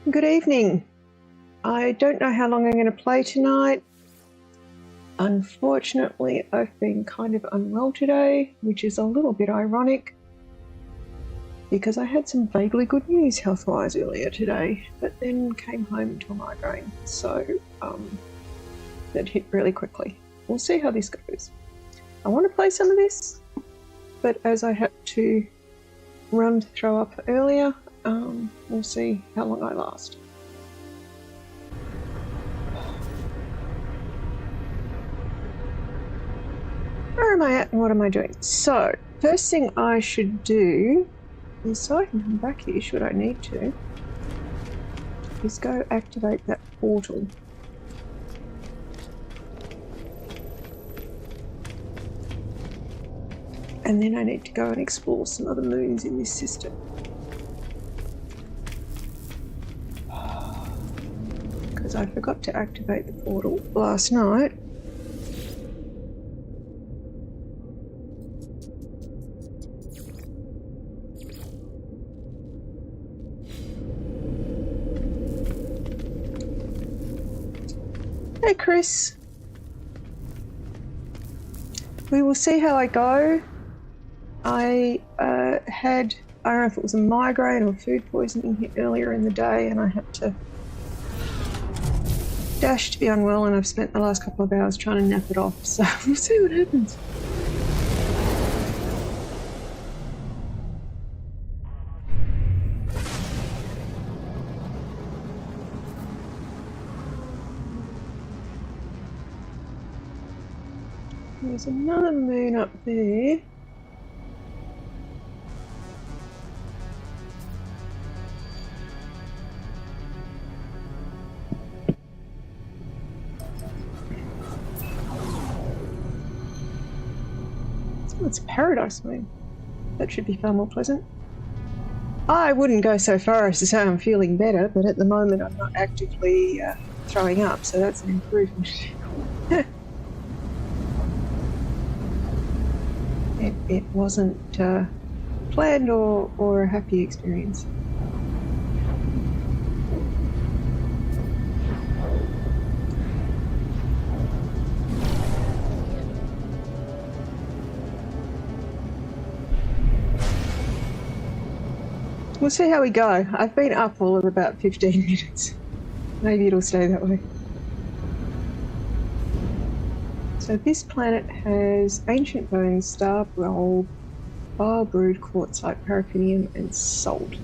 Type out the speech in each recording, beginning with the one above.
Good evening. I don't know how long I'm going to play tonight. Unfortunately, I've been kind of unwell today, which is a little bit ironic because I had some vaguely good news health-wise earlier today, but then came home to a migraine, so that hit really quickly. We'll see how this goes. I want to play some of this, but as I had to run to throw up earlier, we'll see how long I last. Where am I at and what am I doing? So, first thing I should do is, so I can come back here should I need to, is go activate that portal. And then I need to go and explore some other moons in this system. Because I forgot to activate the portal last night. Hey Chris. We will see how I go. I don't know if it was a migraine or food poisoning earlier in the day, and I had to dash to be unwell, and I've spent the last couple of hours trying to nap it off, so we'll see what happens. There's another moon up there. Oh, it's a paradise moon. That should be far more pleasant. I wouldn't go so far as to say I'm feeling better, but at the moment I'm not actively throwing up, so that's an improvement. It wasn't planned or a happy experience. We'll see how we go. I've been up all of about 15 minutes. Maybe it'll stay that way. So this planet has ancient bones, star bulb, bile brewed quartzite, paraffinium, and salt.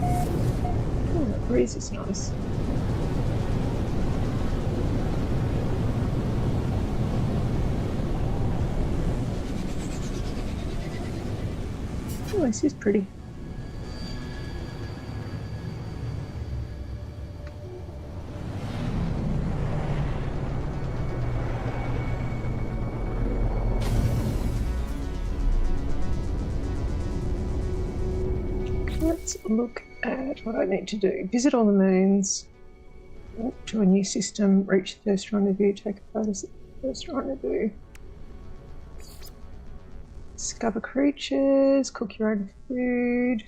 Oh, that breeze is nice. Oh, this is pretty. Let's look at what I need to do. Visit all the moons, walk to a new system, reach the first rendezvous, take a photo at the first rendezvous. Discover creatures, cook your own food,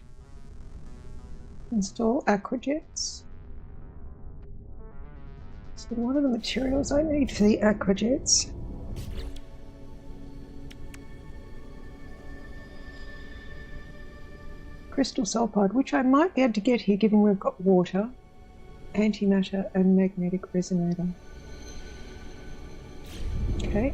install aquajets. So what are the materials I need for the aquajets? Crystal sulfide, which I might be able to get here given we've got water, antimatter and magnetic resonator. Okay.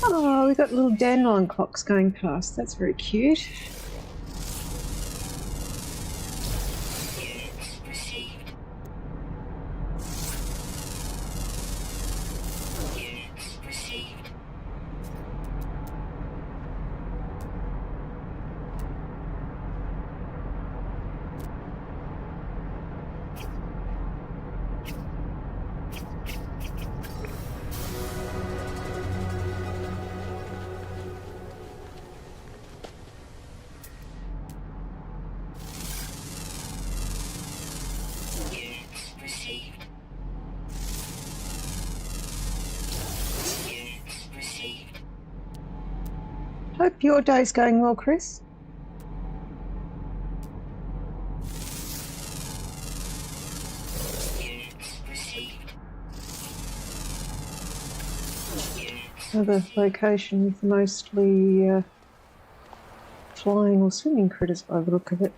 Oh, we've got little dandelion clocks going past. That's very cute. Hope your day's going well, Chris. Another location with mostly flying or swimming critters by the look of it.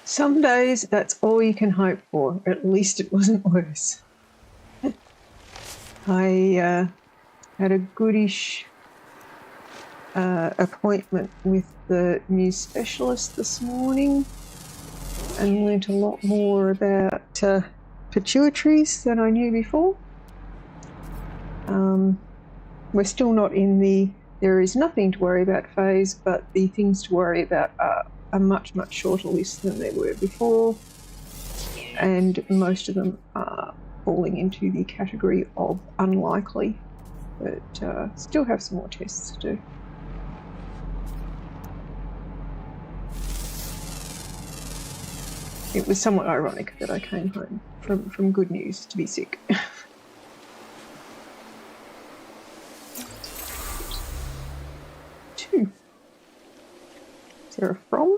Some days that's all you can hope for. At least it wasn't worse. I had a goodish appointment with the new specialist this morning and learnt a lot more about pituitaries than I knew before. We're still not in the there is nothing to worry about phase, but the things to worry about are a much, much shorter list than they were before, and most of them are falling into the category of unlikely, but still have some more tests to do. It was somewhat ironic that I came home from good news to be sick. Two. Is there a from?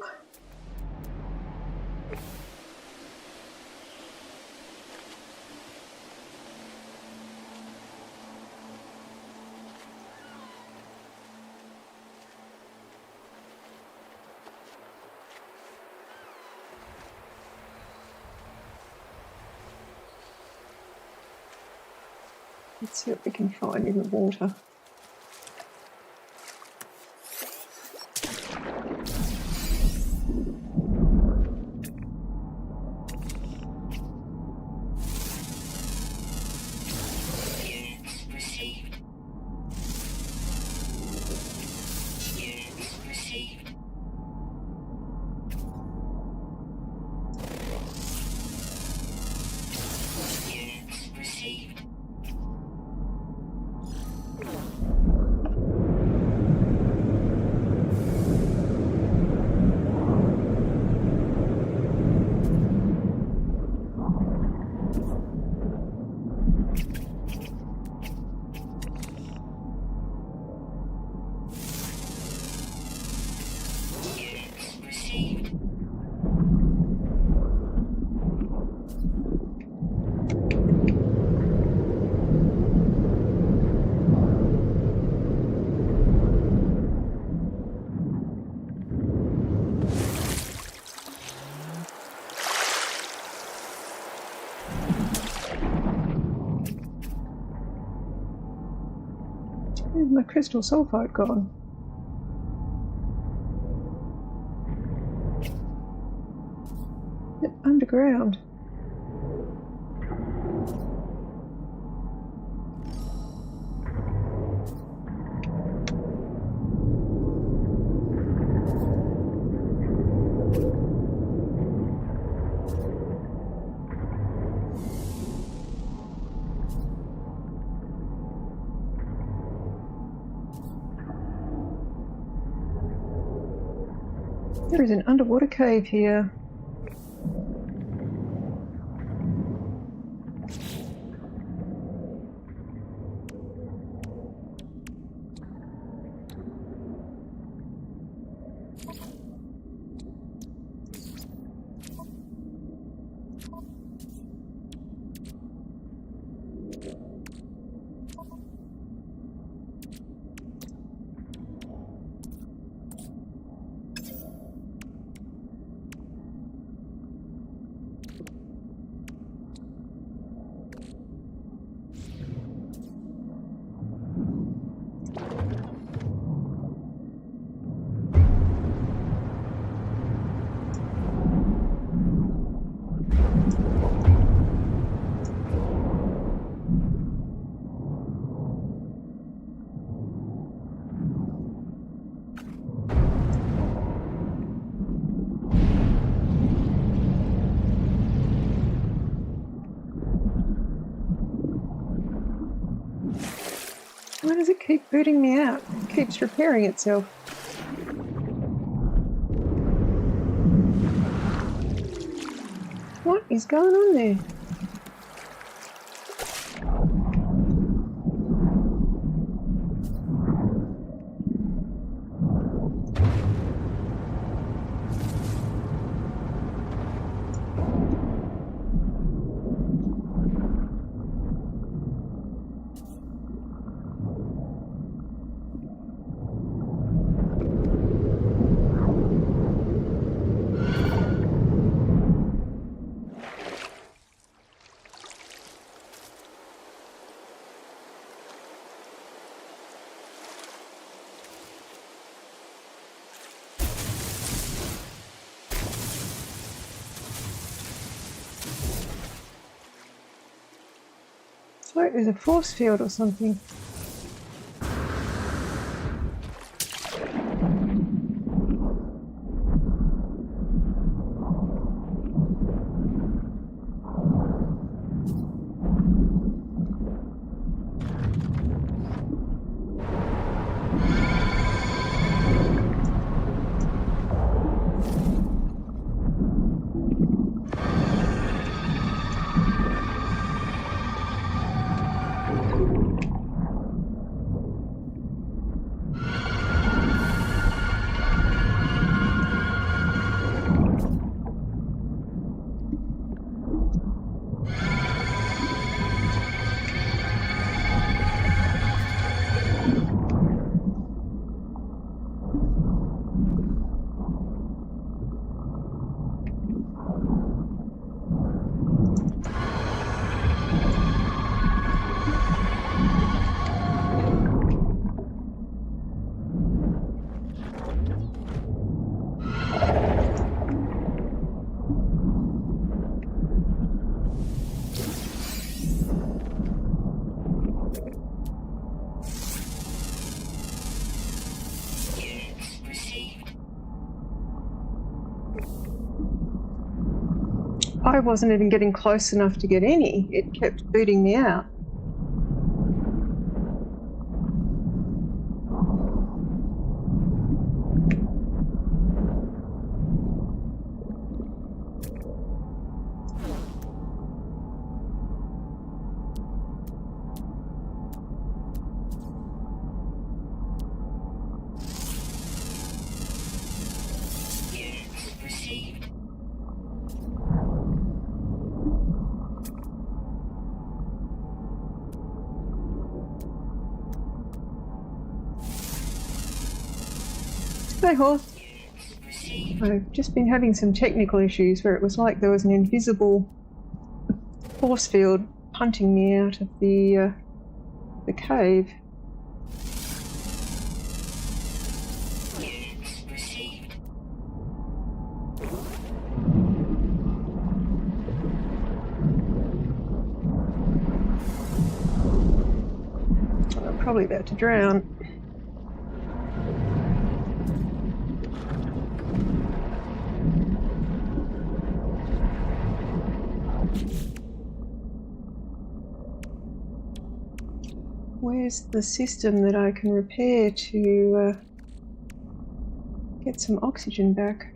Let's see what we can find in the water. Where's my crystal sulfide gone? It's underground. There is an underwater cave here. Why does it keep booting me out? It keeps repairing itself. What is going on there? It's like there's a force field or something. I wasn't even getting close enough to get any. It kept booting me out. Hey, horse. I've just been having some technical issues where it was like there was an invisible force field punting me out of the cave. I'm probably about to drown. Where's the system that I can repair to get some oxygen back?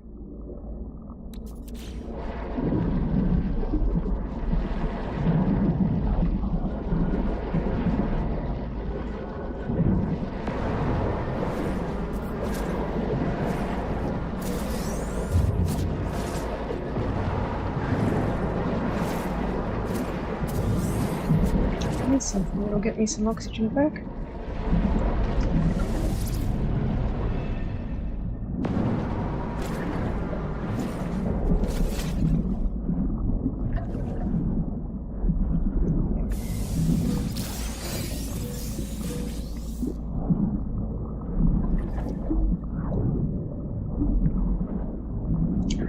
something that'll get me some oxygen back.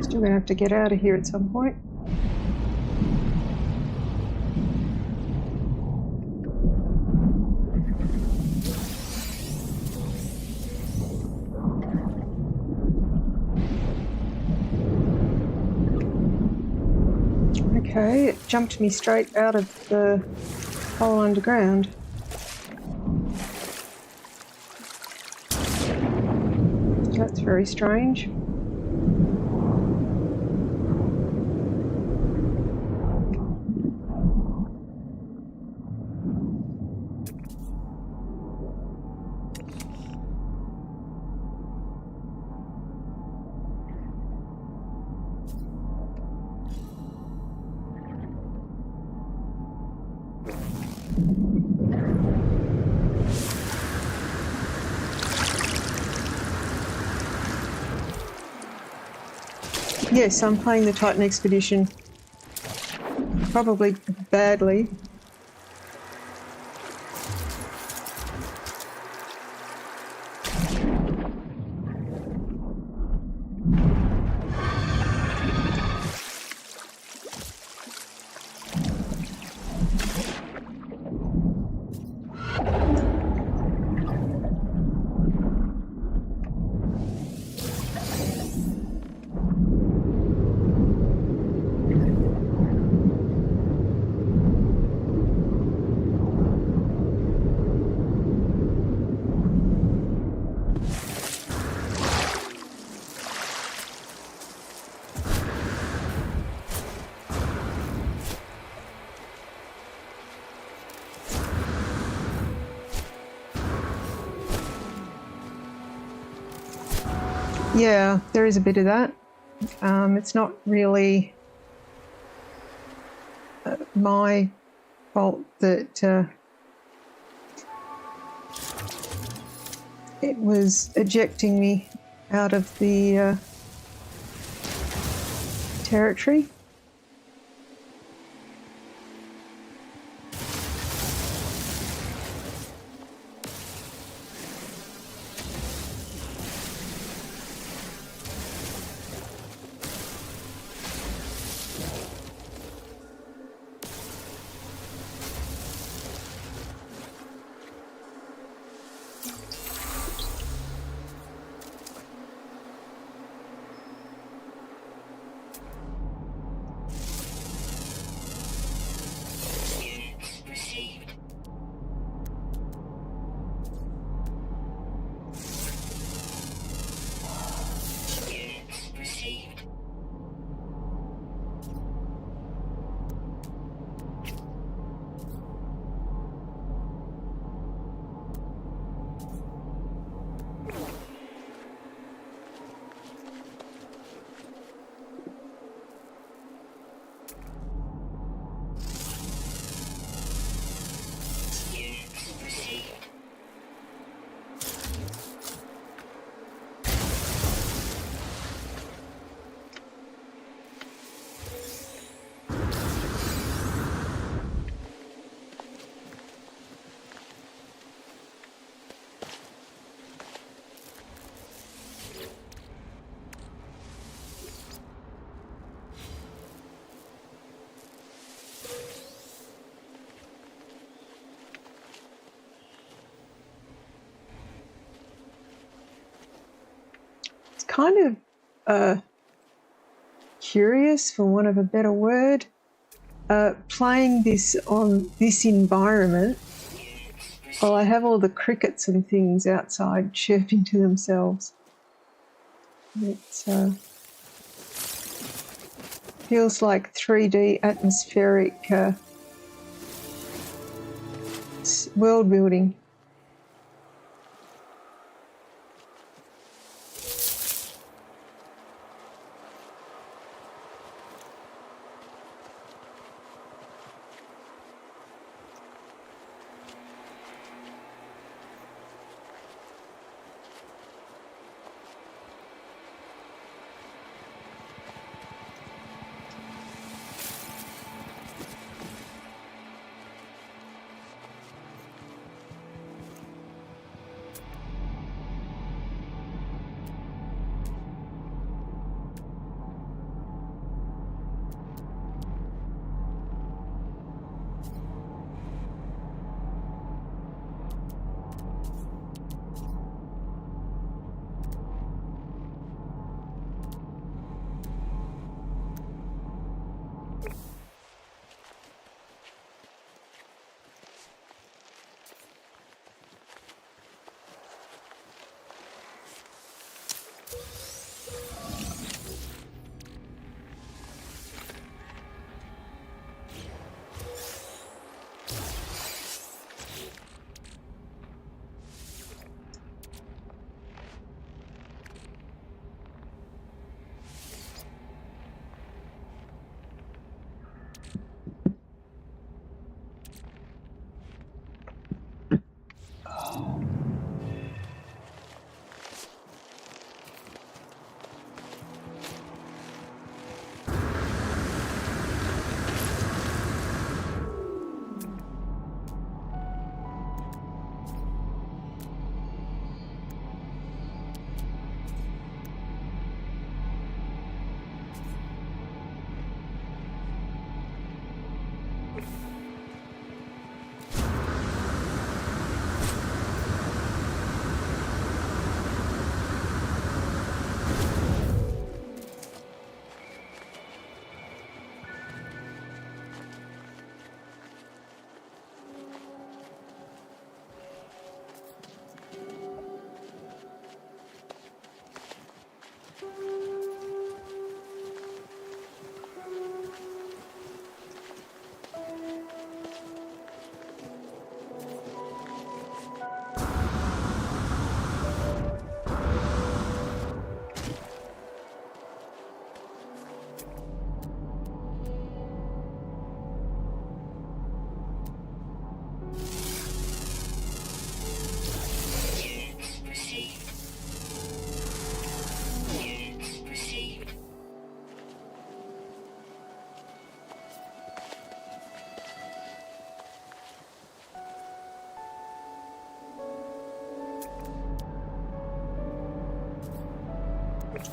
Still gonna have to get out of here at some point. Okay, it jumped me straight out of the hole underground. That's very strange. Yes, I'm playing the Titan Expedition. Probably badly. Yeah, there is a bit of that. It's not really my fault that it was ejecting me out of the territory. Kind of curious, for want of a better word, playing this on this environment while I have all the crickets and things outside chirping to themselves. It feels like 3D atmospheric world building.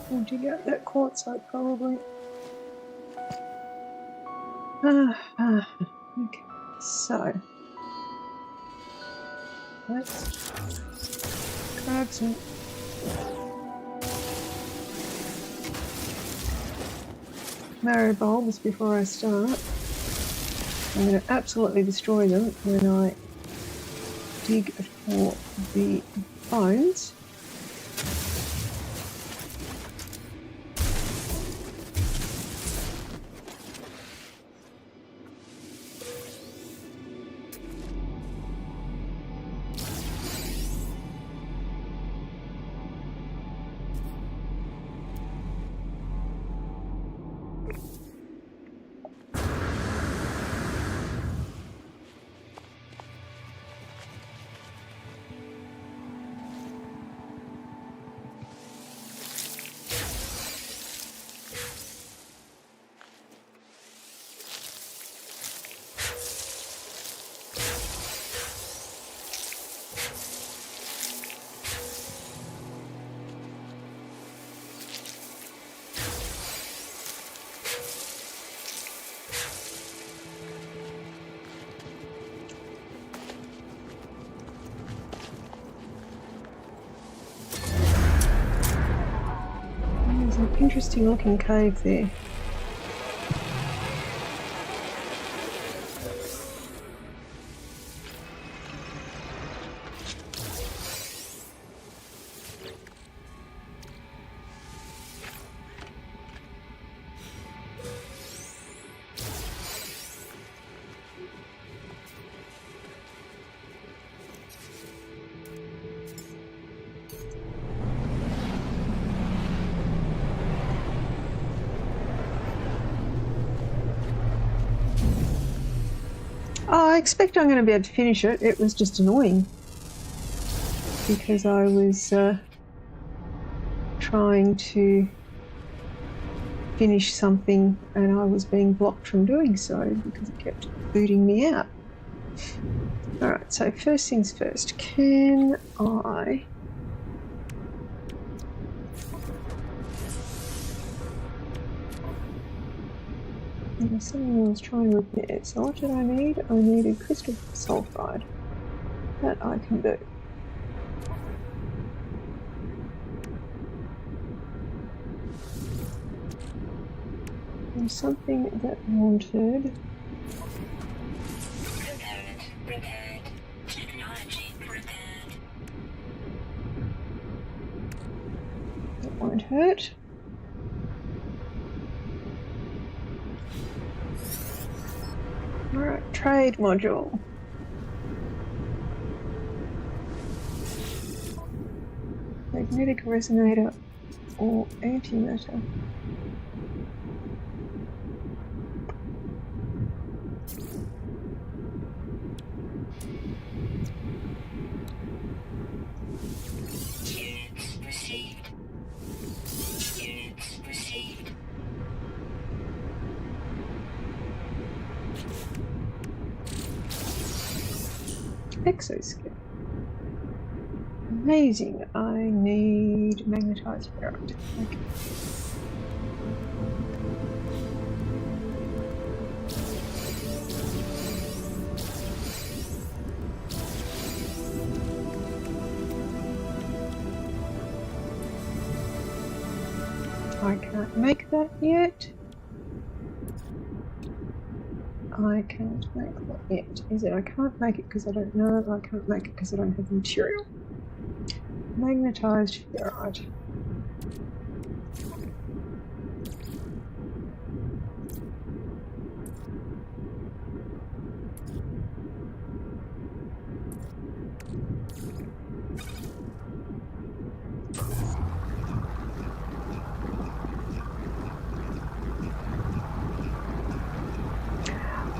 I'll dig out that quartzite probably. Okay, so let's grab some marrow bulbs before I start. I'm going to absolutely destroy them when I dig for the bones. There's an interesting looking cave there. Oh, I expect I'm going to be able to finish it. It was just annoying because I was trying to finish something and I was being blocked from doing so because it kept booting me out. Alright, so first things first, can I... There's something I was trying to repair. So what did I need? I needed crystal sulfide. That I can do. There's something that wanted... Repaired. Technology repaired. That won't hurt. Alright, trade module. Magnetic resonator or antimatter. Units received. Units received. Exoskeleton. Amazing. I need magnetized ferrite. Okay. I can't make that yet. I can't make that yet. Is it I can't make it because I don't know? I can't make it because I don't have the material. Magnetized ferrite.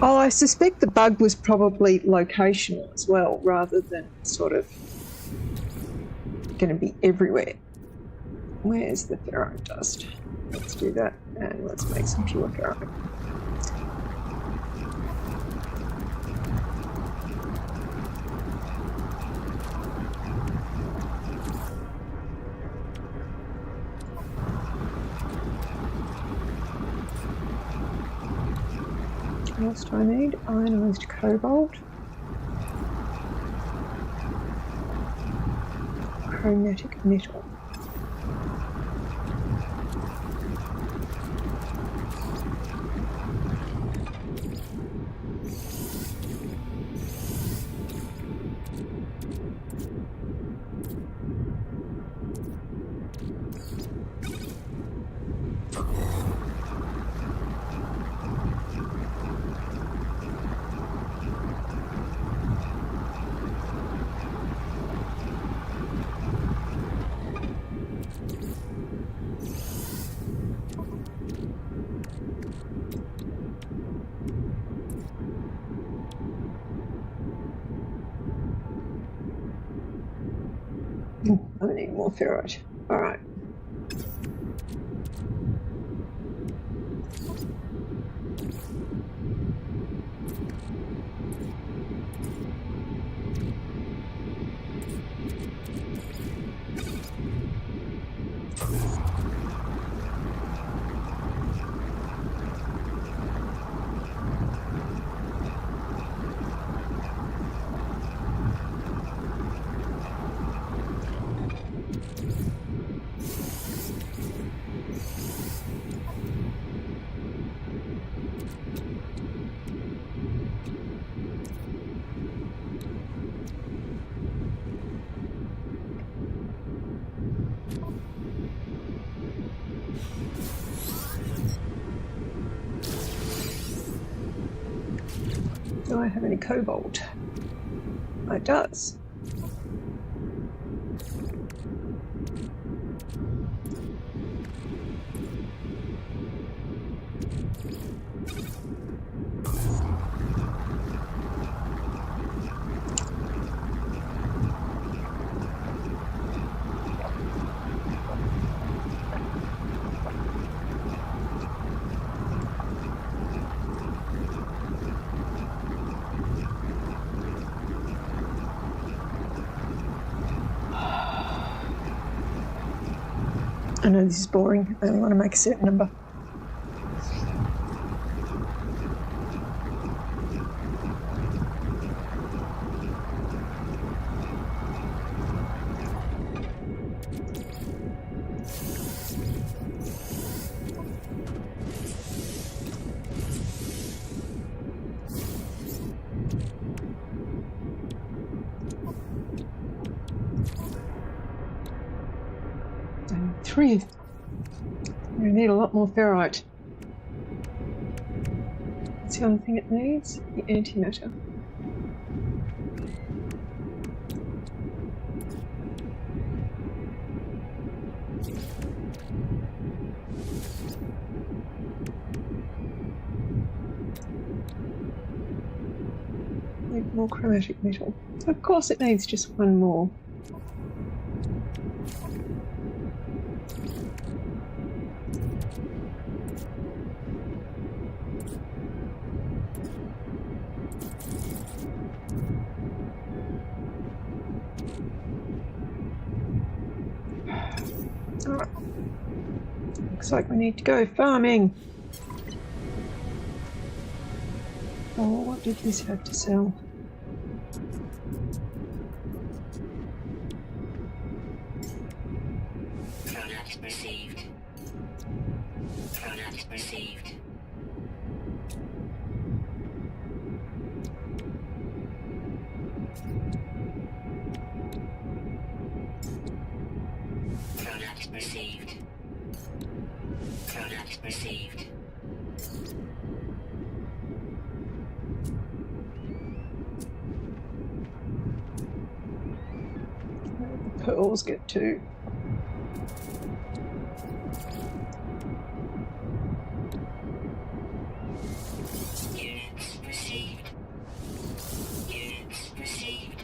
Oh, I suspect the bug was probably locational as well, rather than sort of going to be everywhere. Where's the ferrite dust? Let's do that, and let's make some pure ferrite. What else do I need? Ionised cobalt. Chromatic metal. I need more ferrite. All right. Do I have any cobalt? It does. I know this is boring. I only want to make a certain number. And 3 of them. We need a lot more ferrite. What's the other thing it needs? The antimatter. Need more chromatic metal. Of course it needs just one more. Alright. Looks like we need to go farming. Oh, what did this have to sell? Product received. Product received. Product received. Product received. Where did the pearls get to? Units received. Units received.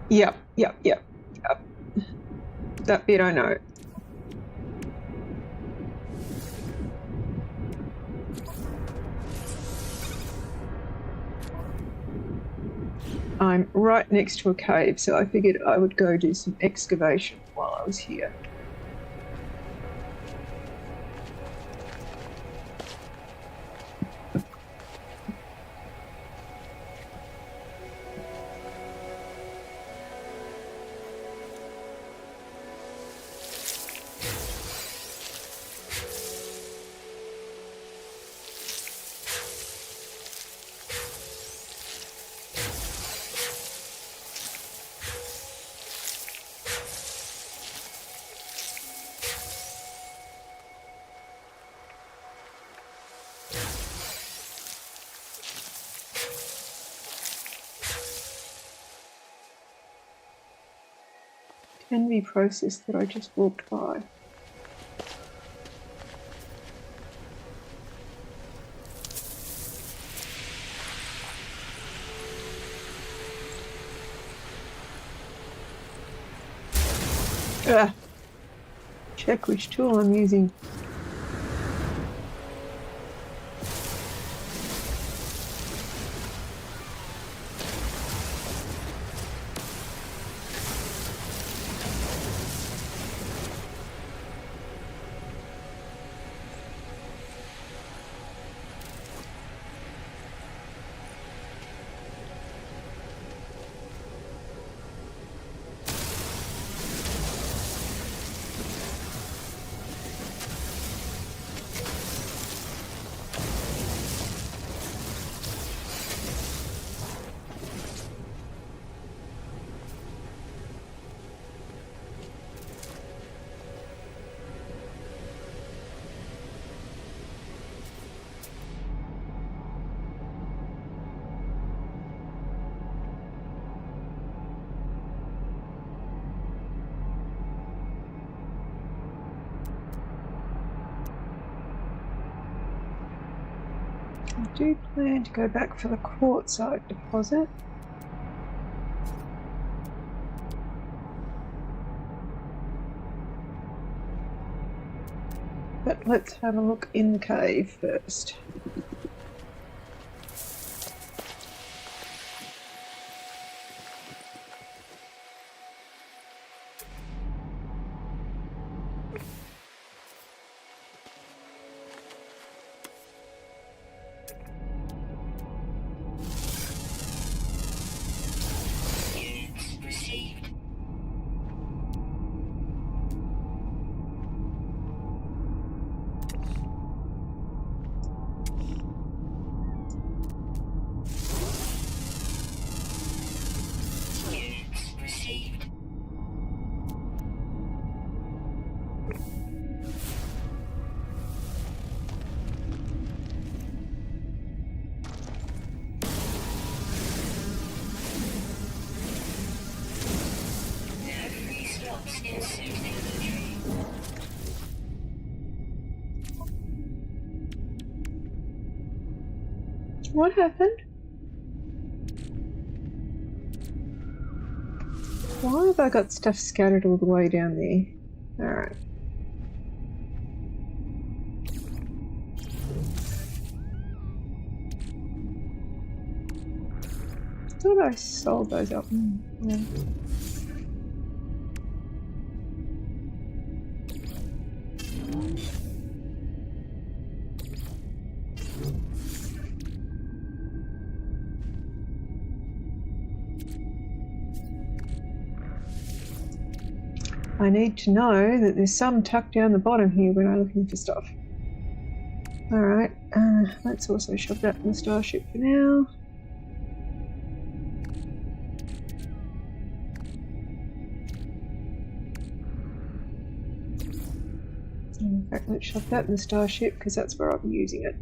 Yep. That bit I know. I'm right next to a cave, so I figured I would go do some excavation. while I was here. Envy process that I just walked by. Check which tool I'm using. I do plan to go back for the quartzite deposit. But let's have a look in the cave first. What happened? Why have I got stuff scattered all the way down there? Alright. I thought I sold those up. Yeah. I need to know that there's some tucked down the bottom here when I'm looking for stuff. Alright, let's also shove that in the starship for now. In fact, let's shove that in the starship because that's where I'll be using it.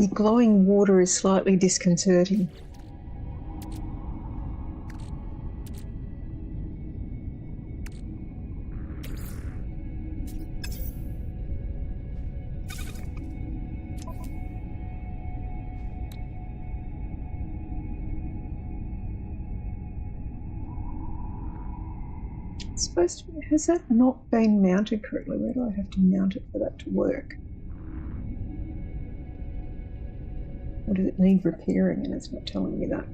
The glowing water is slightly disconcerting. Has that not been mounted correctly? Where do I have to mount it for that to work? Or does it need repairing and it's not telling me that?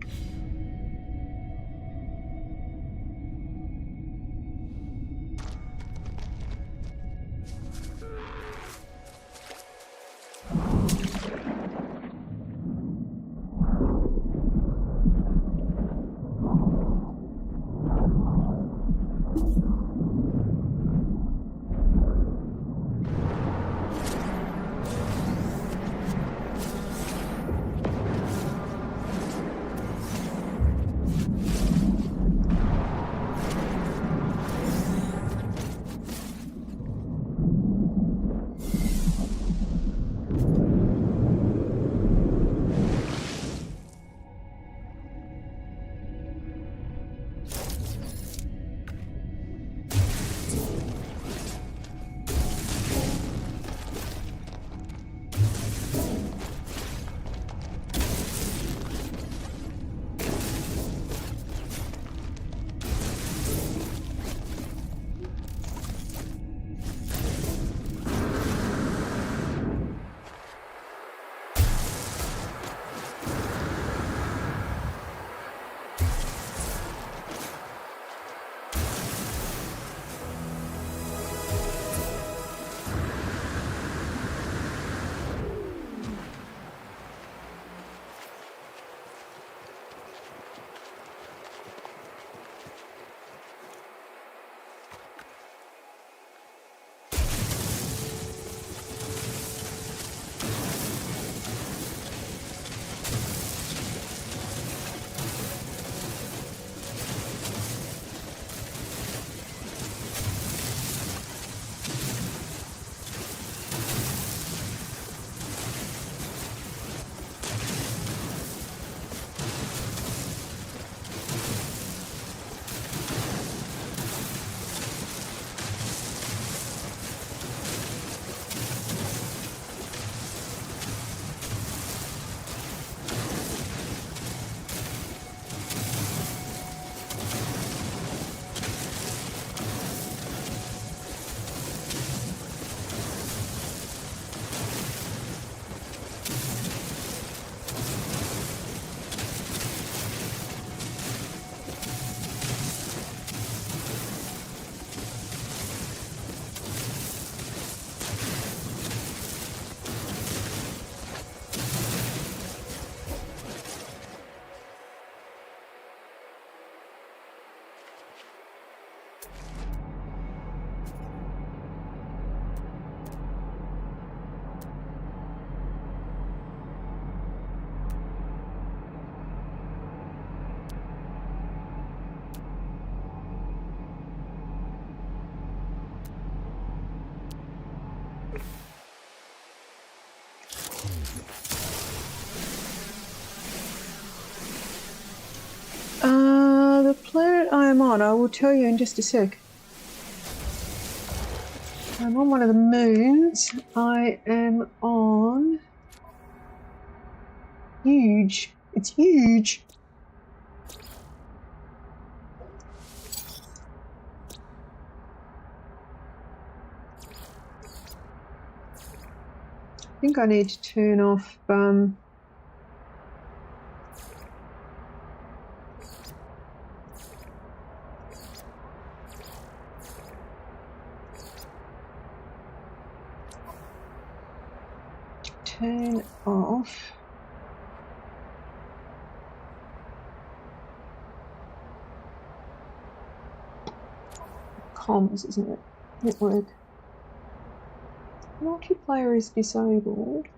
The planet I am on, I will tell you in just a sec. I'm on one of the moons. I am on... Huge. It's huge. I think I need to turn off... turn off comms, isn't it? Network. Multiplayer is disabled.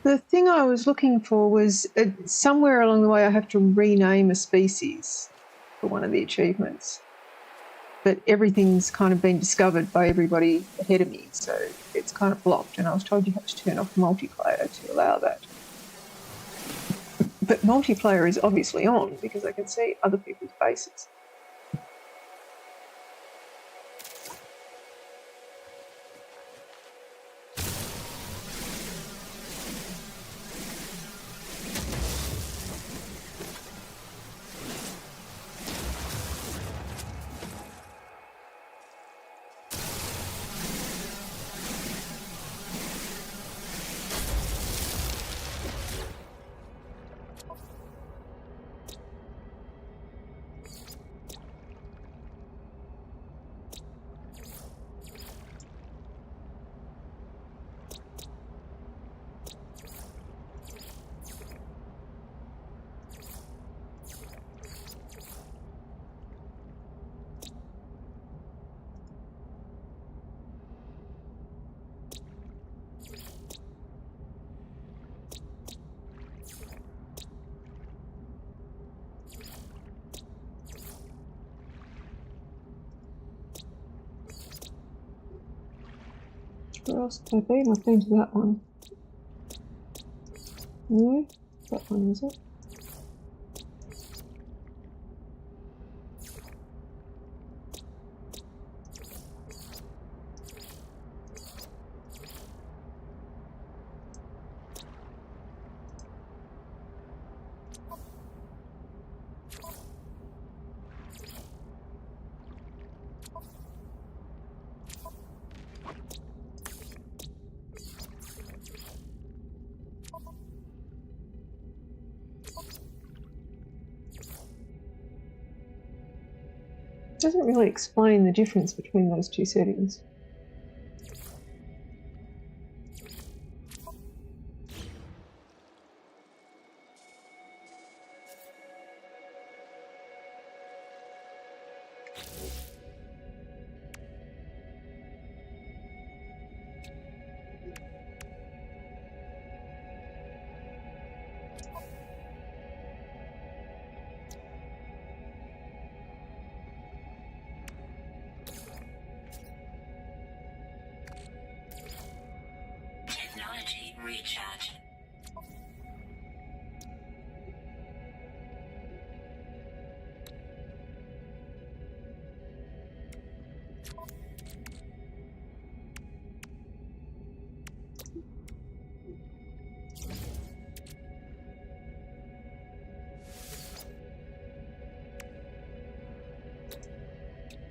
The thing I was looking for was somewhere along the way I have to rename a species for one of the achievements. But everything's kind of been discovered by everybody ahead of me, so it's kind of blocked, and I was told you have to turn off multiplayer to allow that. But multiplayer is obviously on because I can see other people's faces. Where else have I been? I've been to that one. No, that one is it? Doesn't really explain the difference between those two settings. Technology recharge.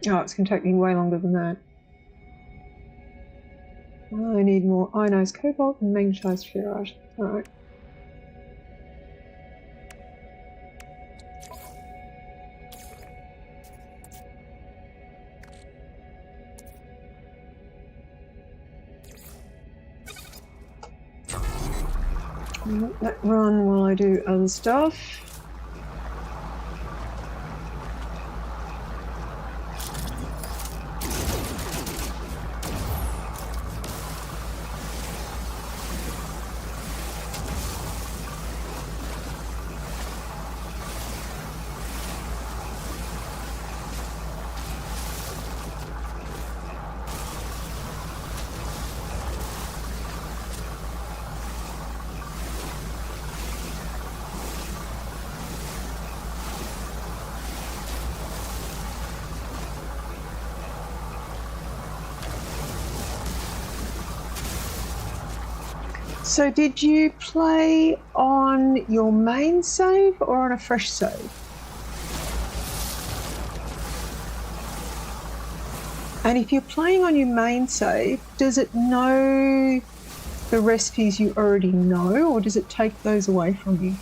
Oh, it's going to take me way longer than that. I need more ionized cobalt and magnetized ferrite. Alright. Let that run while I do other stuff. So did you play on your main save or on a fresh save? And if you're playing on your main save, does it know the recipes you already know, or does it take those away from you?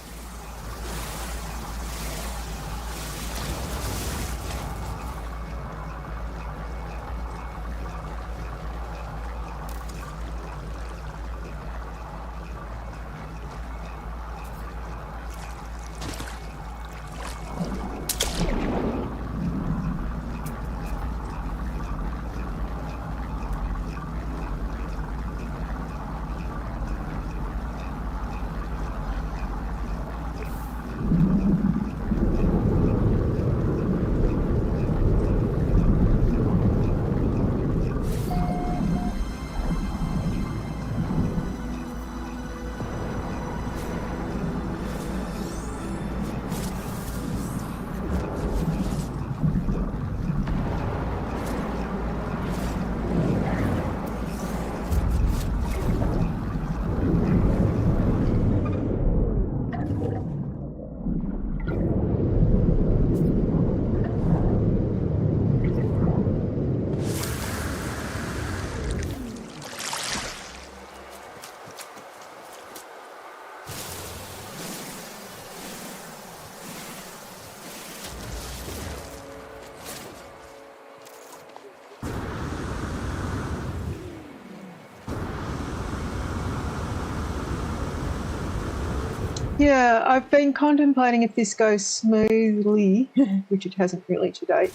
Yeah, I've been contemplating if this goes smoothly, which it hasn't really to date,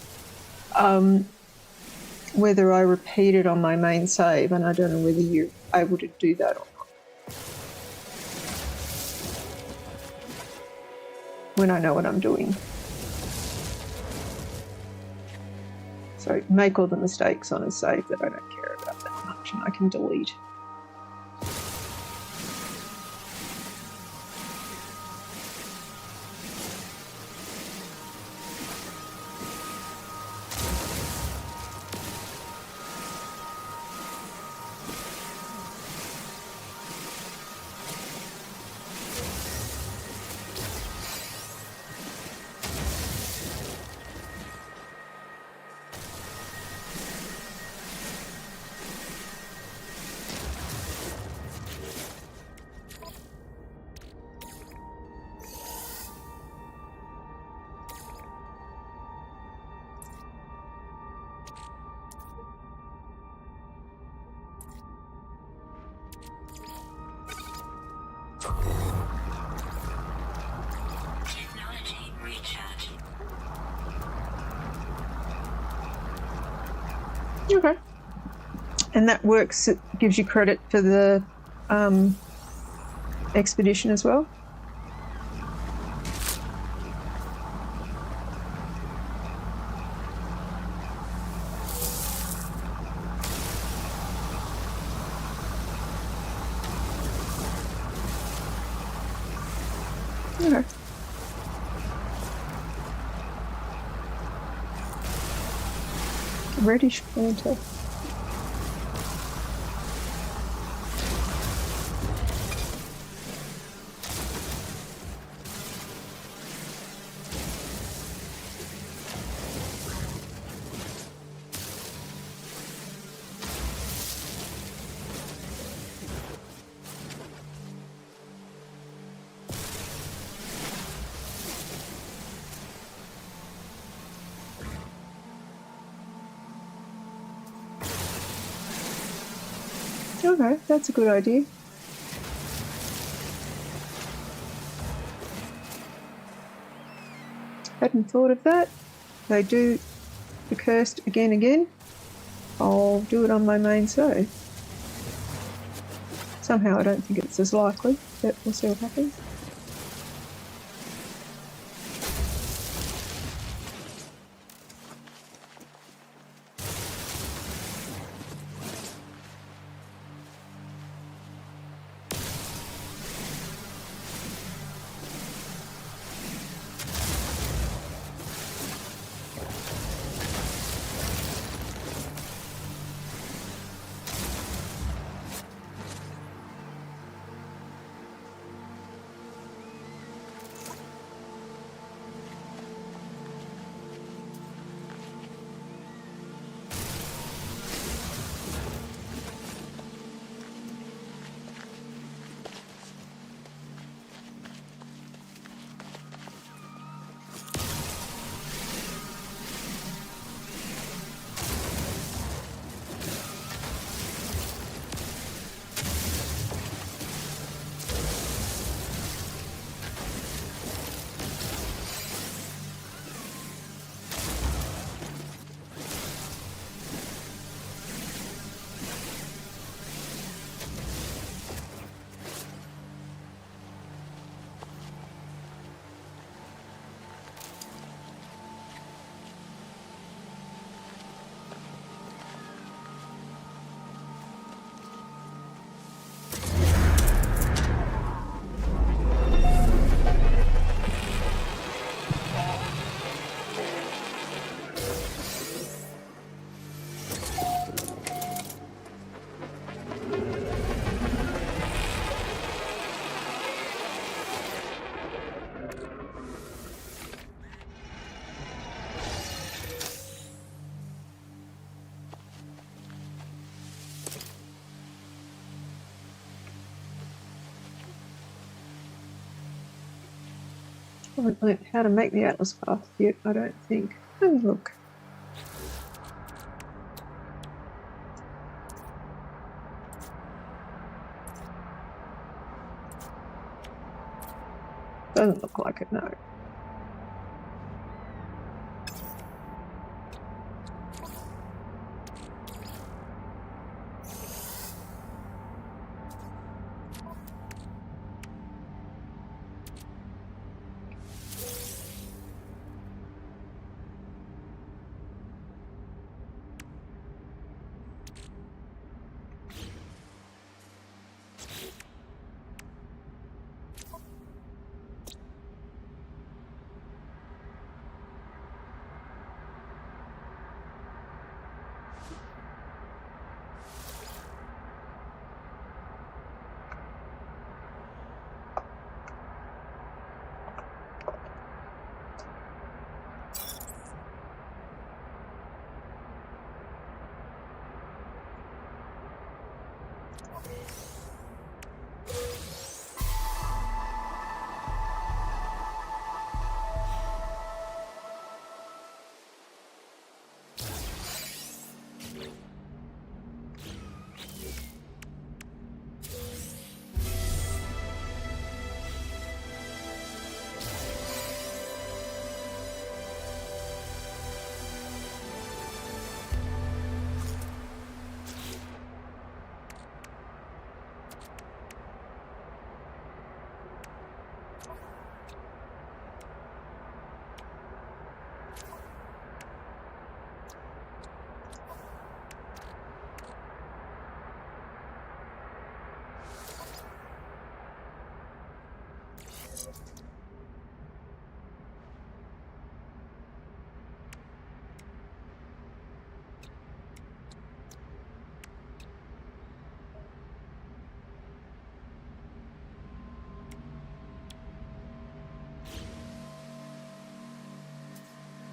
whether I repeat it on my main save, and I don't know whether you're able to do that or not. When I know what I'm doing. So make all the mistakes on a save that I don't care about that much and I can delete. Technology recharge. Okay. And that works, it gives you credit for the expedition as well? Okay. Reddish pointer. Okay, that's a good idea. Hadn't thought of that. They do the cursed again. I'll do it on my main save. Somehow I don't think it's as likely, but we'll see what happens. haven't learnt how to make the Atlas path yet, I don't think. Oh, look. Doesn't look like it, no.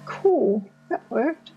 Cool, that worked.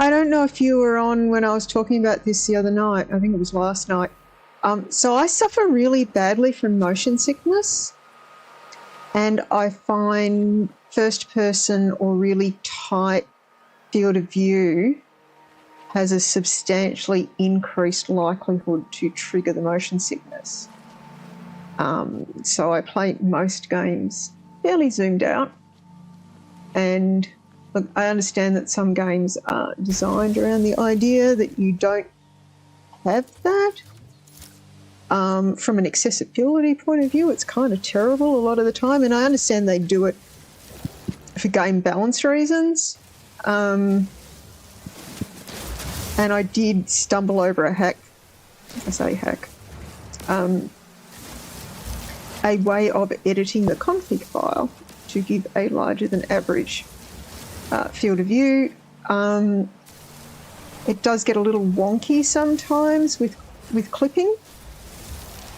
I don't know if you were on when I was talking about this the other night. I think it was last night. So I suffer really badly from motion sickness, and I find first person or really tight field of view has a substantially increased likelihood to trigger the motion sickness. So I play most games fairly zoomed out, and look, I understand that some games are designed around the idea that you don't have that. From an accessibility point of view, it's kind of terrible a lot of the time, and I understand they do it for game balance reasons. And I did stumble over a hack, I say hack, a way of editing the config file to give a larger than average field of view. It does get a little wonky sometimes with clipping,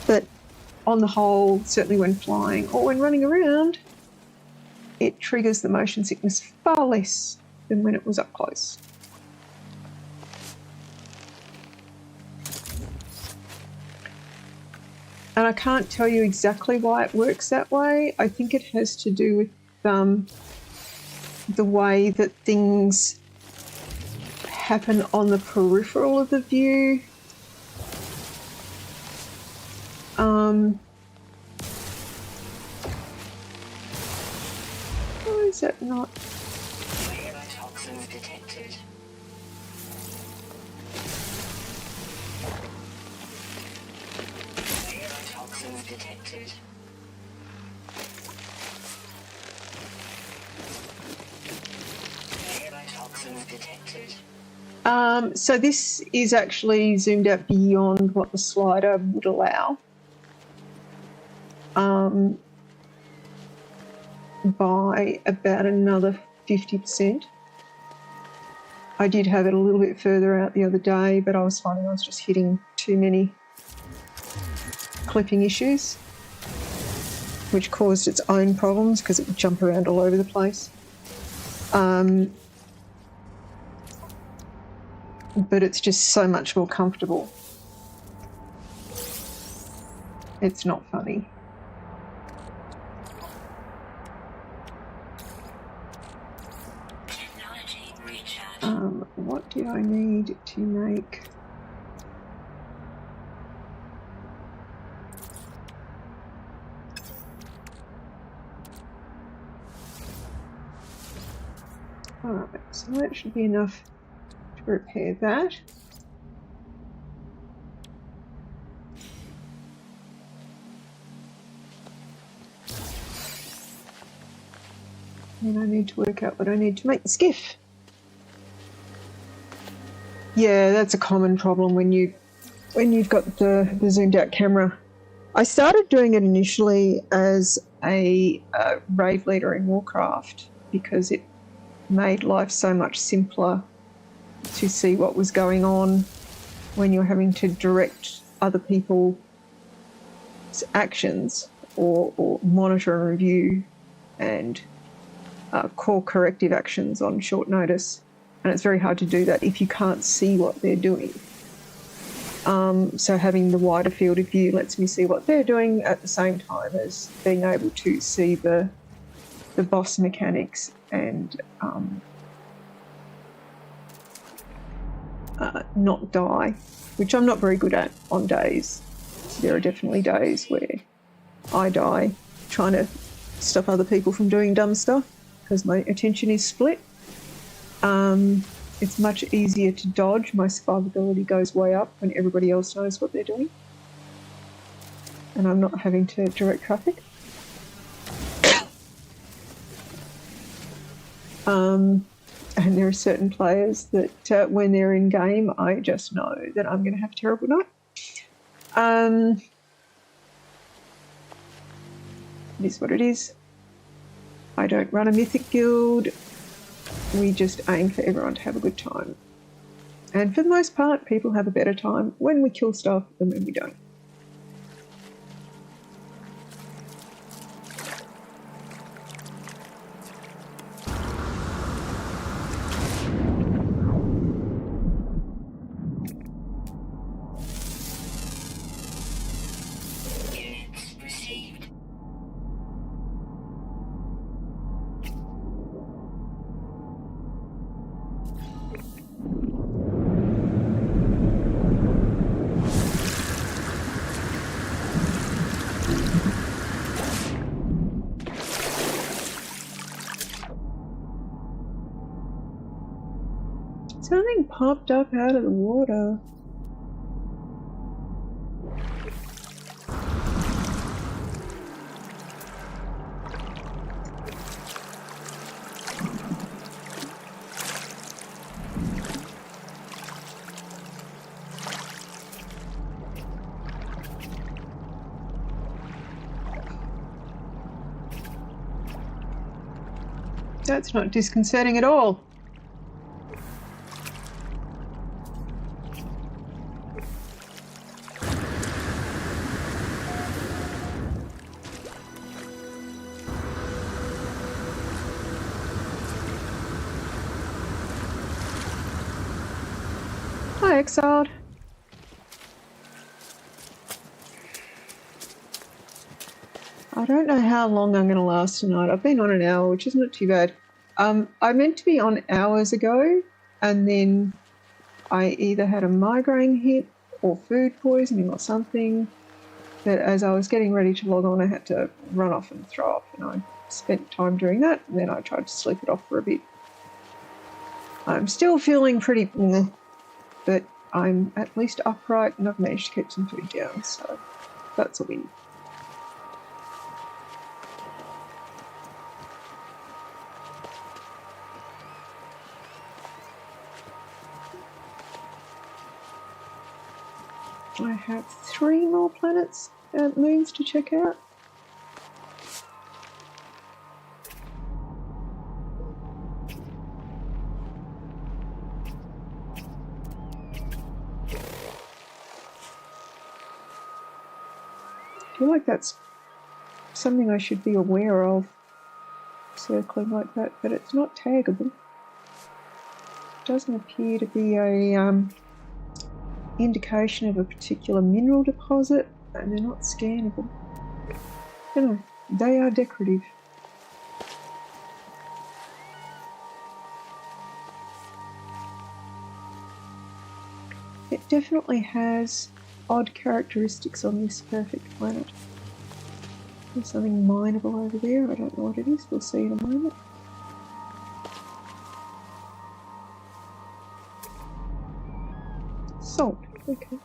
but on the whole, certainly when flying or when running around, it triggers the motion sickness far less than when it was up close. And I can't tell you exactly why it works that way. I think it has to do with the way that things happen on the peripheral of the view. Why is that not? Toxins detected. Toxins detected. Toxins detected. So this is actually zoomed out beyond what the slider would allow. By about another 50%. I did have it a little bit further out the other day, but I was finding I was just hitting too many clipping issues, which caused its own problems because it would jump around all over the place. But it's just so much more comfortable. It's not funny. Technology recharge. What do I need to make? Alright, so that should be enough to repair that. And I need to work out what I need to make the skiff. Yeah, that's a common problem when you've got the zoomed out camera. I started doing it initially as a raid leader in Warcraft because it made life so much simpler to see what was going on when you're having to direct other people's actions or monitor and review and call corrective actions on short notice. And it's very hard to do that if you can't see what they're doing. So having the wider field of view lets me see what they're doing at the same time as being able to see the boss mechanics and not die, which I'm not very good at on days. There are definitely days where I die trying to stop other people from doing dumb stuff because my attention is split. It's much easier to dodge. My survivability goes way up when everybody else knows what they're doing. And I'm not having to direct traffic. And there are certain players that when they're in game, I just know that I'm going to have a terrible night. It is what it is. I don't run a mythic guild. We just aim for everyone to have a good time. And for the most part, people have a better time when we kill stuff than when we don't. Units received. Something popped up out of the water. That's not disconcerting at all. Hi, Exiled. I don't know how long I'm going to last tonight. I've been on an hour, which is not too bad. I meant to be on hours ago, and then I either had a migraine hit or food poisoning or something. But as I was getting ready to log on, I had to run off and throw up, and I spent time doing that, and then I tried to sleep it off for a bit. I'm still feeling pretty meh, but I'm at least upright, and I've managed to keep some food down, so that's a win. I have 3 more planets, moons to check out. I feel like that's something I should be aware of, circling like that, but it's not taggable. It doesn't appear to be a indication of a particular mineral deposit, and they're not scannable. You know, they are decorative. It definitely has odd characteristics on this perfect planet. There's something mineable over there. I don't know what it is. We'll see in a moment. Salt. Okay.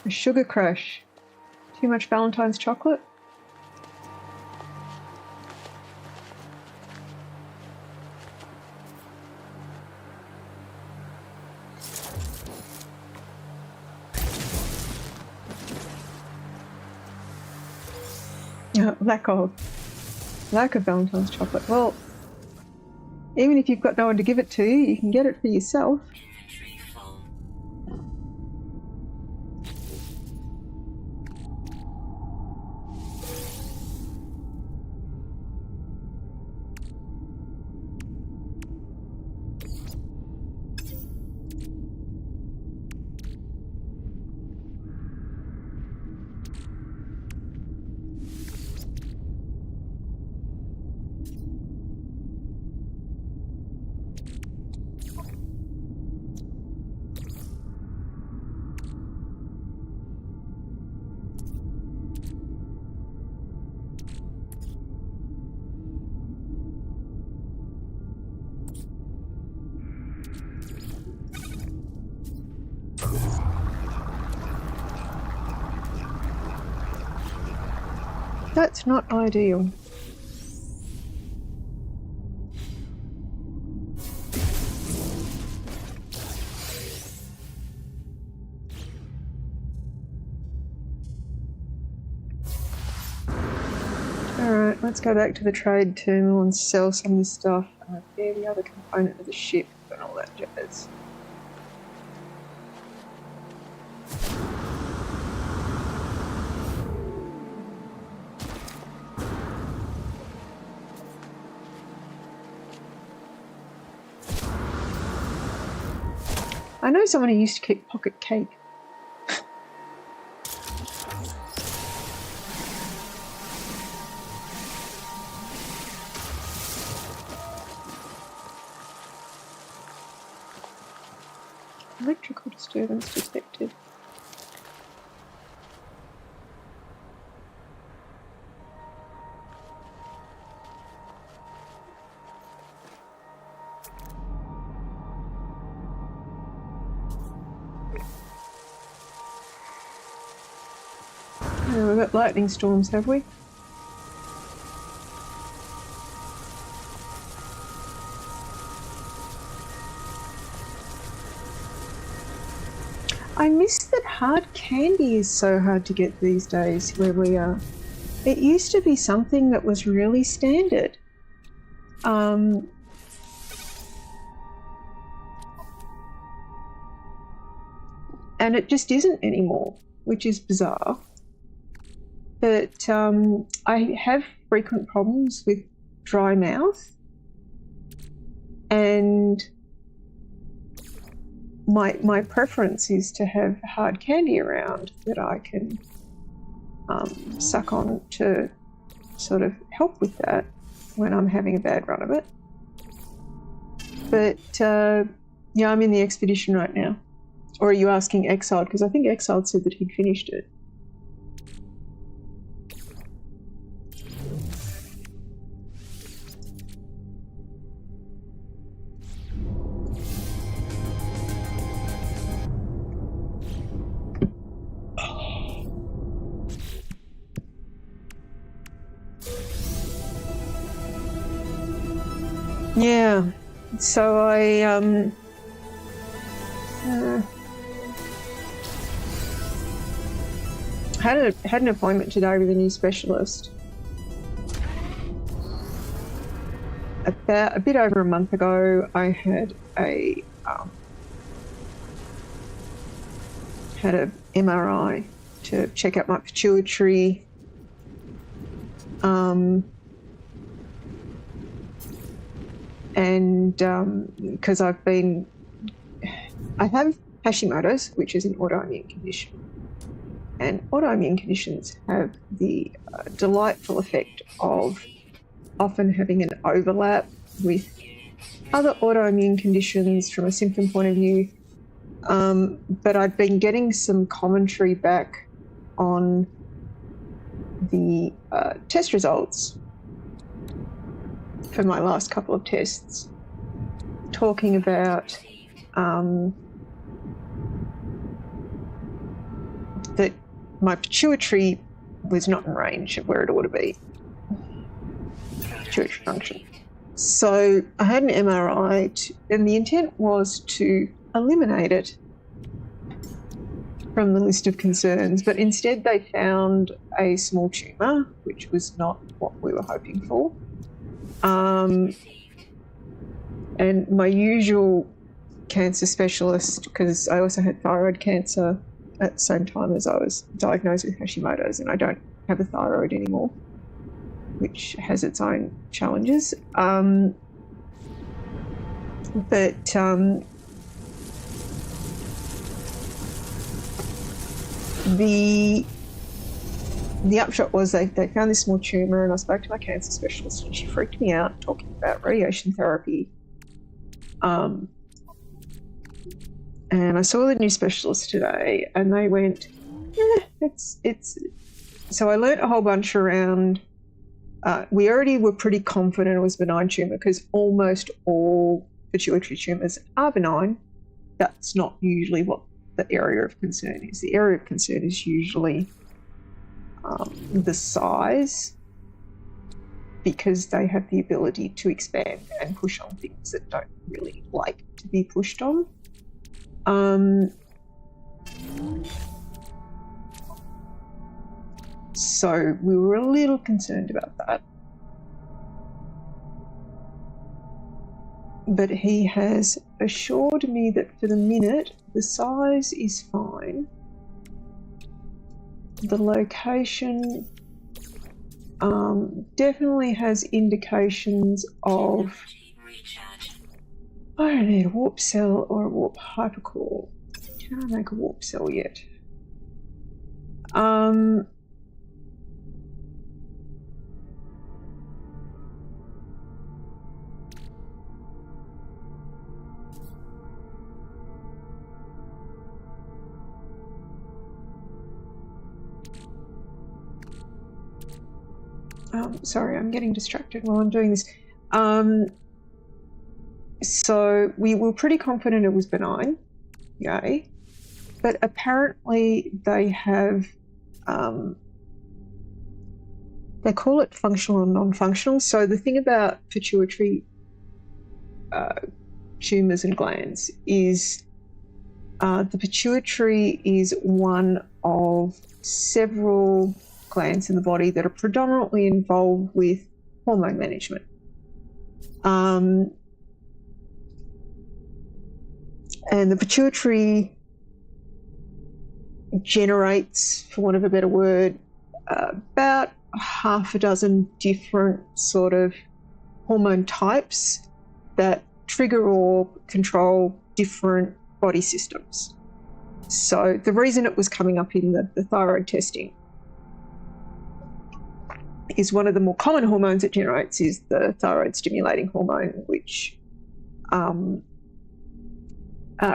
A sugar crash. Too much Valentine's chocolate? Lack of Valentine's chocolate. Well, even if you've got no one to give it to, you can get it for yourself. Inventory full. That's not ideal. Alright, let's go back to the trade terminal and sell some of this stuff and repair the other component of the ship and all that jazz. I know someone who used to keep pocket cake. Electrical disturbance detected. Oh, we've got lightning storms, have we? I miss that hard candy is so hard to get these days where we are. It used to be something that was really standard. And it just isn't anymore, which is bizarre. But I have frequent problems with dry mouth, and my preference is to have hard candy around that I can suck on to sort of help with that when I'm having a bad run of it. But yeah, I'm in the expedition right now. Or are you asking Exiled? Because I think Exiled said that he'd finished it. Yeah, so I had an appointment today with a new specialist. About a bit over a month ago, I had a MRI to check out my pituitary. And because I have Hashimoto's, which is an autoimmune condition. And autoimmune conditions have the delightful effect of often having an overlap with other autoimmune conditions from a symptom point of view. But I'd been getting some commentary back on the test results for my last couple of tests, talking about that my pituitary was not in range of where it ought to be, pituitary function. So I had an MRI, and the intent was to eliminate it from the list of concerns, but instead they found a small tumour, which was not what we were hoping for. And my usual cancer specialist, because I also had thyroid cancer at the same time as I was diagnosed with Hashimoto's, and I don't have a thyroid anymore, which has its own challenges. The upshot was they found this small tumour, and I spoke to my cancer specialist, and she freaked me out talking about radiation therapy. And I saw the new specialist today, and they went, it's. So I learnt a whole bunch around. We already were pretty confident it was benign tumour because almost all pituitary tumours are benign. That's not usually what the area of concern is. The area of concern is usually the size, because they have the ability to expand and push on things that don't really like to be pushed on. So we were a little concerned about that. But he has assured me that for the minute, the size is fine. The location definitely has indications of, I don't need a warp cell or a warp hypercore. Can I make a warp cell yet? Sorry, I'm getting distracted while I'm doing this. So we were pretty confident it was benign, yay. But apparently they have, they call it functional and non-functional. So the thing about pituitary tumours and glands is the pituitary is one of several glands in the body that are predominantly involved with hormone management. And the pituitary generates, for want of a better word, about half a dozen different sort of hormone types that trigger or control different body systems. So the reason it was coming up in the thyroid testing is one of the more common hormones it generates is the thyroid stimulating hormone, which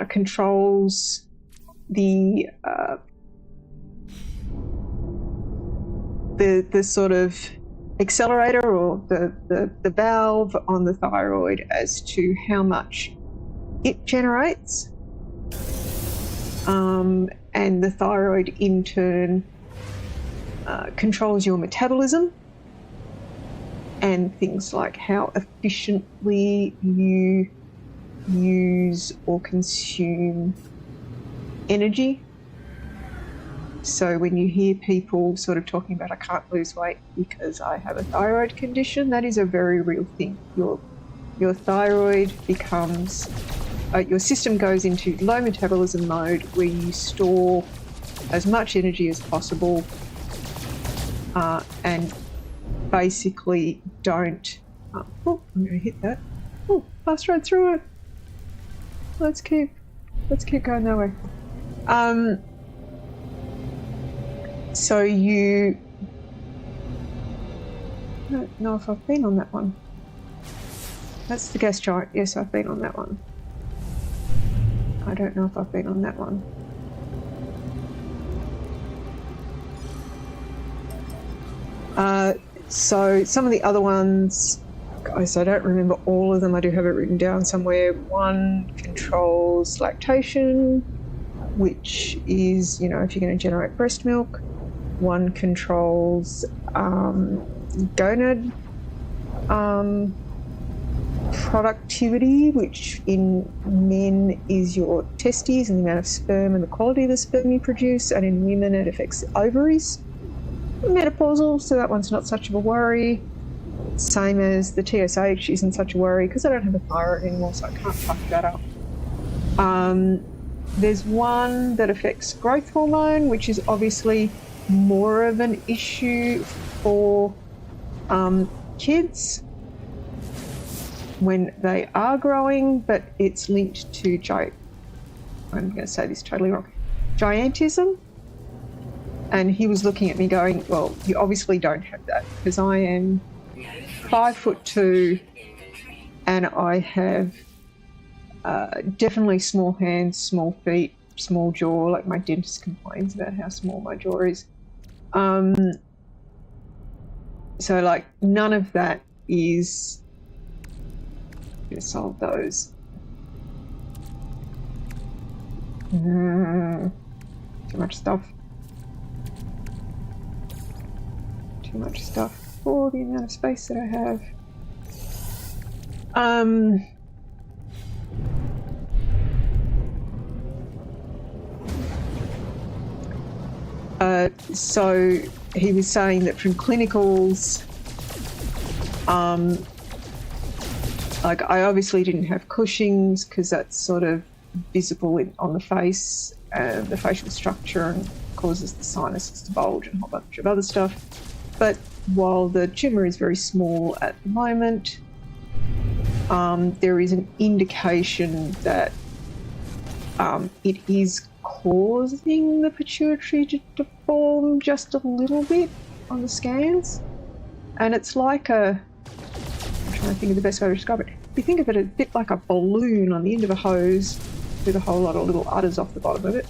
controls the sort of accelerator or the valve on the thyroid as to how much it generates. And the thyroid in turn controls your metabolism and things like how efficiently you use or consume energy. So when you hear people sort of talking about, I can't lose weight because I have a thyroid condition, that is a very real thing. Your thyroid becomes, your system goes into low metabolism mode where you store as much energy as possible and basically don't, oh, I'm going to hit that. Oh, passed right through it. Let's keep going that way. So you, I don't know if I've been on that one. That's the gas giant. Yes, I've been on that one. I don't know if I've been on that one. So some of the other ones, guys, I don't remember all of them. I do have it written down somewhere. One controls lactation, which is, if you're going to generate breast milk. One controls gonad productivity, which in men is your testes and the amount of sperm and the quality of the sperm you produce, and in women it affects the ovaries. Menopausal, so that one's not such of a worry. Same as the TSH isn't such a worry because I don't have a thyroid anymore, so I can't fuck that up. There's one that affects growth hormone, which is obviously more of an issue for kids when they are growing, but it's linked to I'm going to say this totally wrong, giantism. And he was looking at me going, well, you obviously don't have that because I am 5'2" and I have definitely small hands, small feet, small jaw. Like my dentist complains about how small my jaw is. So like none of that is going to solve those. Too much stuff. Too much stuff for the amount of space that I have. So he was saying that from clinicals, like I obviously didn't have Cushing's because that's sort of visible on the face and the facial structure and causes the sinuses to bulge and a whole bunch of other stuff. But while the tumour is very small at the moment, there is an indication that it is causing the pituitary to deform just a little bit on the scans. And it's like I'm trying to think of the best way to describe it. If you think of it a bit like a balloon on the end of a hose with a whole lot of little udders off the bottom of it.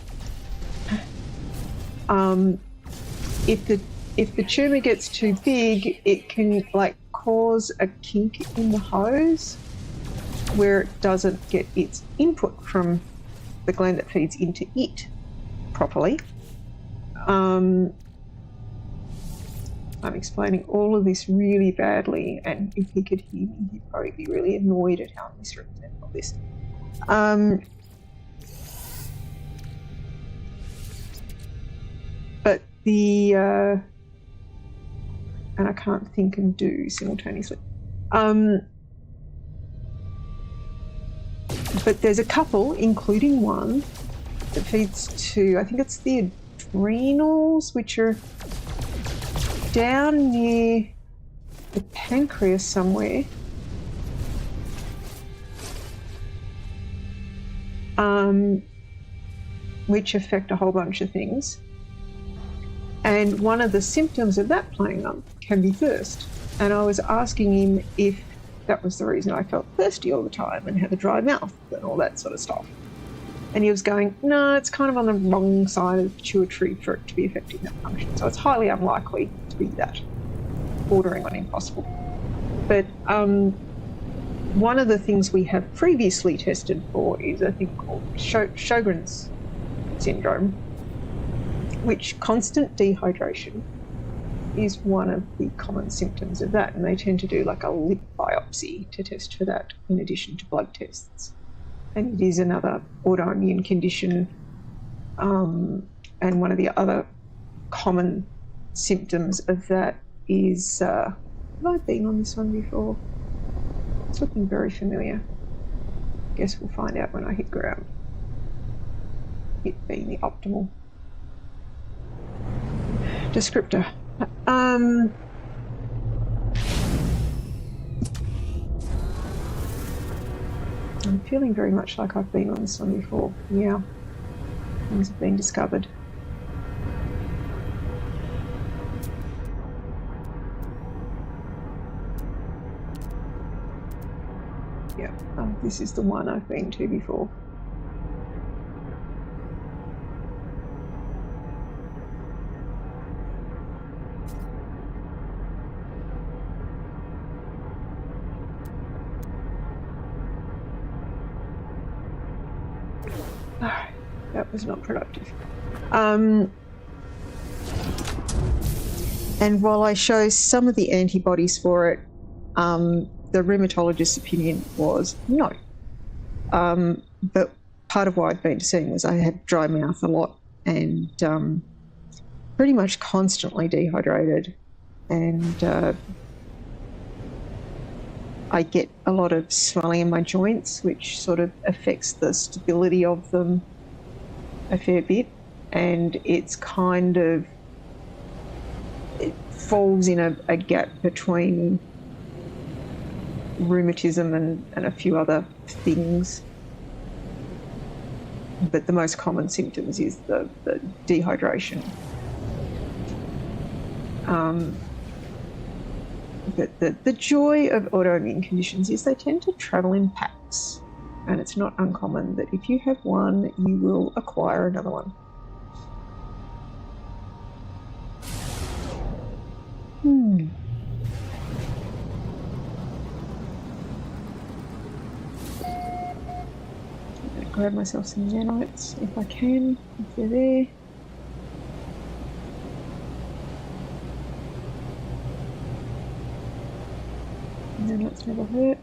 If the tumour gets too big, it can like cause a kink in the hose where it doesn't get its input from the gland that feeds into it properly. I'm explaining all of this really badly, and if he could hear me, he'd probably be really annoyed at how I'm misrepresenting all this. But the and I can't think and do simultaneously. But there's a couple, including one that feeds to, I think it's the adrenals, which are down near the pancreas somewhere. Which affect a whole bunch of things. And one of the symptoms of that playing up can be thirst. And I was asking him if that was the reason I felt thirsty all the time and had a dry mouth and all that sort of stuff. And he was going, no, it's kind of on the wrong side of the pituitary for it to be affecting that function. So it's highly unlikely to be that, bordering on impossible. But one of the things we have previously tested for is a thing called Sjogren's syndrome, which constant dehydration is one of the common symptoms of that, and they tend to do like a lip biopsy to test for that in addition to blood tests. And it is another autoimmune condition, and one of the other common symptoms of that is, have I been on this one before? It's looking very familiar. Guess we'll find out when I hit ground. It being the optimal descriptor. I'm feeling very much like I've been on this one before. Yeah, things have been discovered. Yeah, this is the one I've been to before. That was not productive. And while I show some of the antibodies for it, the rheumatologist's opinion was no. But part of why I'd been to see him was I had dry mouth a lot and pretty much constantly dehydrated, and I get a lot of swelling in my joints, which sort of affects the stability of them a fair bit, and it's kind of, it falls in a gap between rheumatism and a few other things. But the most common symptoms is the dehydration. But the joy of autoimmune conditions is they tend to travel in packs, and it's not uncommon that if you have one, you will acquire another one. I'm going to grab myself some nanites if I can, if they're there. Nanites never hurt.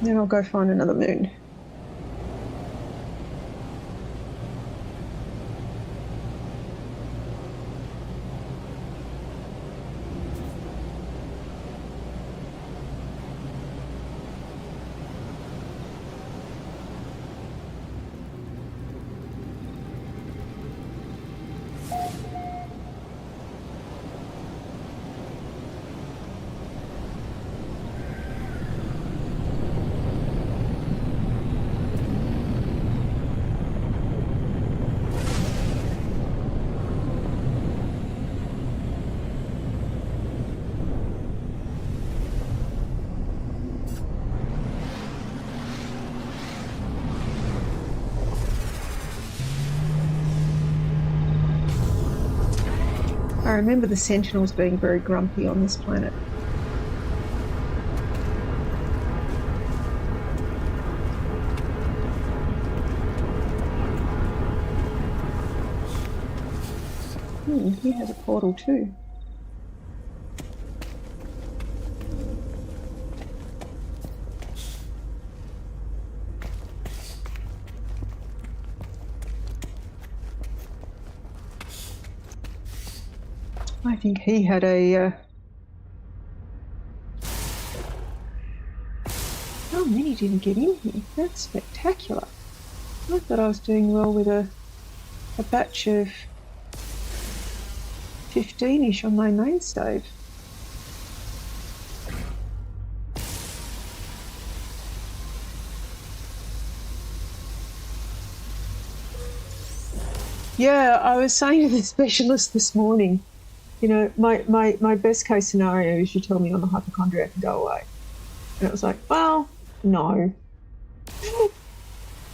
Then I'll go find another moon. I remember the Sentinels being very grumpy on this planet. He has a portal too. I think he had a didn't get in here. That's spectacular. I thought I was doing well with a batch of 15-ish on my main save. Yeah, I was saying to the specialist this morning, you know, my best case scenario is you tell me I'm a hypochondriac and go away. And it was like, well, no.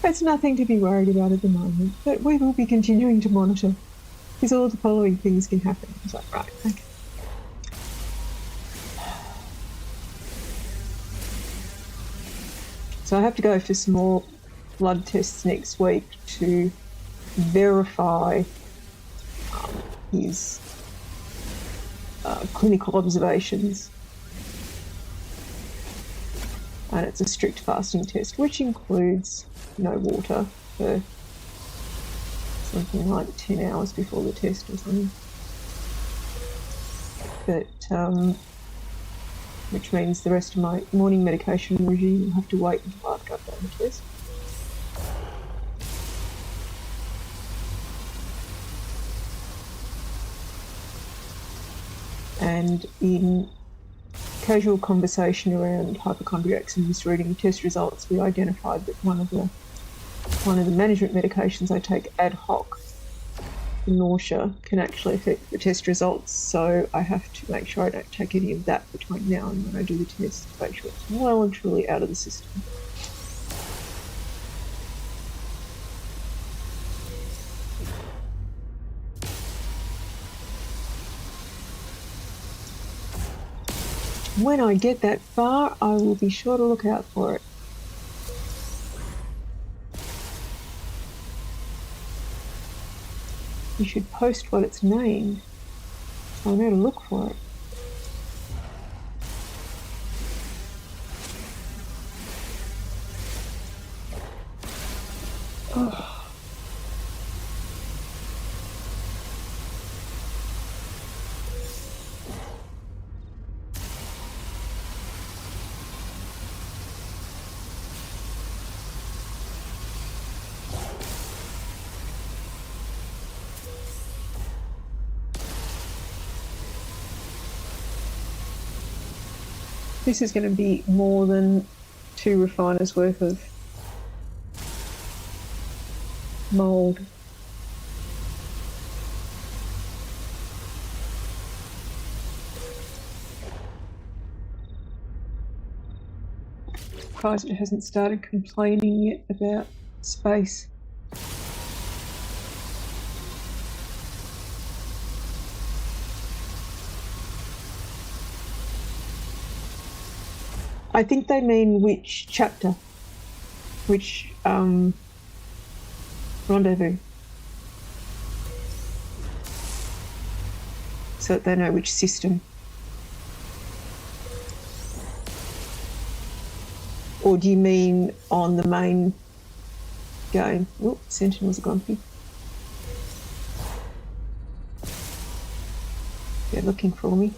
There's nothing to be worried about at the moment, but we will be continuing to monitor because all the following things can happen. I was like, right, okay. So I have to go for some more blood tests next week to verify his clinical observations. And it's a strict fasting test, which includes no water for something like 10 hours before the test or something. But, which means the rest of my morning medication regime will have to wait until after I've done the test. And in casual conversation around hypochondriacs and misreading test results, we identified that one of the management medications I take ad hoc for nausea can actually affect the test results. So I have to make sure I don't take any of that between now and when I do the test to make sure it's well and truly out of the system. When I get that far, I will be sure to look out for it. You should post what it's named, so I know to look for it. Oh. This is going to be more than 2 refiners worth of mould. Surprised it hasn't started complaining yet about space. I think they mean which chapter, which rendezvous, so that they know which system. Or do you mean on the main game? Oh, Sentinels are grumpy. They're looking for me.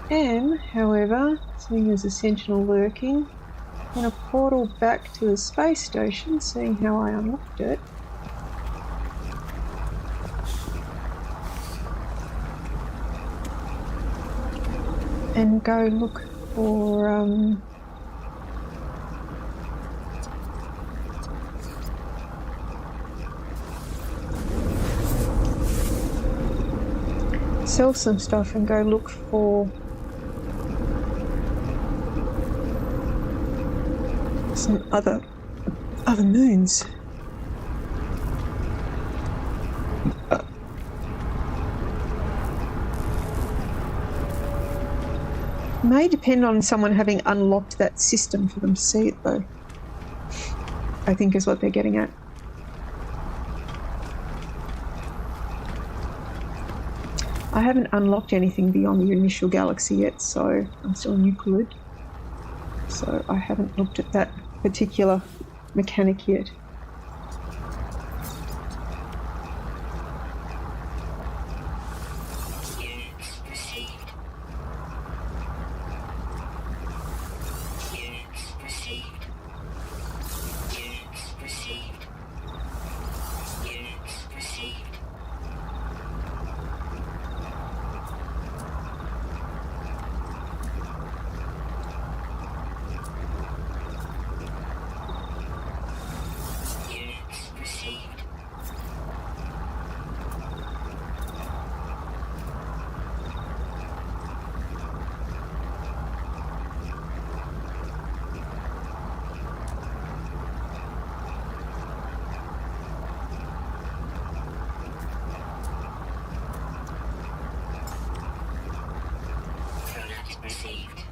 I am, however, seeing as a sentinel lurking, going to portal back to the space station, seeing how I unlocked it. And go look for sell some stuff and go look for some other moons. May depend on someone having unlocked that system for them to see it, though. I think is what they're getting at. I haven't unlocked anything beyond the initial galaxy yet, so I'm still in Euclid. So I haven't looked at that particular mechanic yet. Units received. Units received. Units received. Units received. Units received. Product received.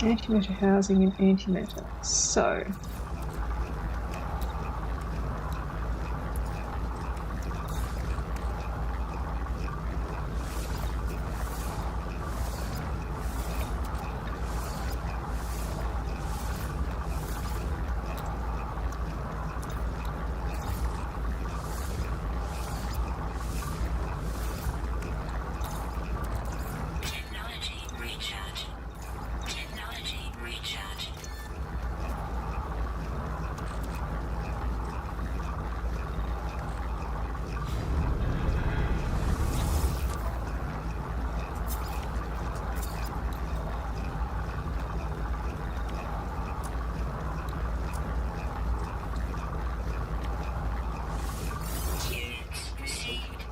Antimatter housing and antimatter. So Technology recharge. Technology recharge. Units received.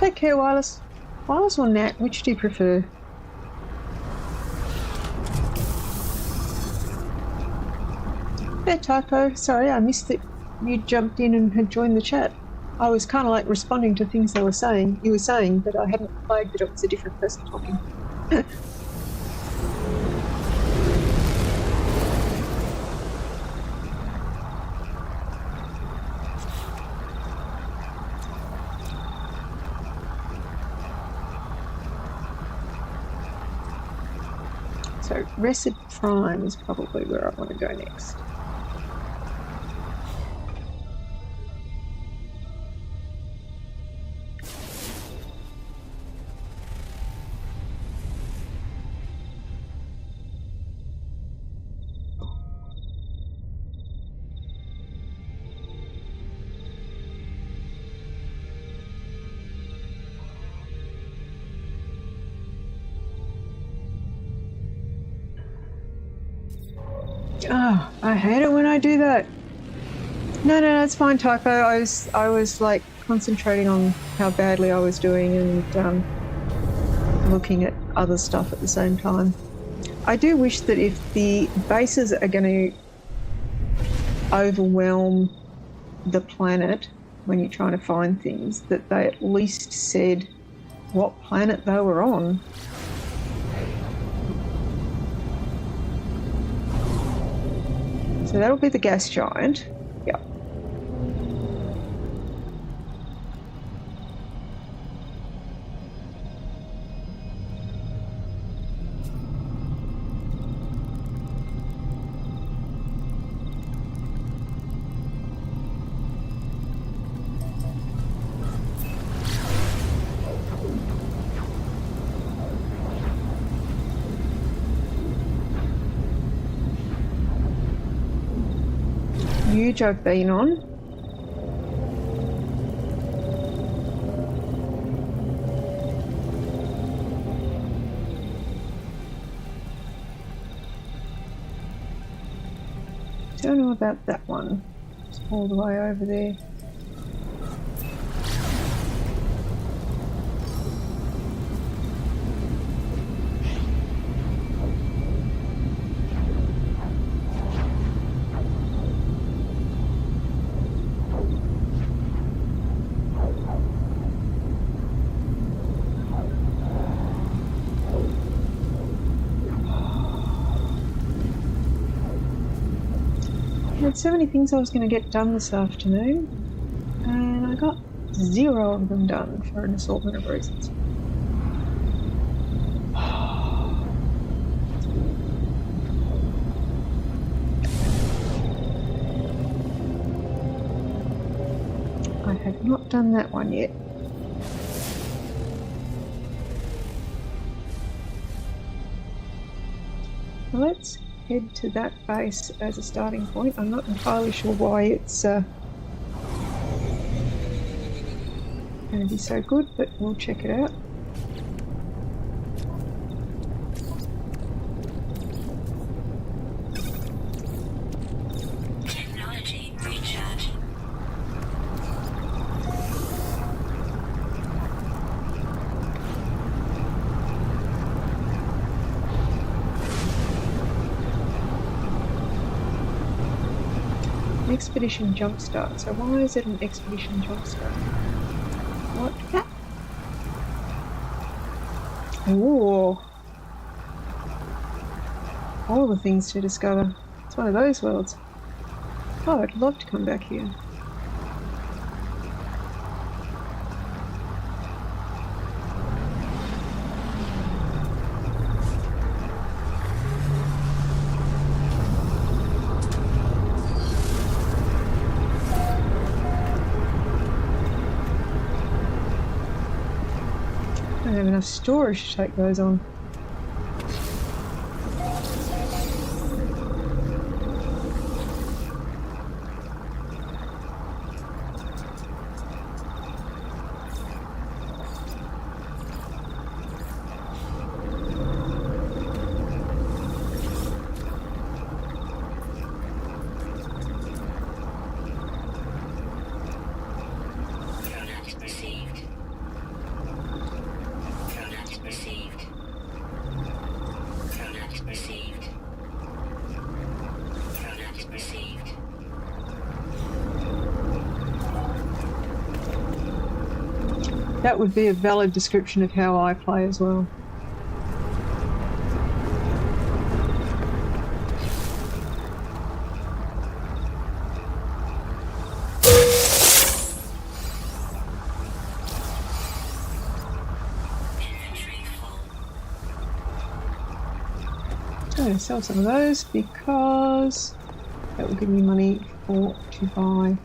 take care, Wireless. Wireless or Nat, which do you prefer? Hey, Typo. Sorry, I missed that you jumped in and had joined the chat. I was kind of like responding to things you were saying, but I hadn't flagged that it was a different person talking. So Resid Prime is probably where I want to go next. Oh, I hate it when I do that. No, it's fine, Typo. I was like concentrating on how badly I was doing and looking at other stuff at the same time. I do wish that if the bases are going to overwhelm the planet when you're trying to find things, that they at least said what planet they were on. So that'll be the gas giant. Yep. Huge I've been on. Don't know about that one. It's all the way over there. I had so many things I was going to get done this afternoon, and I got 0 of them done for an assortment of reasons. I have not done that one yet. Let's head to that base as a starting point. I'm not entirely sure why it's going to be so good, but we'll check it out. Technology recharge. Expedition jumpstart. So why is it an expedition jumpstart? What? Ah. Ooh. All the things to discover. It's one of those worlds. Oh, I'd love to come back here. I don't have enough storage to take those on. Product received. Product received. Product received. Product received. That would be a valid description of how I play as well. Inventory full. I'm going to sell some of those because that will give me money to buy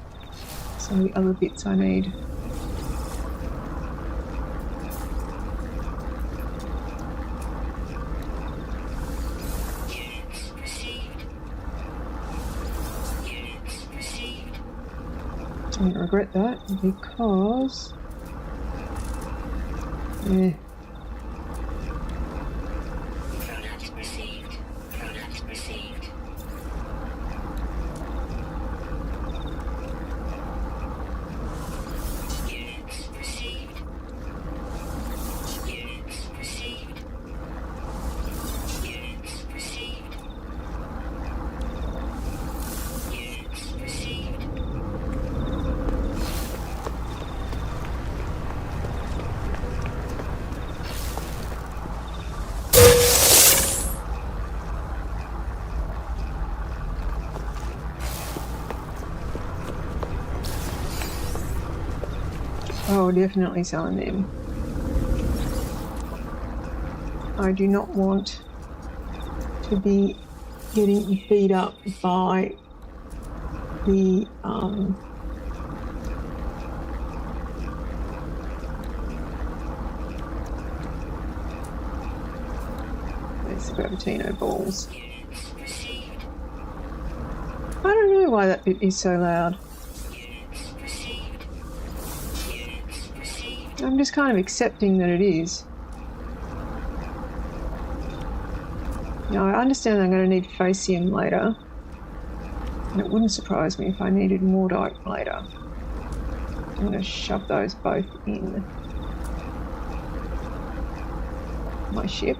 some of the other bits I need. Units received. Units received. I'm going to regret that because yeah, Product received. Product received. Oh, definitely selling them. I do not want to be getting beat up by the there's the Gravitino balls. Units received. I don't know why that bit is so loud. Units received. Units received. I'm just kind of accepting that it is. Now, I understand I'm going to need Facium later, and it wouldn't surprise me if I needed Mordite later. I'm going to shove those both in my ship.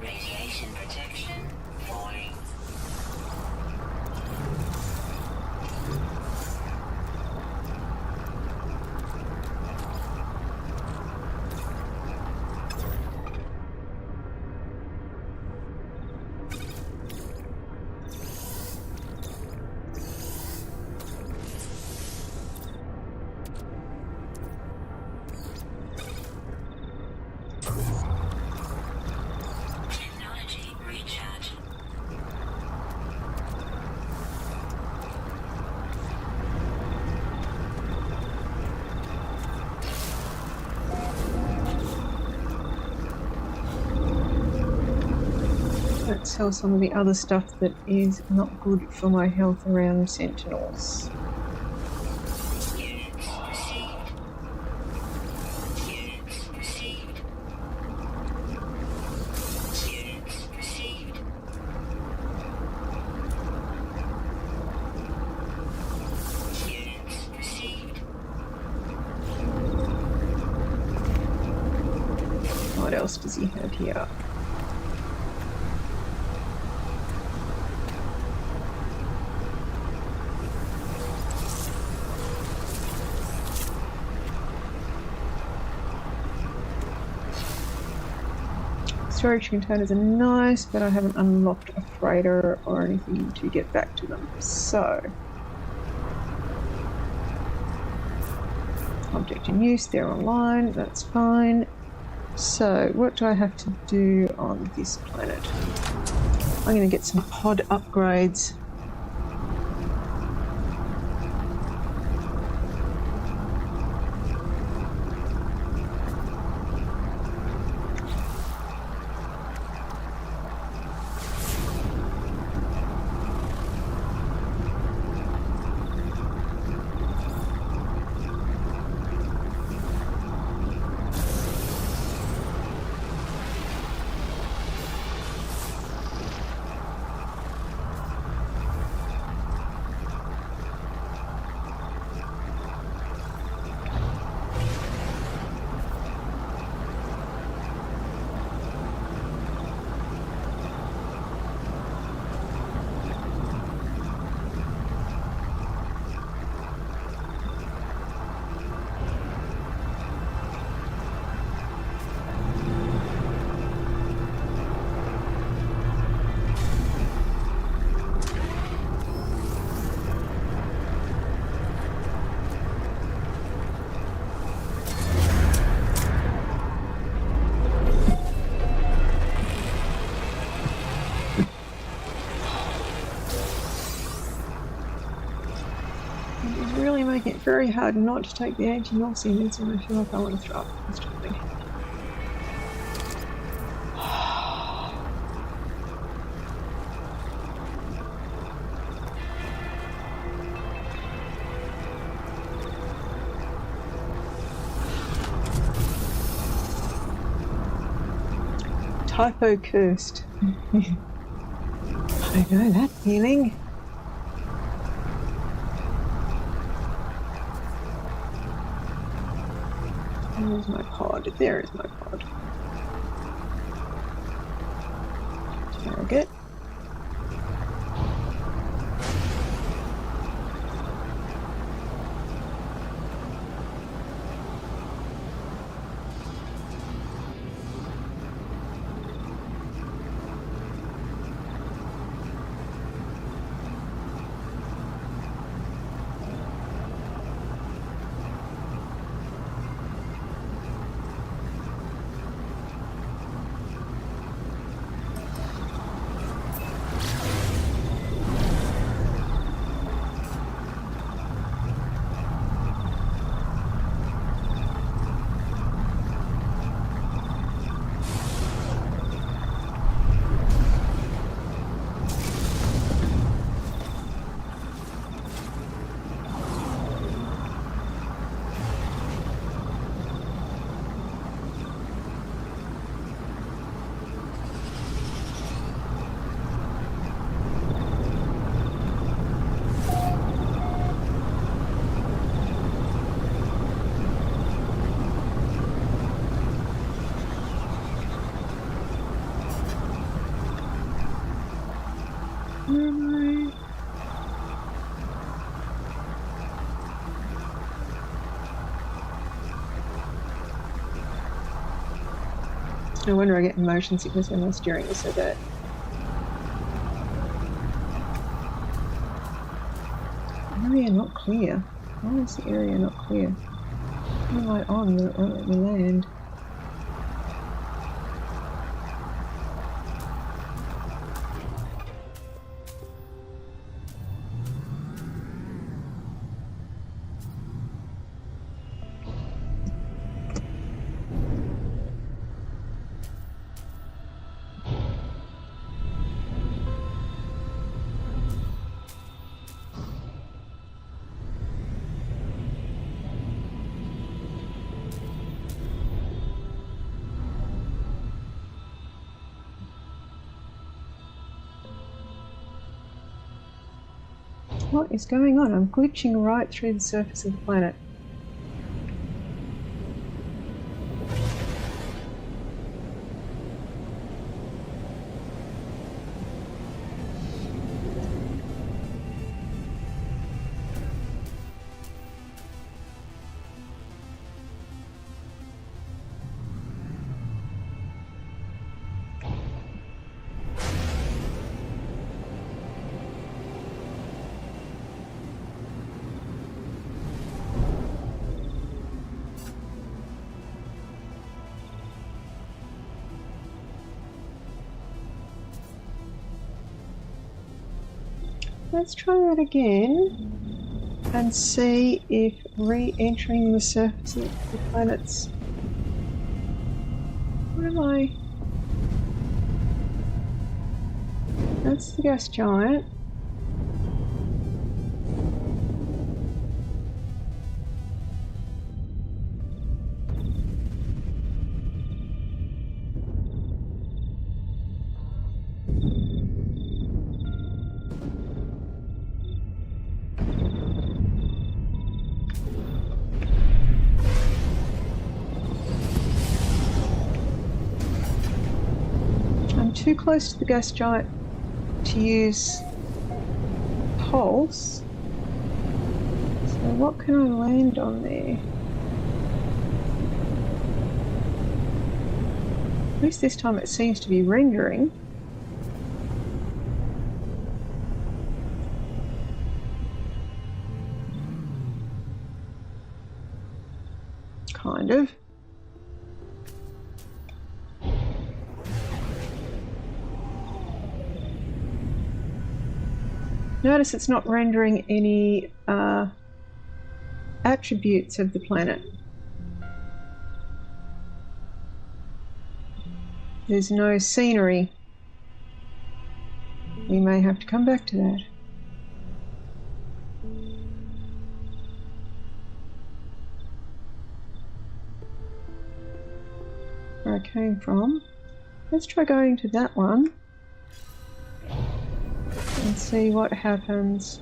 Radiation protection falling. Technology recharge. Let's sell some of the other stuff that is not good for my health around Sentinels. Units received. Units received. Units received. Units received. What else does he have here? Storage containers are nice, but I haven't unlocked a freighter or anything to get back to them. So, object in use, they're online, that's fine. So, what do I have to do on this planet? I'm going to get some pod upgrades. It's really making it very hard not to take the anti-Nazi meds when I feel like I want to throw up constantly. Typo cursed. I know that feeling. Where's my pod? There is my pod. Target. No wonder I get motion sickness when my steering is so bad. Area not clear. Why is the area not clear? What am I on that it won't let me land? What is going on? I'm glitching right through the surface of the planet. Let's try that again and see if re-entering the surface of the planets. Where am I? That's the gas giant. Too close to the gas giant to use pulse. So what can I land on there? At least this time it seems to be rendering. Kind of. Notice it's not rendering any attributes of the planet. There's no scenery. We may have to come back to that. Where I came from. Let's try going to that one and see what happens.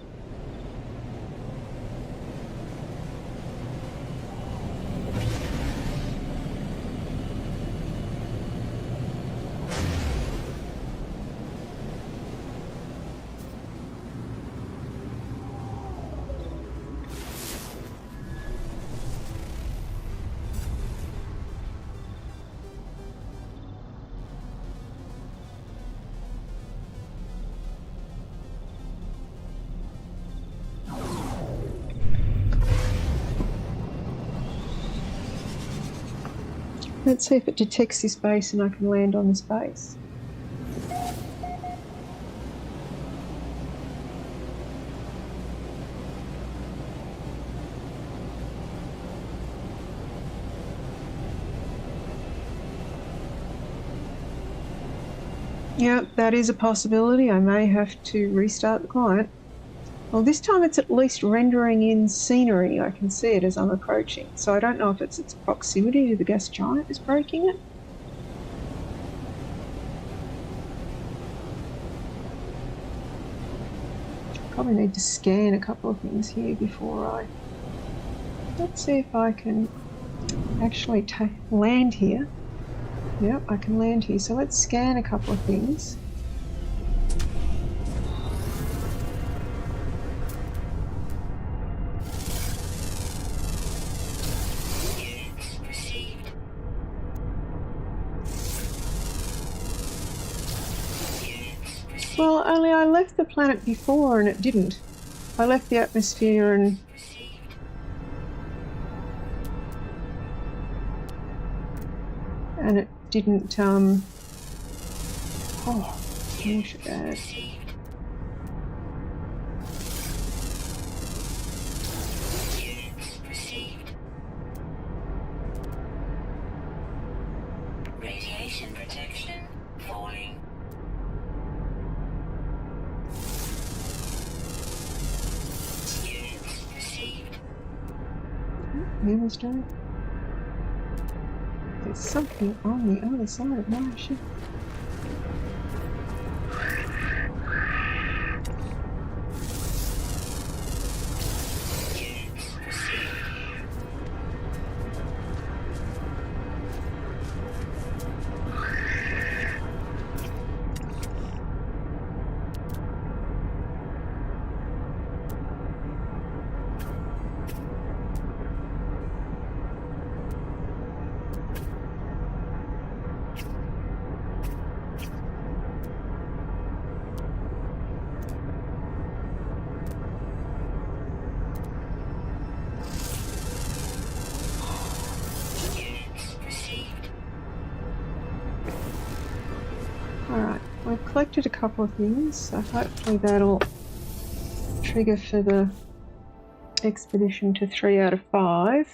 Let's see if it detects this base and I can land on this base. Yeah, that is a possibility. I may have to restart the client. Well, this time it's at least rendering in scenery. I can see it as I'm approaching. So I don't know if it's its proximity to the gas giant is breaking it. Probably need to scan a couple of things here before I... Let's see if I can actually land here. Yep, I can land here. So let's scan a couple of things. Well, only I left the planet before and it didn't. I left the atmosphere and... it didn't, oh, gosh, bad. Radiation protection falling. Units received. Moonstone. There's something on the other side of my ship. Alright, I've collected a couple of things, so hopefully that'll trigger for the expedition to 3 out of 5.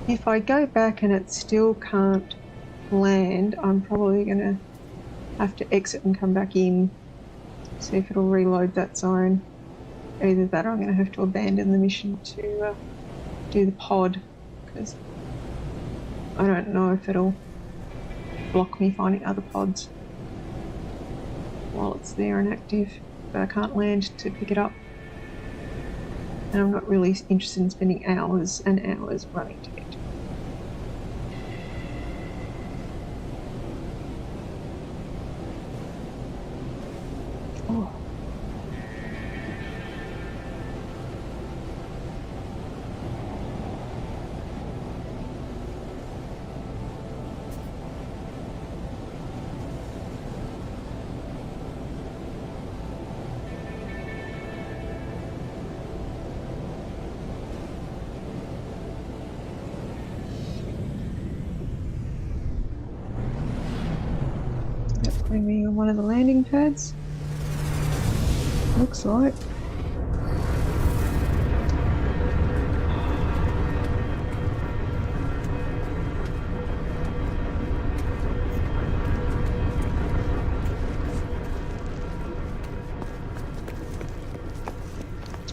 If I go back and it still can't land, I'm probably going to have to exit and come back in, see if it'll reload that zone. Either that or I'm going to have to abandon the mission to do the pod, because I don't know if it'll block me finding other pods while it's there and active, but I can't land to pick it up. And I'm not really interested in spending hours and hours running to get to it. Oh. Maybe on one of the landing pads. Looks like.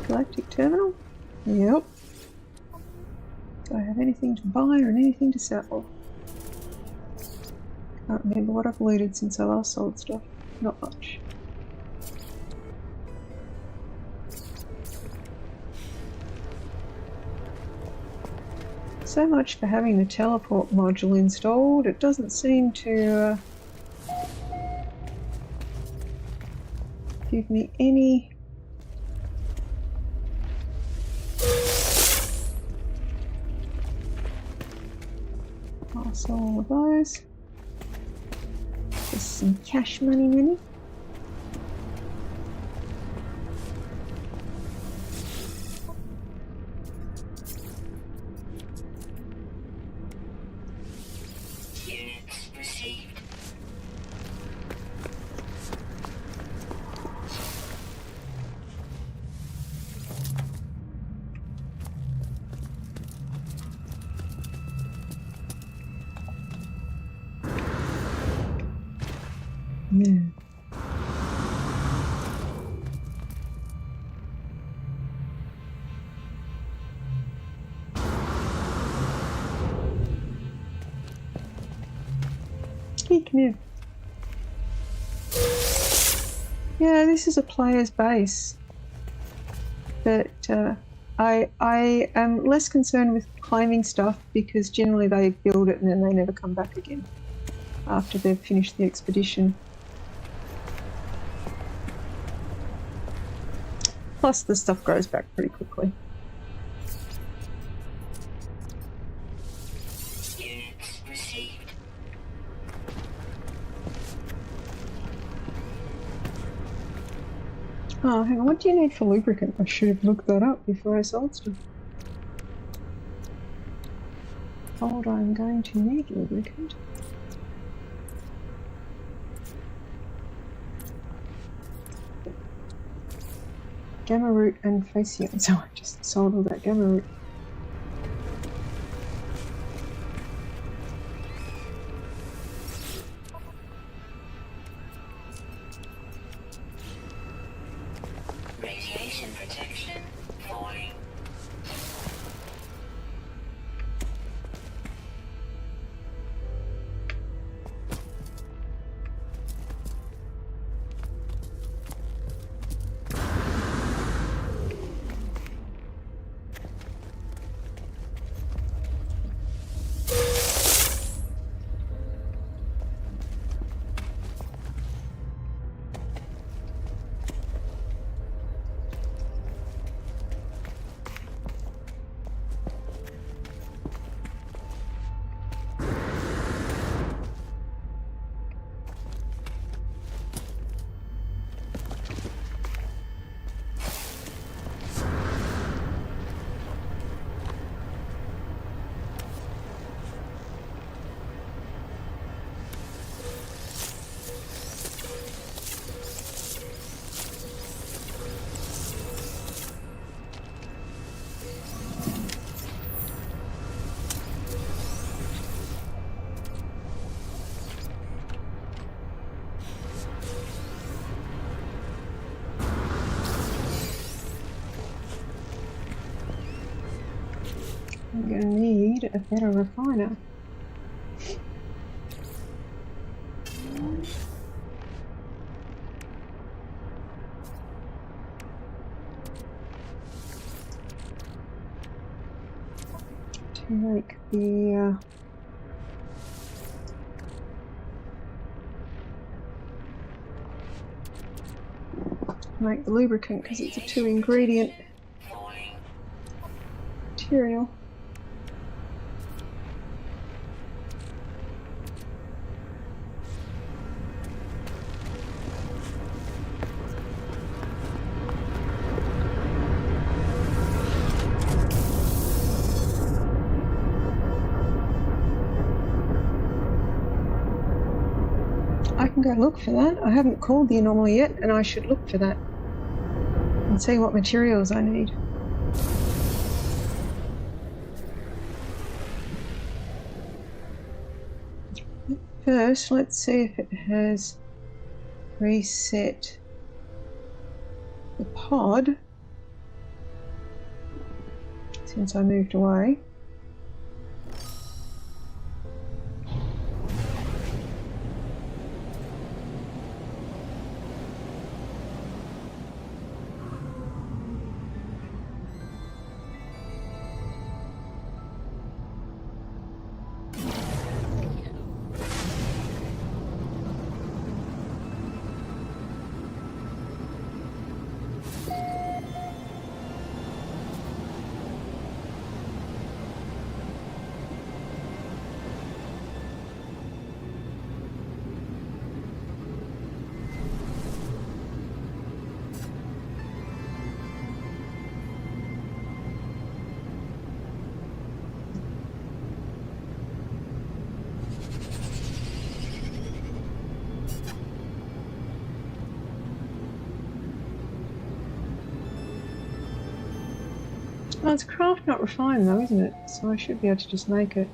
Galactic terminal? Yep. Do I have anything to buy or anything to sell? Can't remember what I've looted since I last sold stuff. Not much. So much for having the teleport module installed. It doesn't seem to give me any I'll sell all of those. Just some cash money. Units received. Yeah. Hey, come here. Yeah, this is a player's base, but I am less concerned with claiming stuff because generally they build it and then they never come back again after they've finished the expedition. Plus the stuff grows back pretty quickly. Units received. Oh, hang on, what do you need for lubricant? I should have looked that up before I sold stuff. Hold on, I'm going to need lubricant. Gamma root and facium, so I just sold all that gamma root. Radiation protection falling. I'm going to need a better refiner. To make the lubricant because it's a 2-ingredient Falling. material. I can go look for that. I haven't called the anomaly yet, and I should look for that and see what materials I need. First, let's see if it has reset the pod since I moved away. Well, it's craft not refined though, isn't it? So I should be able to just make it.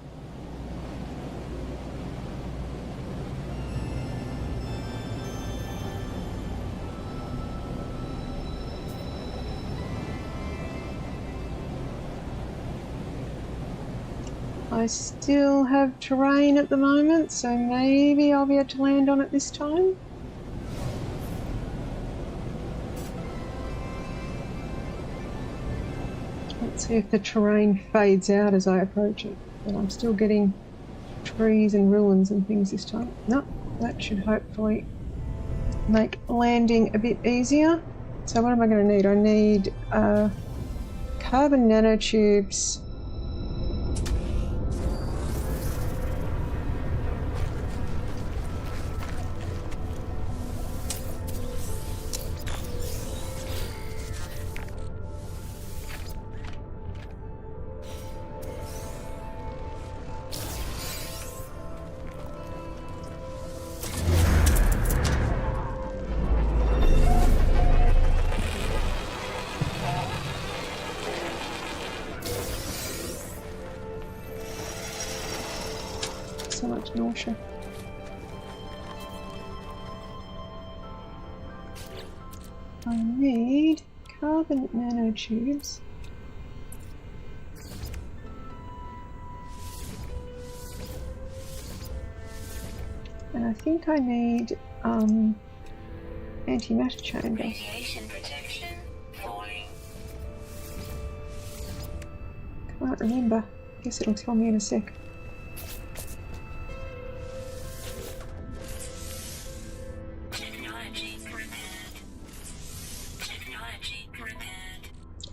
I still have terrain at the moment, so maybe I'll be able to land on it this time. Let's see if the terrain fades out as I approach it. But I'm still getting trees and ruins and things this time. No, that should hopefully make landing a bit easier. So what am I going to need? I need carbon nanotubes. So much nausea. I need carbon nanotubes. And I think I need antimatter chamber. Radiation protection falling. Can't remember. Guess it'll tell me in a sec.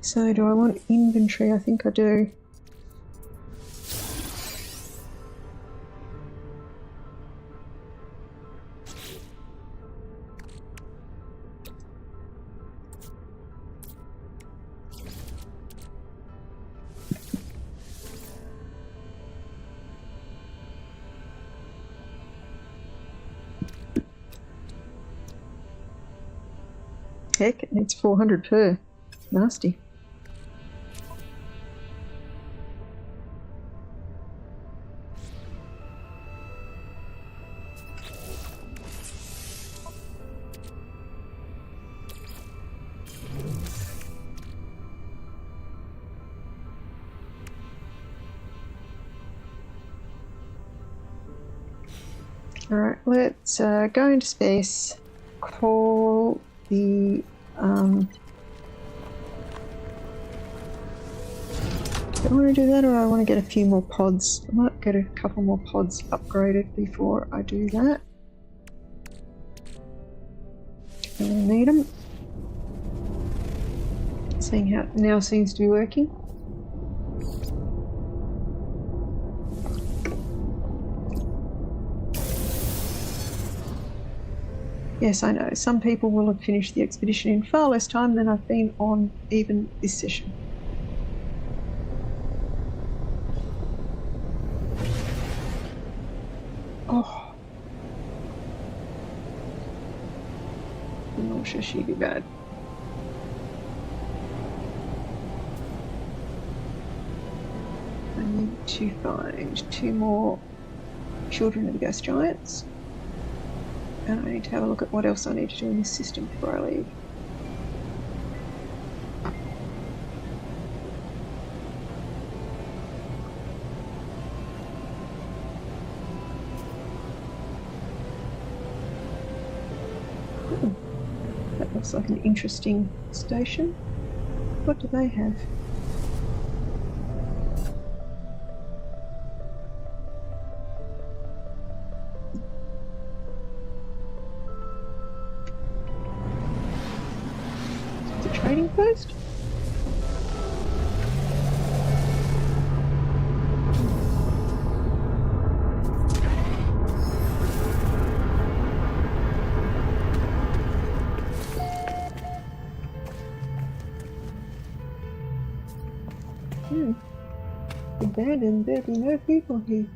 So do I want inventory? I think I do. Heck, it needs 400 per. Nasty. Alright, let's go into space, call the do I want to do that, or I want to get a few more pods? I might get a couple more pods upgraded before I do that. I need them. Seeing how it now seems to be working. Yes, I know. Some people will have finished the expedition in far less time than I've been on even this session. Oh. sure she'd be bad. I need to find 2 more children of the ghost giants. And I need to have a look at what else I need to do in this system before I leave. That looks like an interesting station. What do they have? Is it a trading post? Abandoned, there'll be no people here.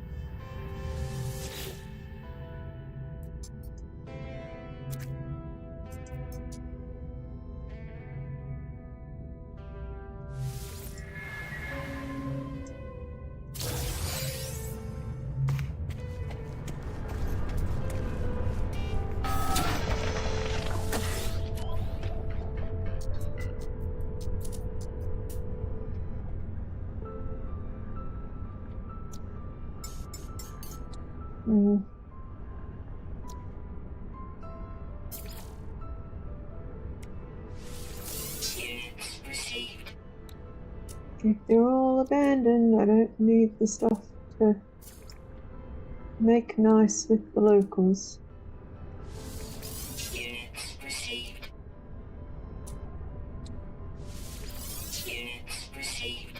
Units received. If they're all abandoned, I don't need the stuff to make nice with the locals. Units received. Units received.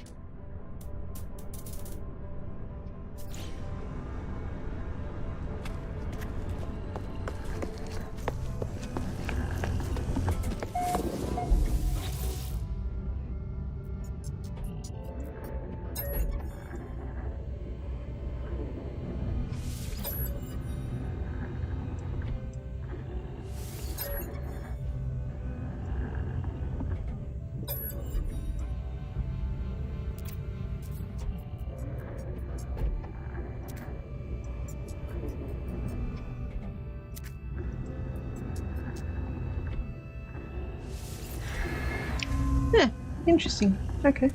Yeah, interesting. Okay.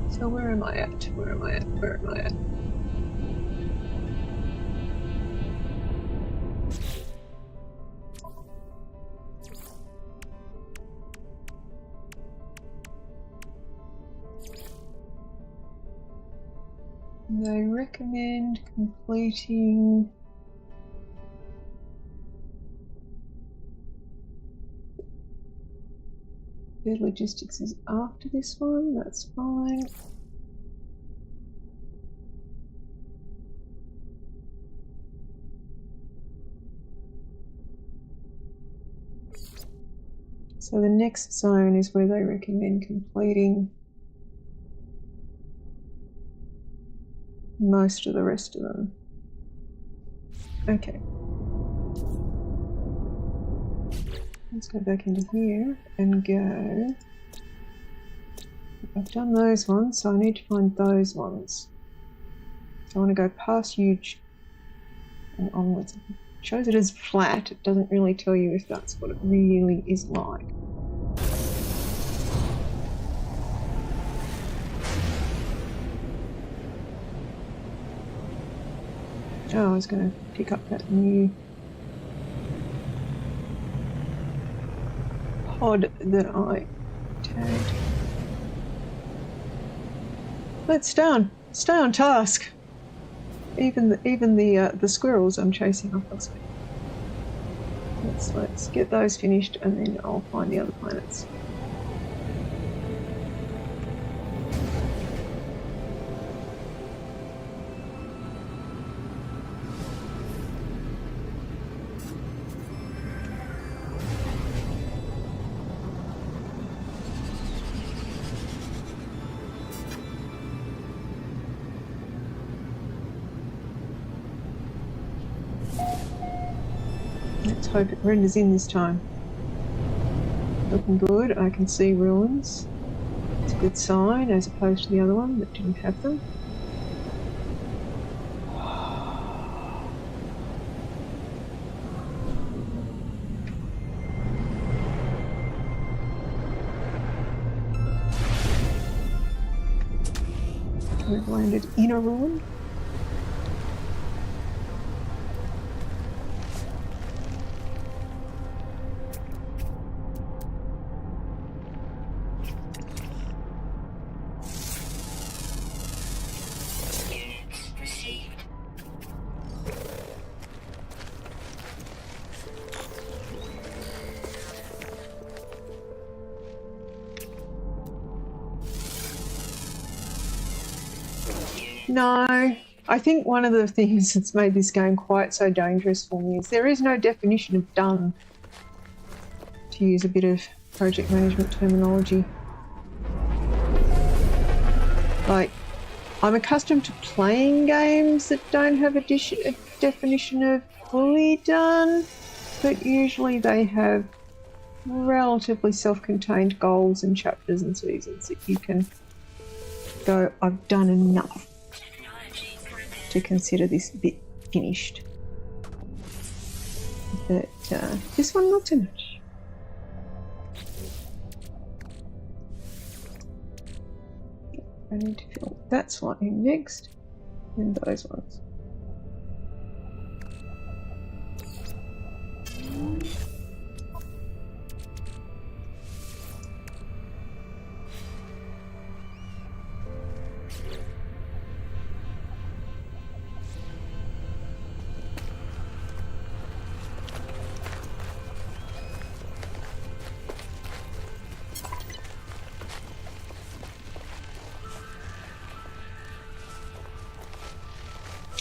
So where am I at? Where am I at? Where am I at? They recommend completing the logistics is after this one, that's fine. So the next zone is where they recommend completing most of the rest of them. Okay. Let's go back into here and go. I've done those ones, so I need to find those ones. So I want to go past huge and onwards. It shows it as flat. It doesn't really tell you if that's what it really is like. Oh, I was going to pick up that new pod that I tagged. Let's stay on task. Even the squirrels I'm chasing off last week. Let's get those finished, and then I'll find the other planets. hope it renders in this time. Looking good. I can see ruins. It's a good sign as opposed to the other one that didn't have them. We've landed in a ruin. Units received. No, I think one of the things that's made this game quite so dangerous for me is there is no definition of done, to use a bit of project management terminology. Like, I'm accustomed to playing games that don't have a definition of fully done, but usually they have relatively self-contained goals and chapters and seasons that you can go, I've done enough to consider this bit finished. But this one, not so much. I need to fill that slot in next, and those ones.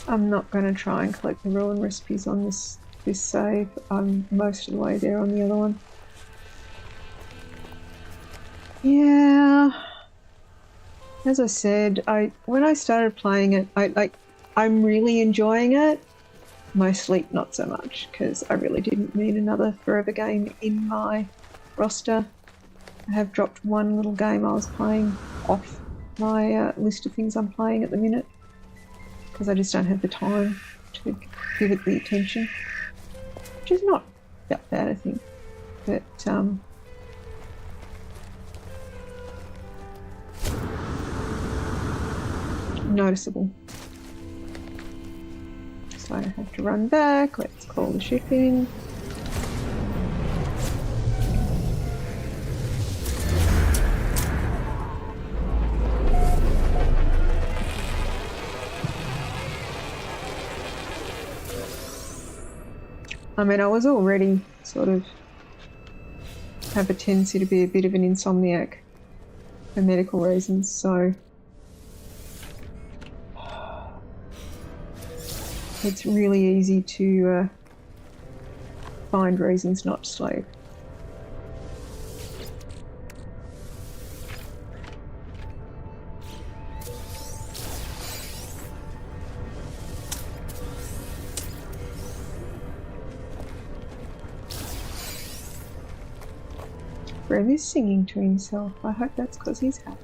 I'm not going to try and collect the ruin recipes on this save. I'm most of the way there on the other one. Yeah, as I said, when I started playing it, I'm really enjoying it. My sleep not so much, because I really didn't need another forever game in my roster. I have dropped one little game I was playing off my list of things I'm playing at the minute, because I just don't have the time to give it the attention, which is not that bad, I think, but noticeable. So I have to run back. Let's call the ship in. I mean, I was already sort of have a tendency to be a bit of an insomniac for medical reasons, so it's really easy to find reasons not to sleep. Brev is singing to himself. I hope that's because he's happy.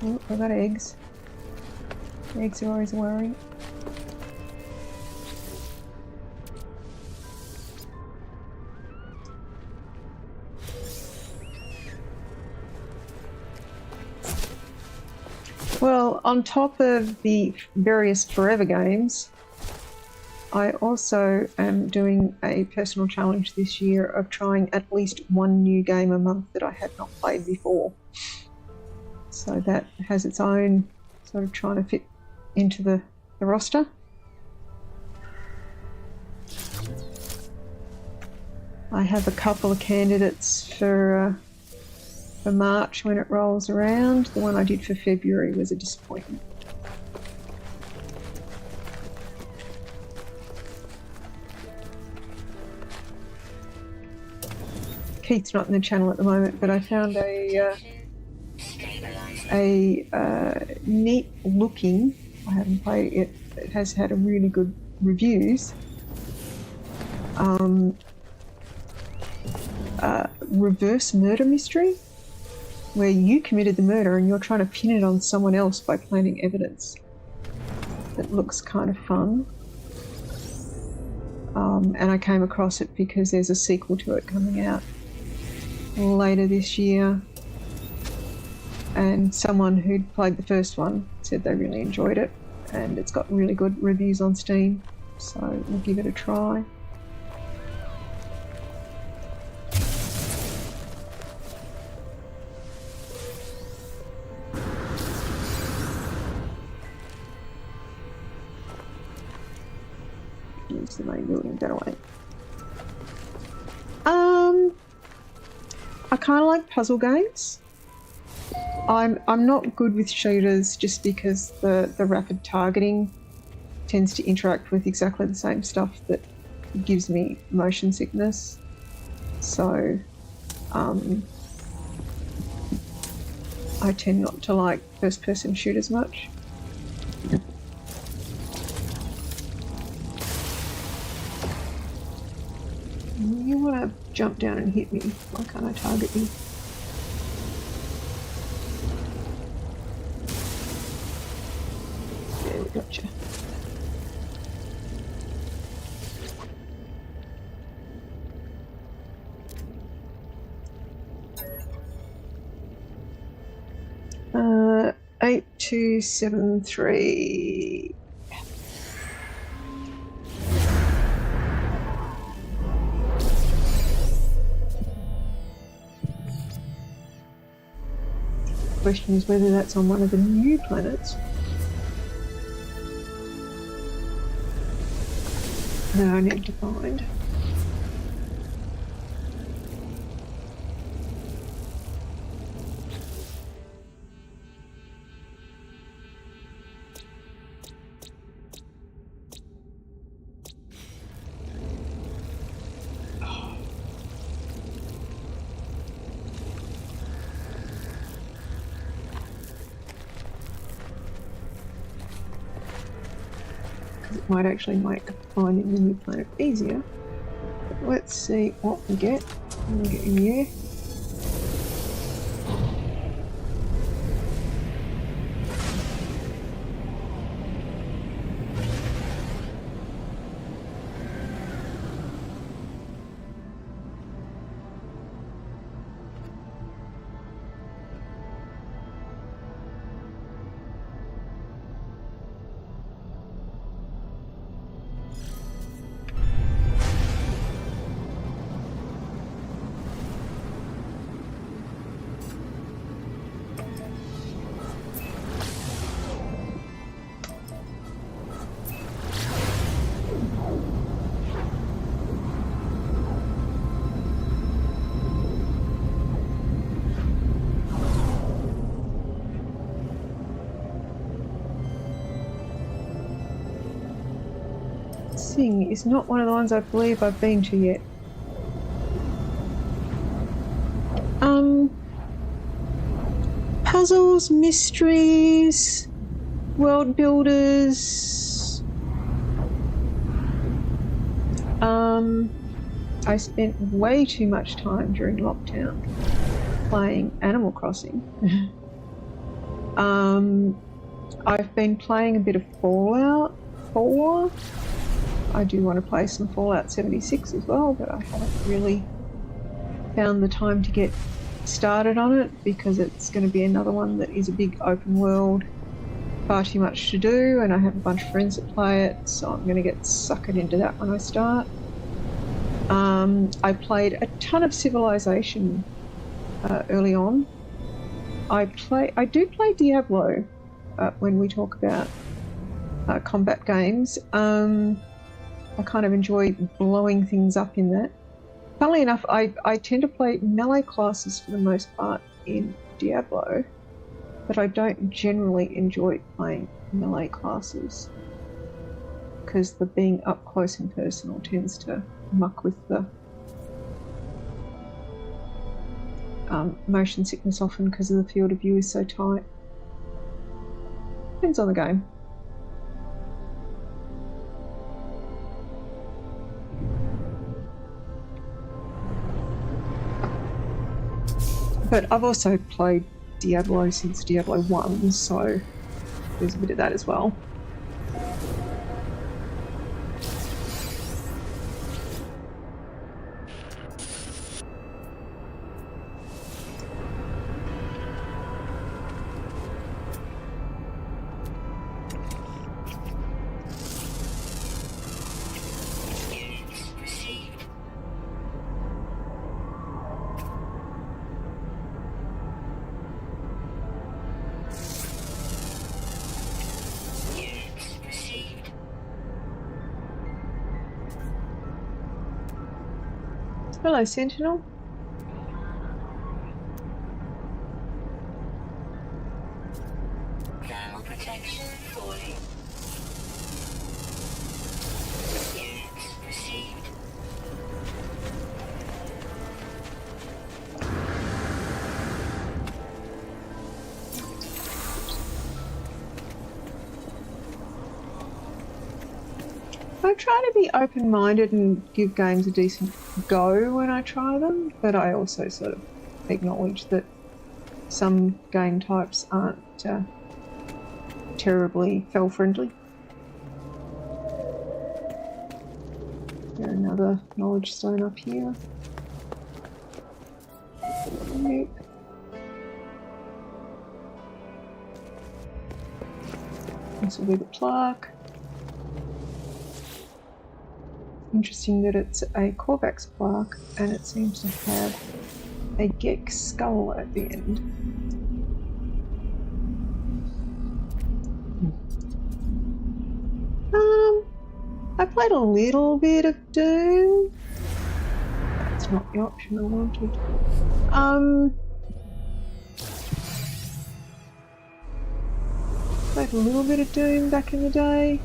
Oh, I got eggs. Eggs are always worrying. Well, on top of the various forever games, I also am doing a personal challenge this year of trying at least one new game a month that I had not played before. So that has its own sort of trying to fit into the roster. I have a couple of candidates for March when it rolls around. The one I did for February was a disappointment. Keith's not in the channel at the moment, but I found a neat looking, I haven't played it yet, it has had a really good reviews, reverse murder mystery, where you committed the murder and you're trying to pin it on someone else by planting evidence. That looks kind of fun. And I came across it because there's a sequel to it coming out later this year. And someone who'd played the first one said they really enjoyed it, and it's got really good reviews on Steam, so we'll give it a try. Use the main building, get away. I kind of like puzzle games. I'm not good with shooters just because the rapid targeting tends to interact with exactly the same stuff that gives me motion sickness. So I tend not to like first-person shooters much. You want to jump down and hit me? Why can't I target you? There, we got you. Uh, 8273. Question is whether that's on one of the new planets. That I need to find. It might actually make finding the new planet easier. But let's see what we get when we get in the air. Sing is not one of the ones I believe I've been to yet. Puzzles, mysteries, world builders. I spent way too much time during lockdown playing Animal Crossing. I've been playing a bit of Fallout 4. I do want to play some Fallout 76 as well, but I haven't really found the time to get started on it because it's going to be another one that is a big open world, far too much to do, and I have a bunch of friends that play it, so I'm going to get suckered into that when I start. I played a ton of Civilization early on. I do play Diablo when we talk about combat games. I kind of enjoy blowing things up in that. Funnily enough, I tend to play melee classes for the most part in Diablo, but I don't generally enjoy playing melee classes because the being up close and personal tends to muck with the motion sickness often because of the field of view is so tight. Depends on the game. But I've also played Diablo since Diablo 1, so there's a bit of that as well. Units received. Units received. Hello, Sentinel. Thermal protection falling. Units received. I try to be open-minded and give games a decent go when I try them, but I also sort of acknowledge that some game types aren't terribly fel-friendly. There's another knowledge stone up here. Nope. This will be the plaque. Interesting that it's a Korvax plaque and it seems to have a Gex skull at the end. I played a little bit of Doom. That's not the option I wanted. Played a little bit of Doom back in the day.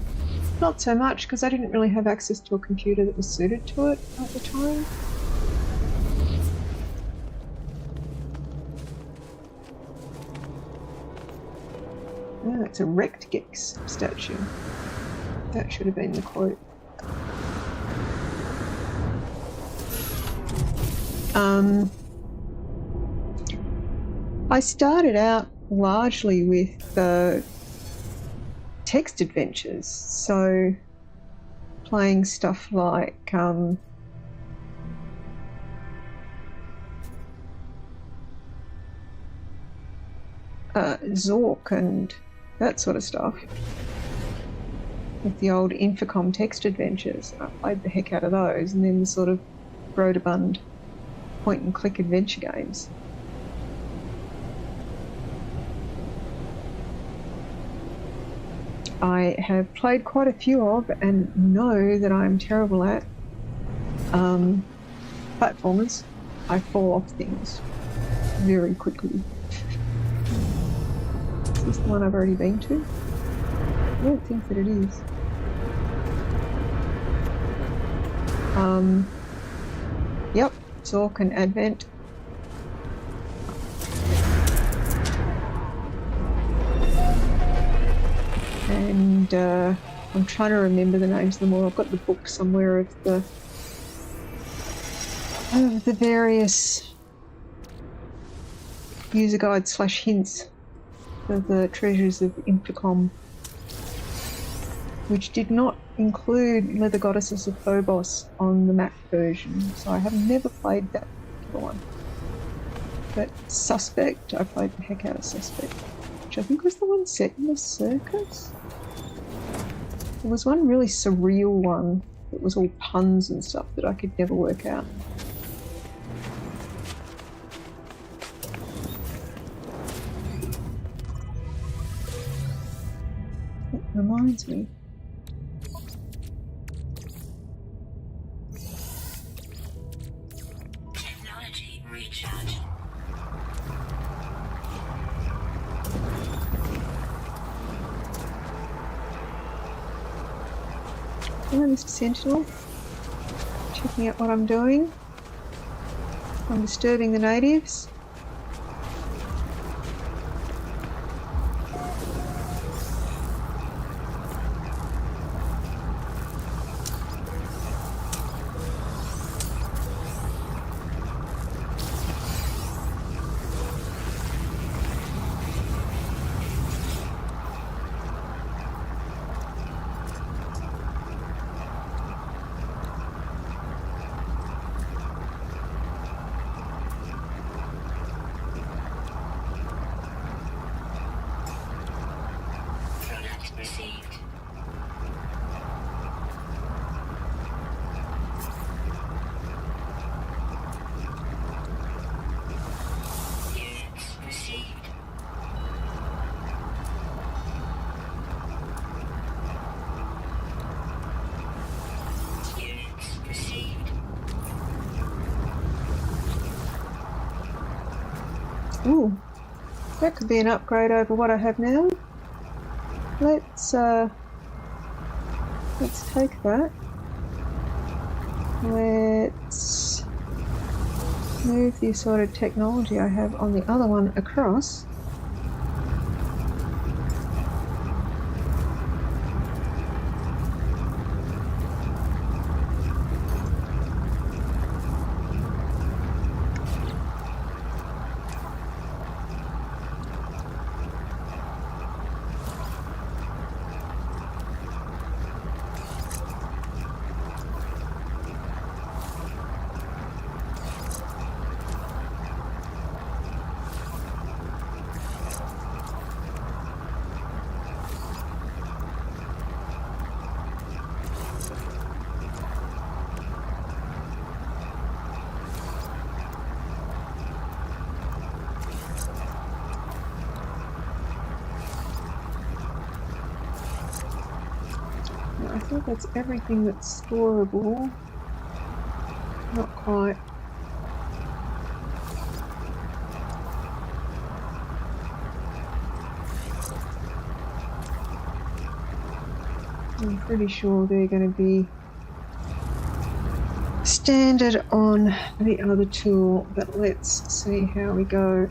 Not so much because I didn't really have access to a computer that was suited to it at the time. Oh, that's a wrecked Gex statue. That should have been the quote. I started out largely with text adventures, so playing stuff like Zork and that sort of stuff. With the old Infocom text adventures, I played the heck out of those, and then the sort of Broderbund point-and-click adventure games. I have played quite a few of and know that I'm terrible at platformers. I fall off things very quickly. Is this the one I've already been to? I don't think that it is. Yep, Zork and Advent. And I'm trying to remember the names of them all. I've got the book somewhere of the various user guides / hints for the Treasures of Infocom, which did not include Leather Goddesses of Phobos on the map version, so I have never played that particular one. But Suspect, I played the heck out of Suspect, which I think was the one set in the circus. There was one really surreal one that was all puns and stuff that I could never work out. It reminds me. Technology recharge. Hello, Mr. Sentinel. Checking out what I'm doing. I'm disturbing the natives. That could be an upgrade over what I have now. Let's take that. Let's move the assorted technology I have on the other one across. I think that's everything that's storable. Not quite. I'm pretty sure they're going to be standard on the other tool, but let's see how we go.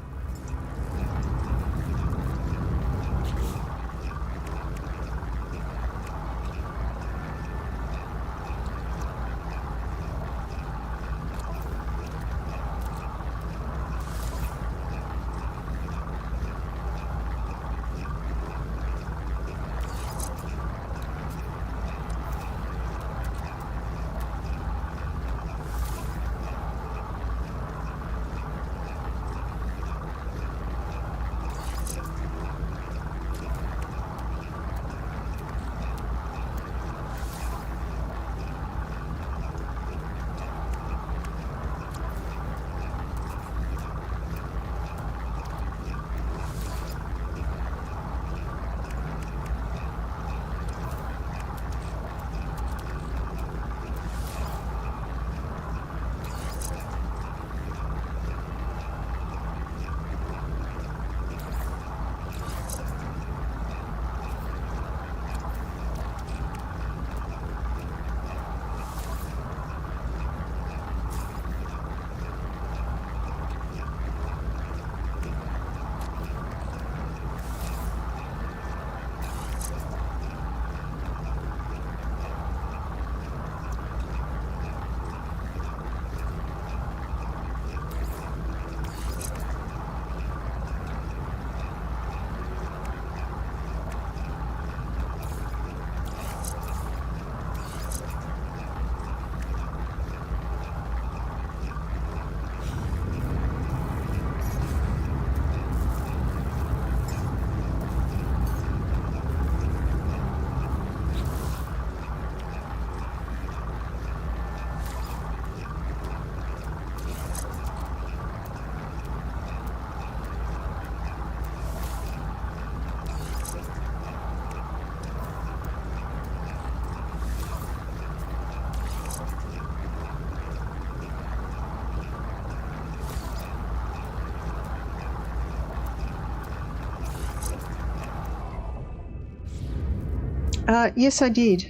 Yes, I did.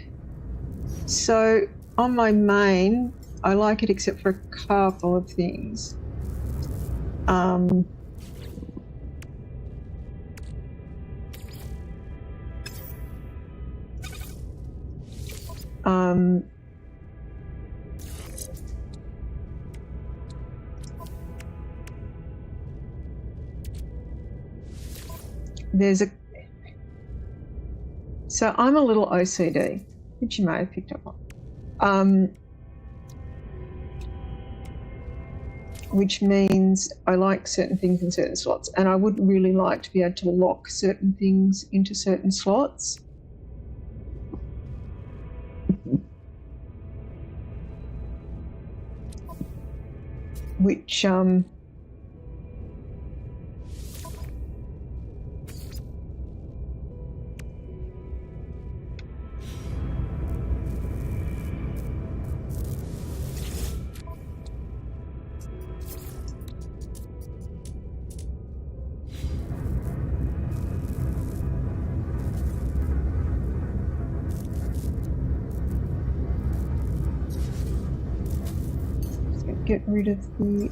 So on my main, I like it except for a couple of things. There's a So I'm a little OCD, which you may have picked up on, which means I like certain things in certain slots, and I would really like to be able to lock certain things into certain slots. Which get rid of the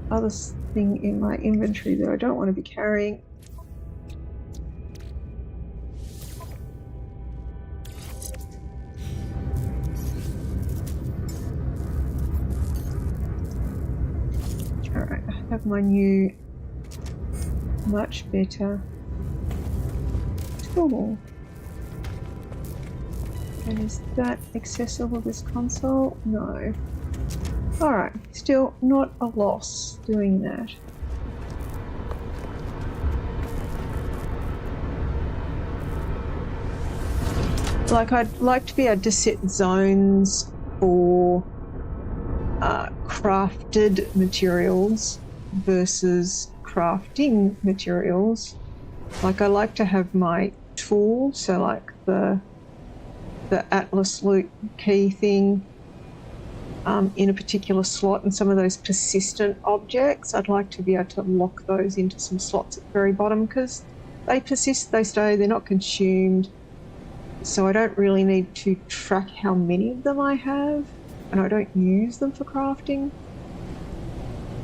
other thing in my inventory that I don't want to be carrying. Alright, I have my new, much better tool. And is that accessible, this console? No. Alright, still not a loss doing that. Like, I'd like to be able to set zones for crafted materials versus crafting materials. Like, I like to have my tool, so like the Atlas loot key thing in a particular slot, and some of those persistent objects, I'd like to be able to lock those into some slots at the very bottom because they persist, they stay, they're not consumed. So I don't really need to track how many of them I have, and I don't use them for crafting.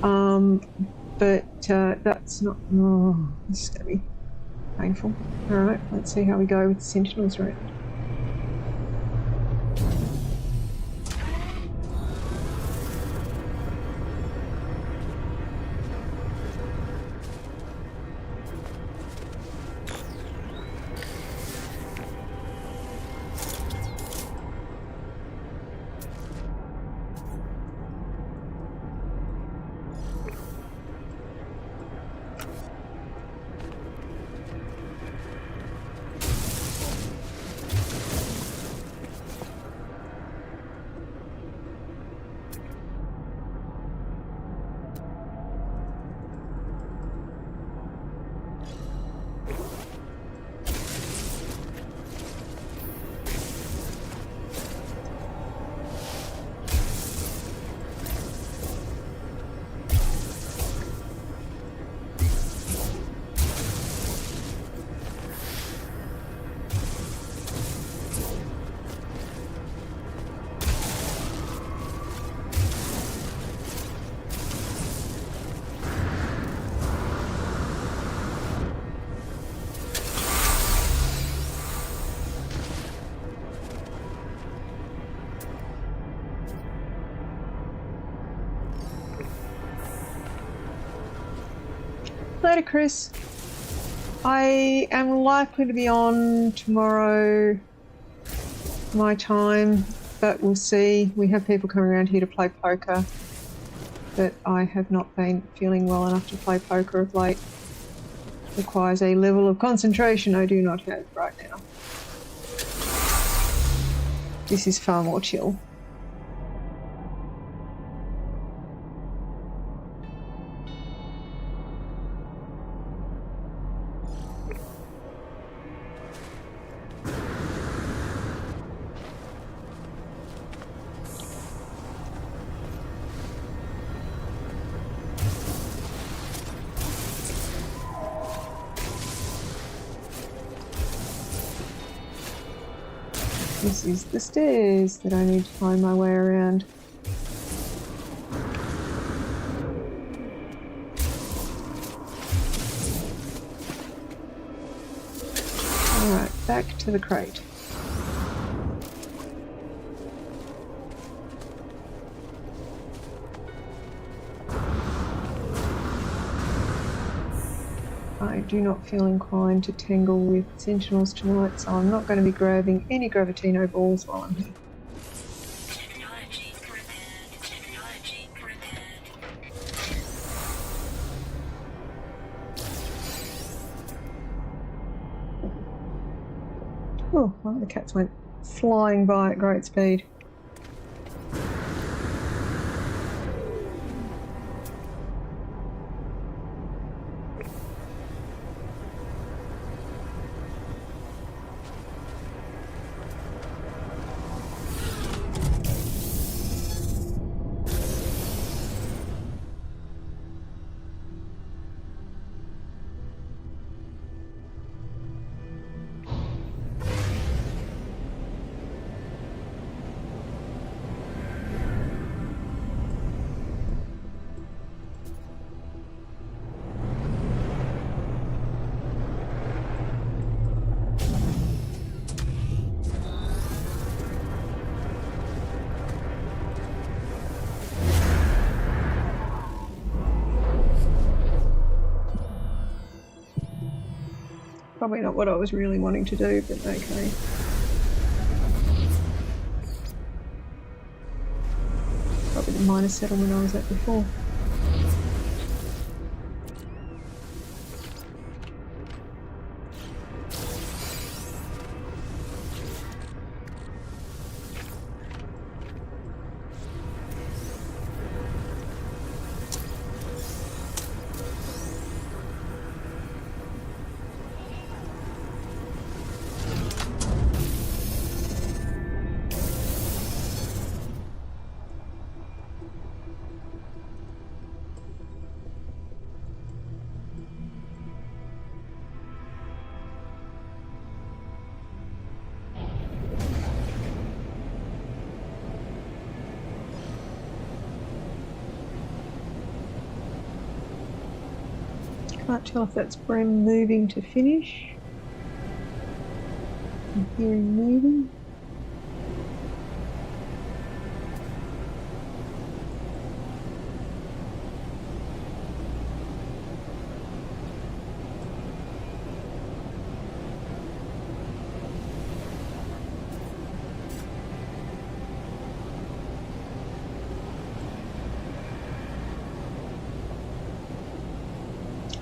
But that's not... Oh, this is going to be painful. Alright, let's see how we go with the Sentinels round. Later, Chris. I am likely to be on tomorrow, my time, but we'll see. We have people coming around here to play poker, but I have not been feeling well enough to play poker of late. Requires a level of concentration I do not have right now. This is far more chill. This is the stairs that I need to find my way around. Alright, back to the crate. I do not feel inclined to tangle with Sentinels tonight, so I'm not going to be grabbing any Gravitino balls while I'm here. Technology prepared. Technology prepared. Oh, well, the cats went flying by at great speed. probably not what I was really wanting to do, but okay. Probably the minor settlement I was at before. Can't tell if that's Brem moving to finish. I'm hearing moving.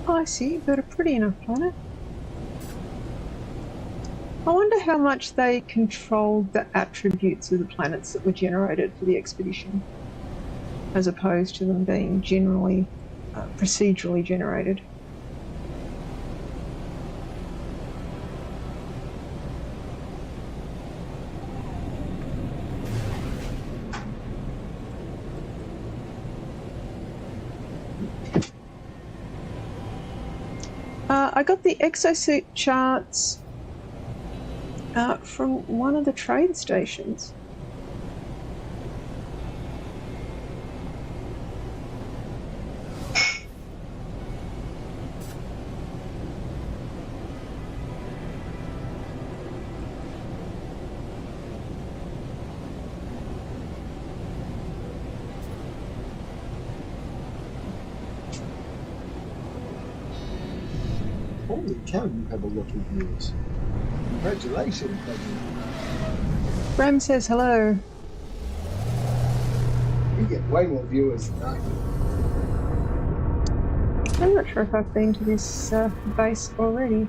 Oh, I see, you've got a pretty enough planet. I wonder how much they controlled the attributes of the planets that were generated for the expedition, as opposed to them being generally procedurally generated. I got the exosuit charts from one of the trade stations. Holy cow, you have a lot of viewers. Congratulations, buddy. Bram says hello. You get way more viewers than I do. I'm not sure if I've been to this base already.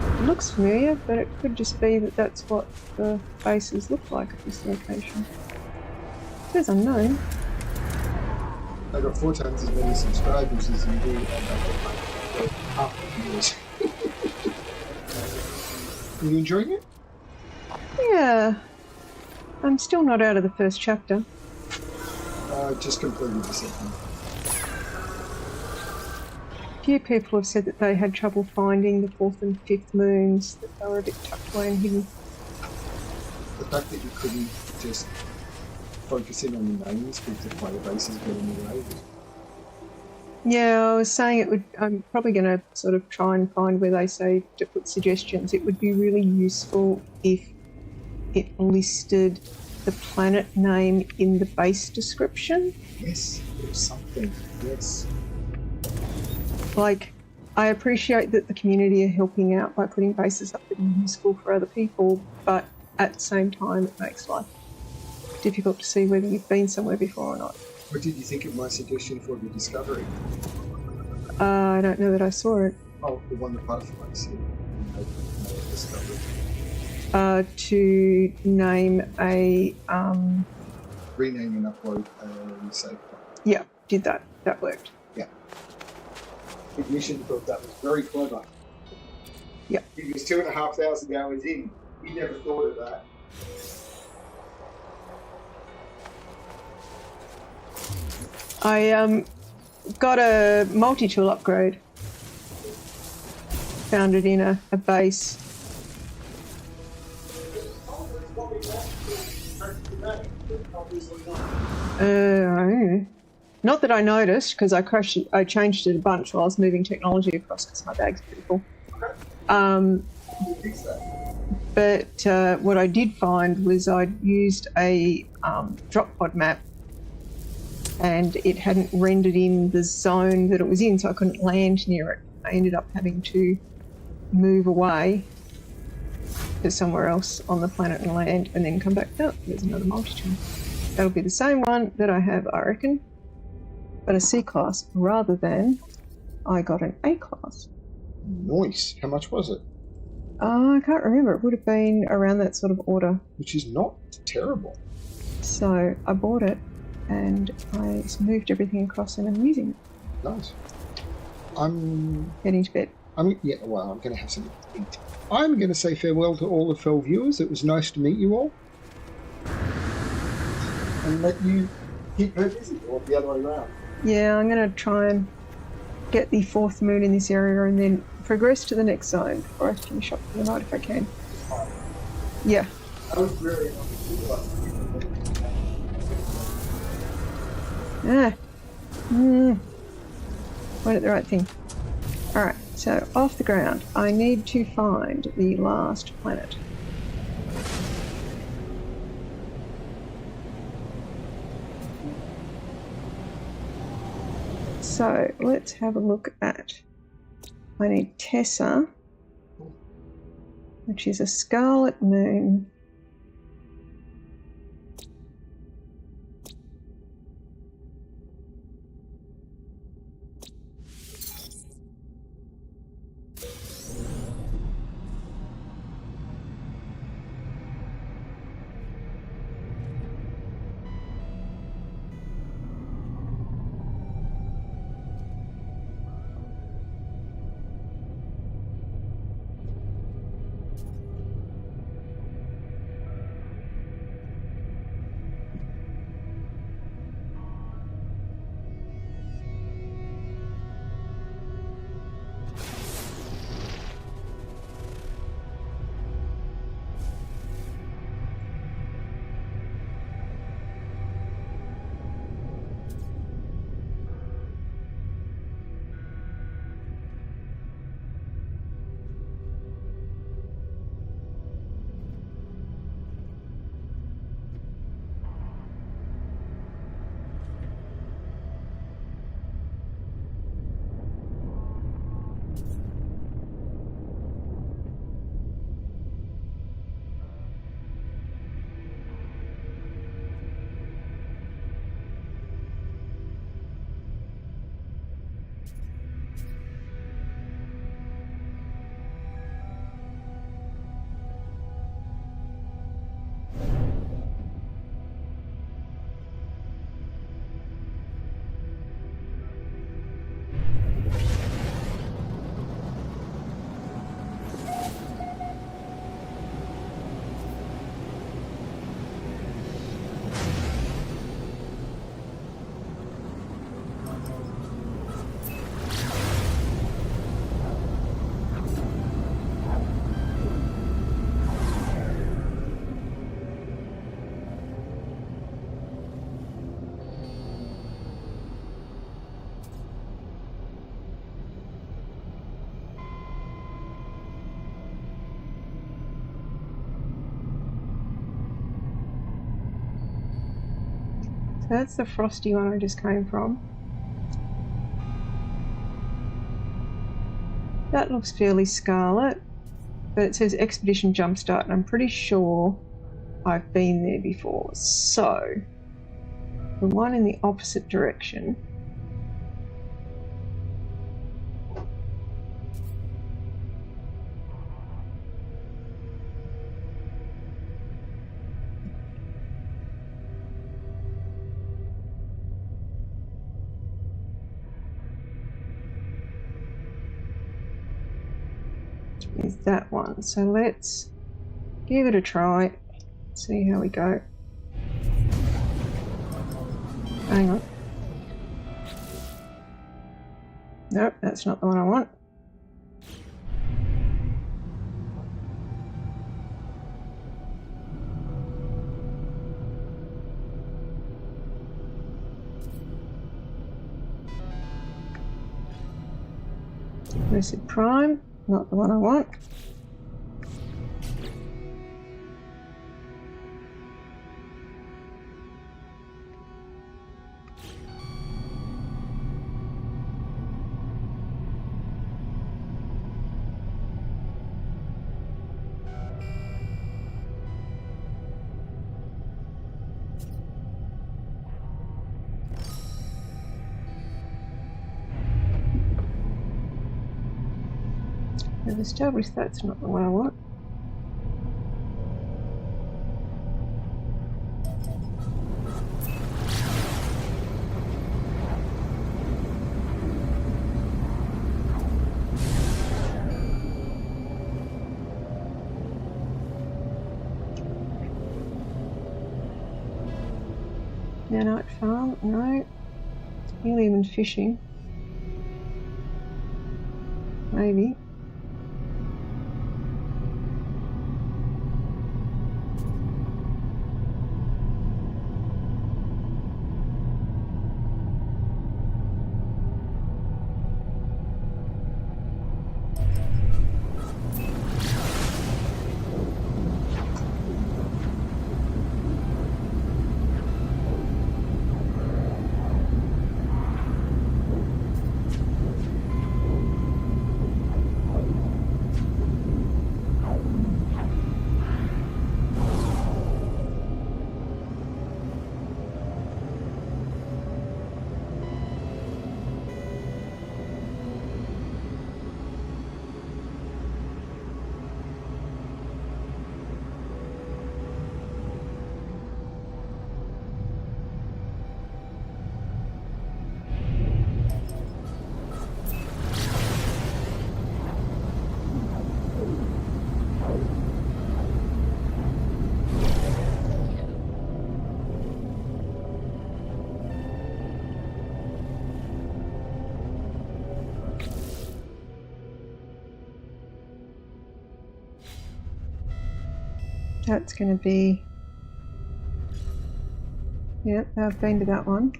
It looks familiar, but it could just be that that's what the bases look like at this location. It says unknown. I got 4 times as many subscribers as you do, and I get like half the viewers. Are you enjoying it? Yeah. I'm still not out of the first chapter. I just completed the second. A few people have said that they had trouble finding the 4th and 5th moons, that they were a bit tucked away and hidden. The fact that you couldn't just focus in on the names because the player bases got in the way. Yeah, I was saying I'm probably going to sort of try and find where they say to put suggestions. It would be really useful if it listed the planet name in the base description. Yes, there's something. Yes. Like, I appreciate that the community are helping out by putting bases up that are useful for other people, but at the same time it makes life difficult to see whether you've been somewhere before or not. What did you think of my suggestion for the discovery? I don't know that I saw it. Oh, the one the butterflies said. Discovery. To name a... Rename and upload a save file. Yeah, did that. That worked. Yeah. Ignition thought that was very clever. Yeah. He was 2,500 hours in. He never thought of that. I got a multi-tool upgrade. Found it in a base. Not that I noticed, because I changed it a bunch while I was moving technology across because my bag's pretty full. But what I did find was I'd used a drop pod map and it hadn't rendered in the zone that it was in, so I couldn't land near it. I ended up having to move away to somewhere else on the planet and land and then come back. Oh, there's another multi-tool. That'll be the same one that I have, I reckon, but a C class rather than I got an A class. Nice. How much was it? I can't remember. It would have been around that sort of order. Which is not terrible. So I bought it and I moved everything across and I'm using it. Nice. I'm Heading to bed. I'm going to have something to eat. I'm going to say farewell to all the Fell viewers. It was nice to meet you all. And let you keep her busy, or the other way around. Yeah, I'm going to try and get the 4th moon in this area and then progress to the next zone before I finish up for the night if I can. Yeah. I was really Went at the right thing. Alright, so off the ground. I need to find the last planet. So let's have a look at. I need Tessa, which is a scarlet moon. So that's the frosty one I just came from. That looks fairly scarlet, but it says Expedition Jumpstart, and I'm pretty sure I've been there before. So, the one in the opposite direction. Is that one. So let's give it a try, see how we go. Hang on. Nope, that's not the one I want. Lucid Prime, not the one I want. I've established that's not the one I want. Nanite farm, no. Helium and fishing. Maybe. That's going to be... Yep, I've been to that one.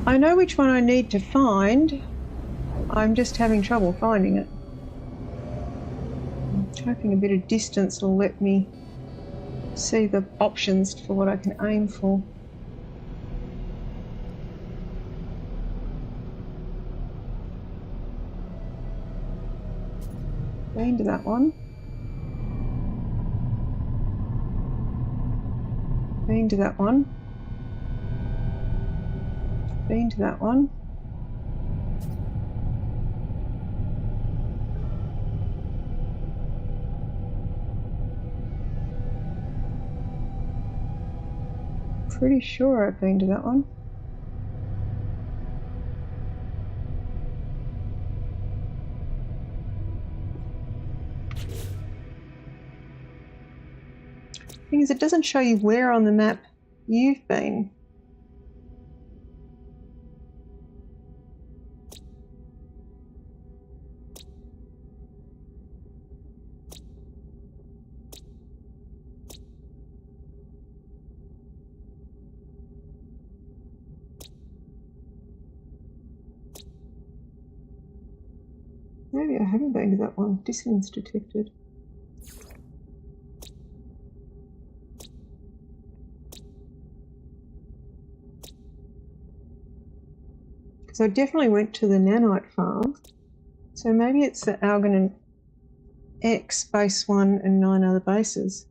I know which one I need to find. I'm just having trouble finding it. I'm hoping a bit of distance will let me see the options for what I can aim for. Been to that one. Been to that one. Been to that one. Pretty sure I've been to that one. Thing is, it doesn't show you where on the map you've been. Maybe I haven't been to that one. Dissonance detected. Because I definitely went to the nanite farm. So maybe it's the Algernon X base 1 and 9 other bases.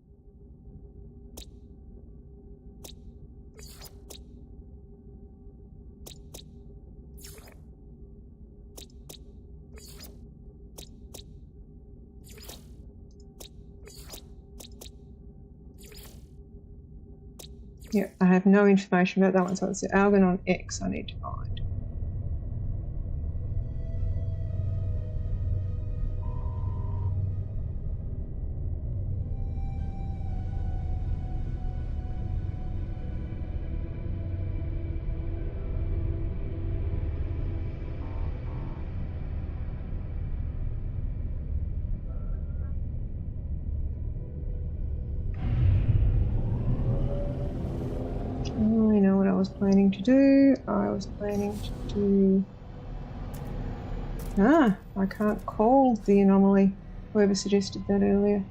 Yeah, I have no information about that one, so it's the Algernon X I need to find. I know what I was planning to do. I was planning to do... I can't call the anomaly. Whoever suggested that earlier.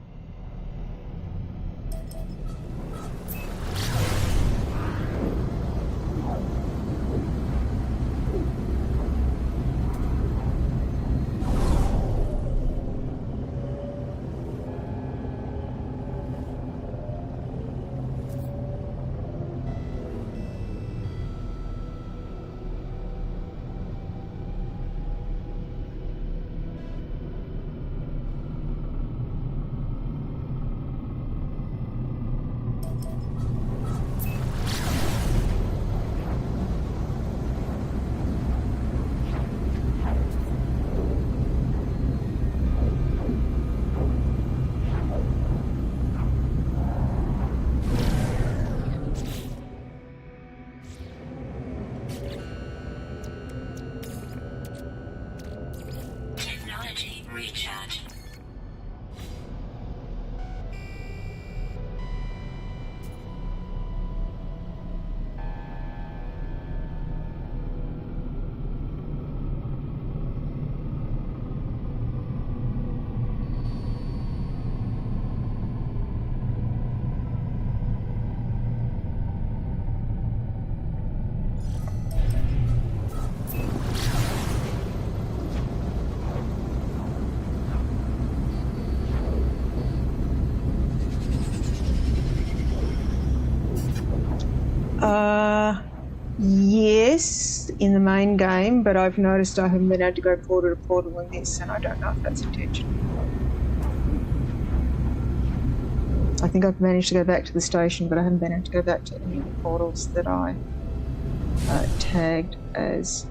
Yes, in the main game, but I've noticed I haven't been able to go portal to portal in this, and I don't know if that's intentional. I think I've managed to go back to the station, but I haven't been able to go back to any of the portals that I tagged as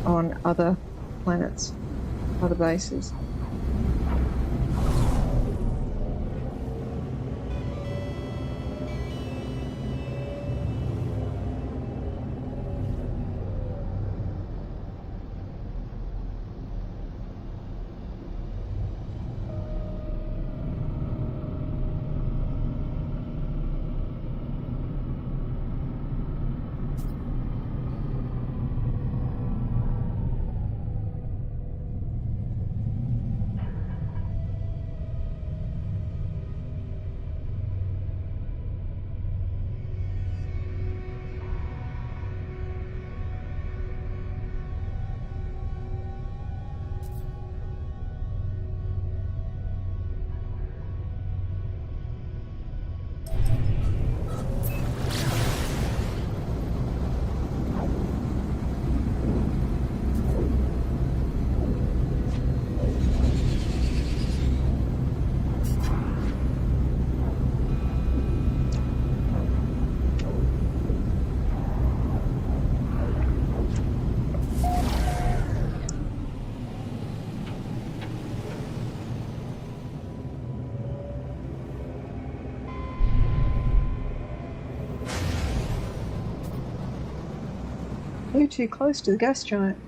on other planets, other bases. You're too close to the gas giant.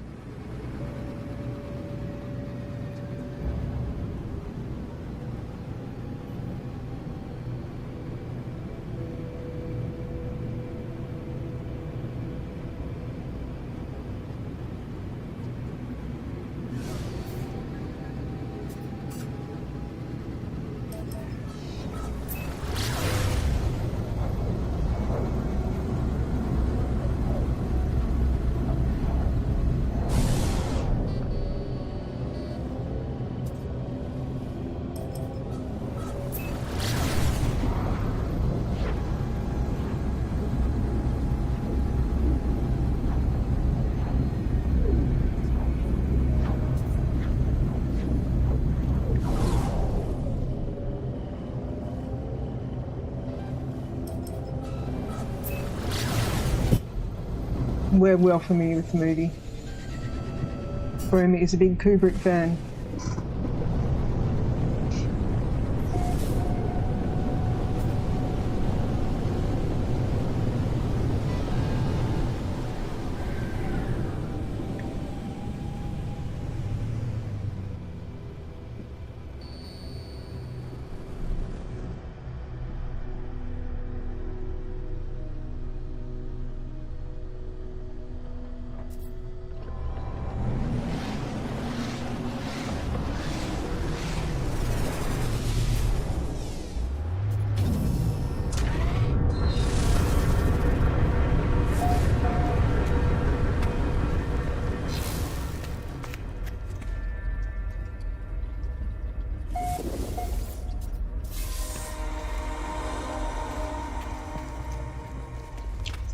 We're well familiar with the movie. Broom is a big Kubrick fan.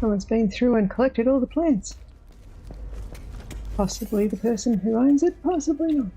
Someone's been through and collected all the plants. Possibly the person who owns it, possibly not.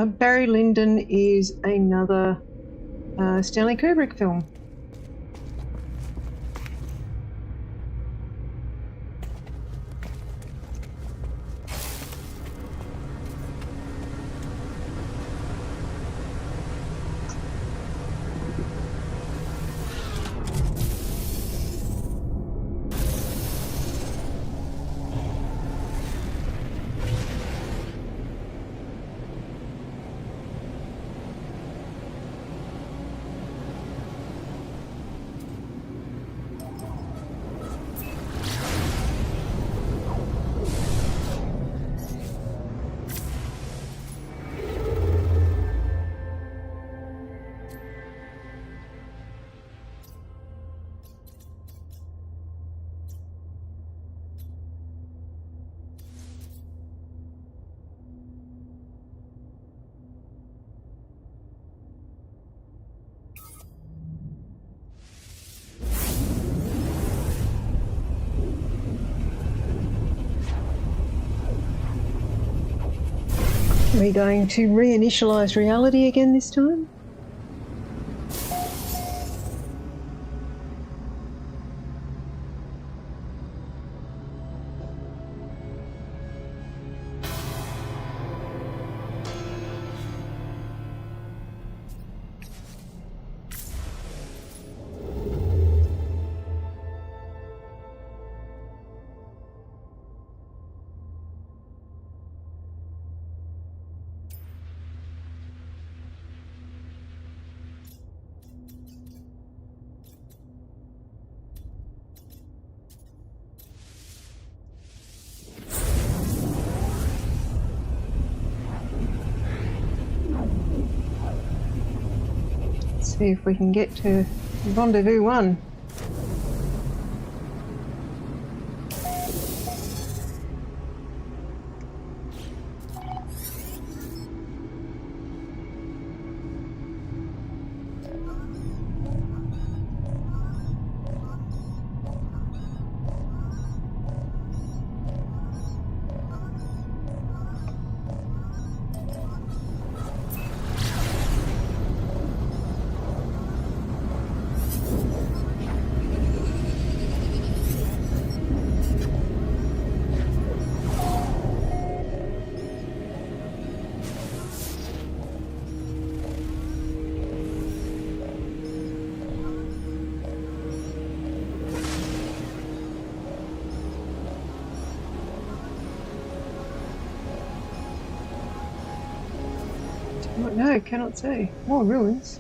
Barry Lyndon is another Stanley Kubrick film. Are we going to reinitialize reality again this time? See if we can get to Rendezvous 1. No, cannot say. More ruins.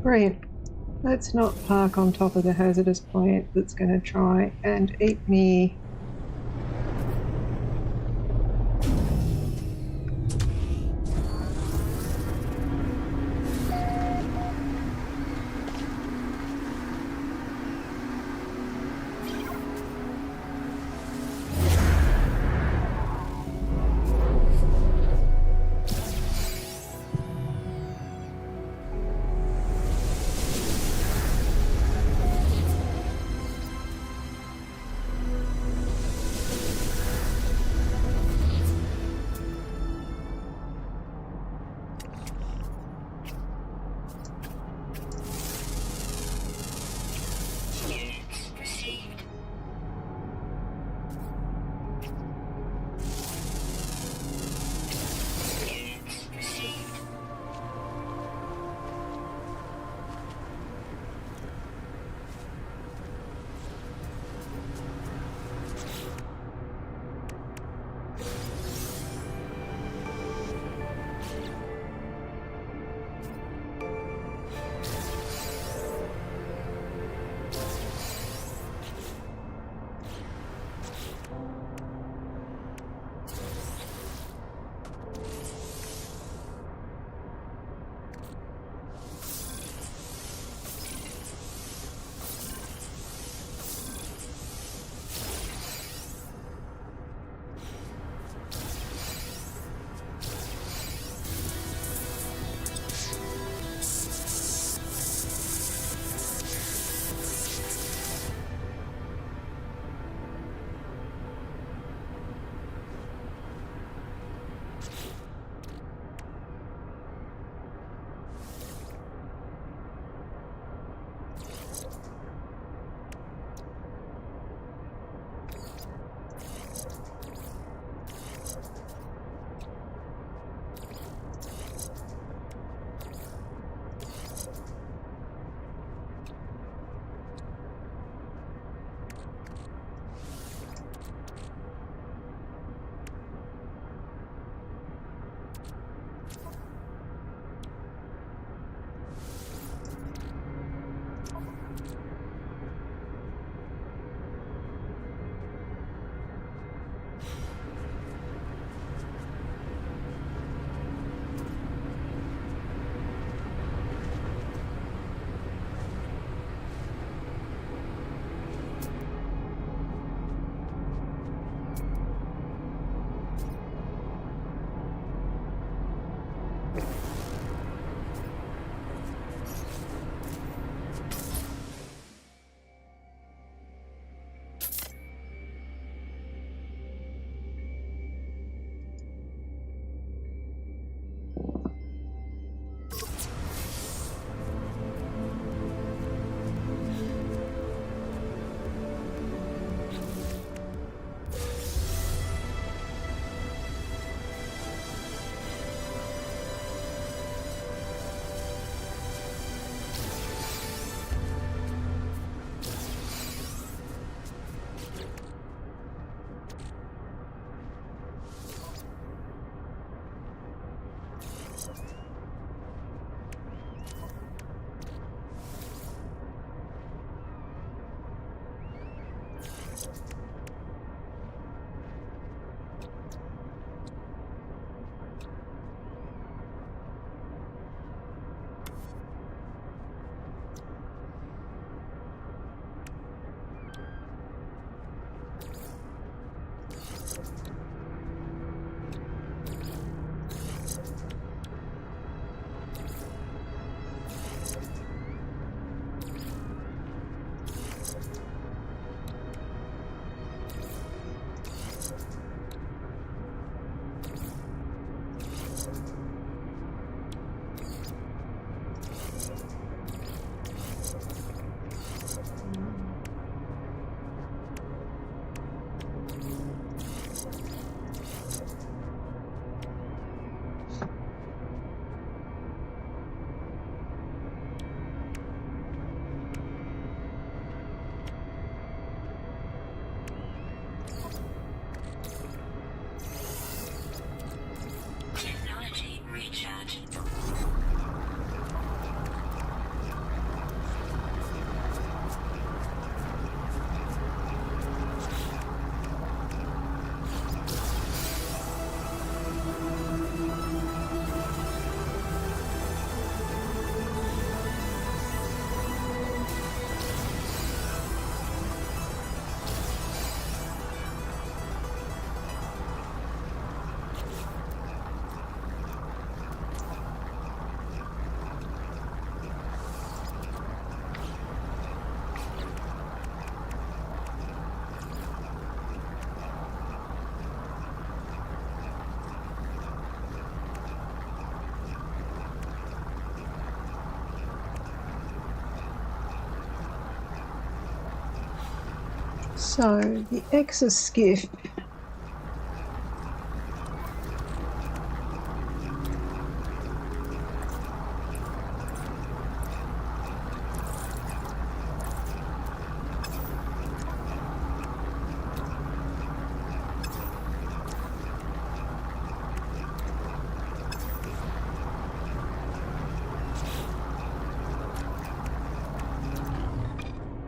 Brilliant. Let's not park on top of the hazardous plant that's going to try and eat me. Technology recharge. So the exoskiff.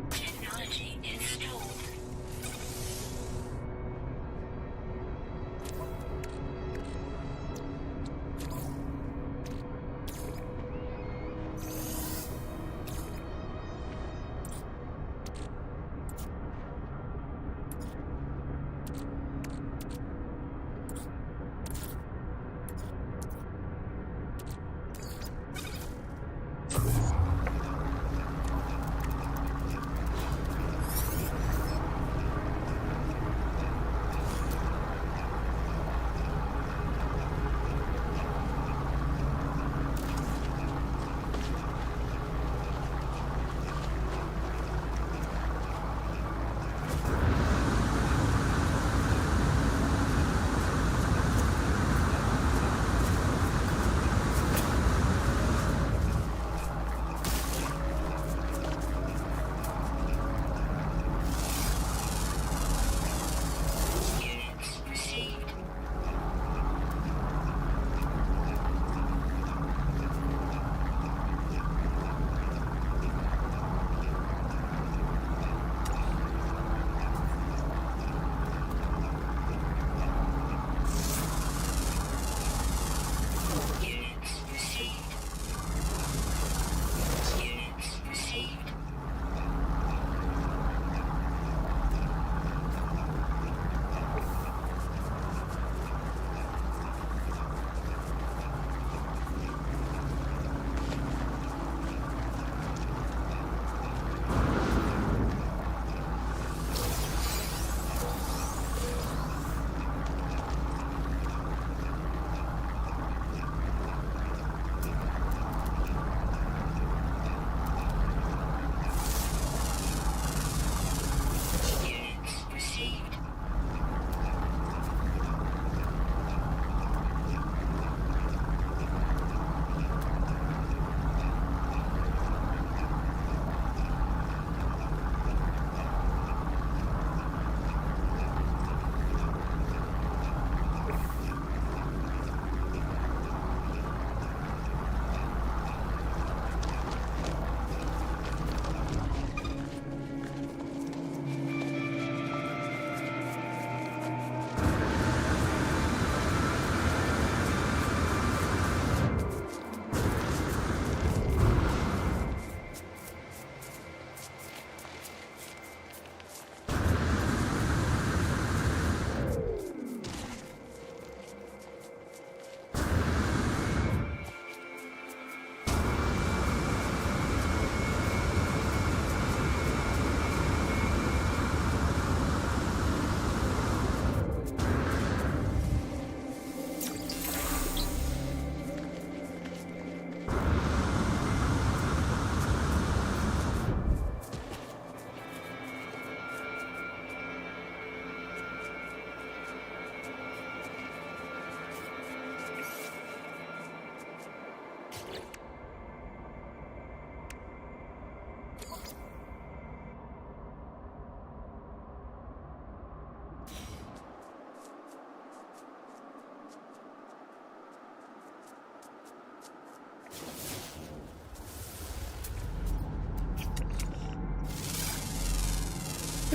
Technology installed.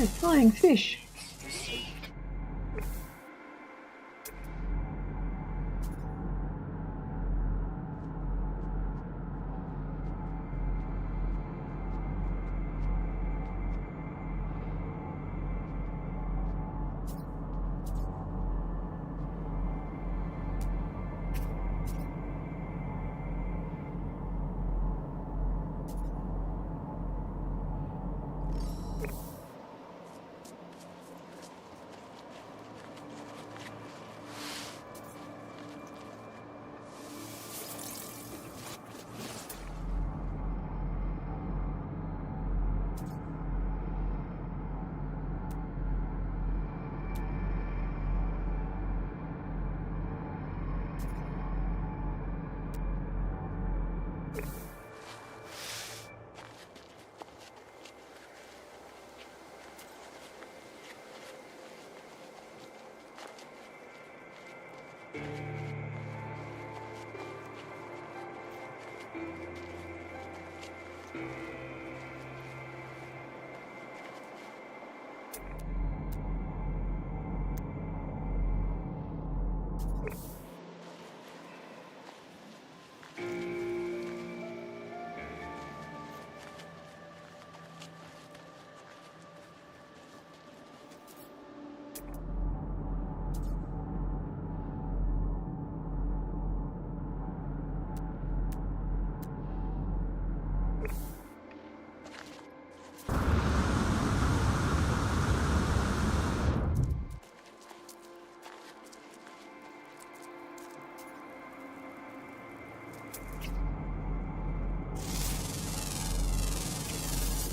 Oh, flying fish.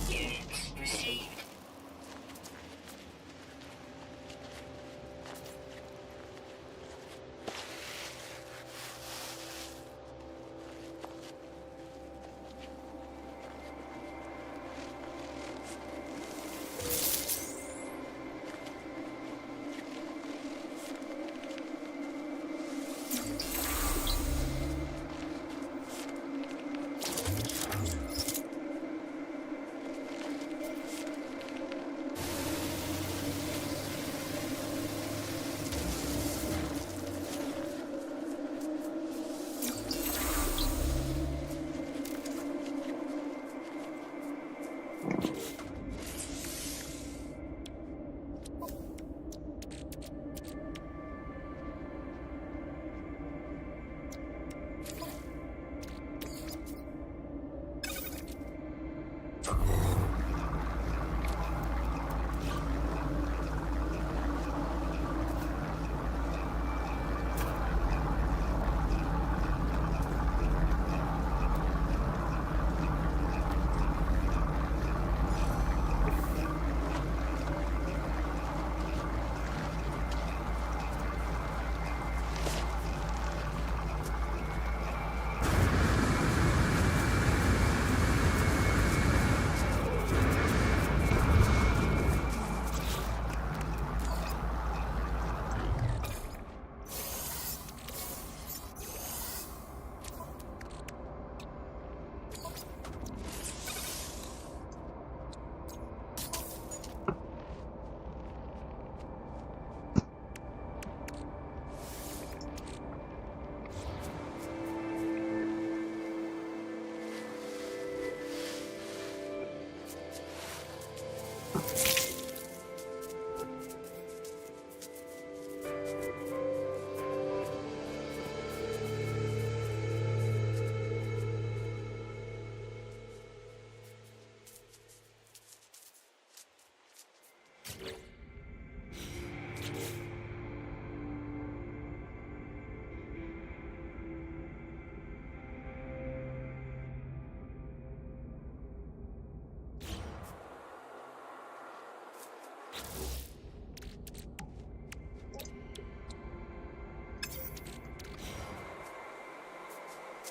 Units received.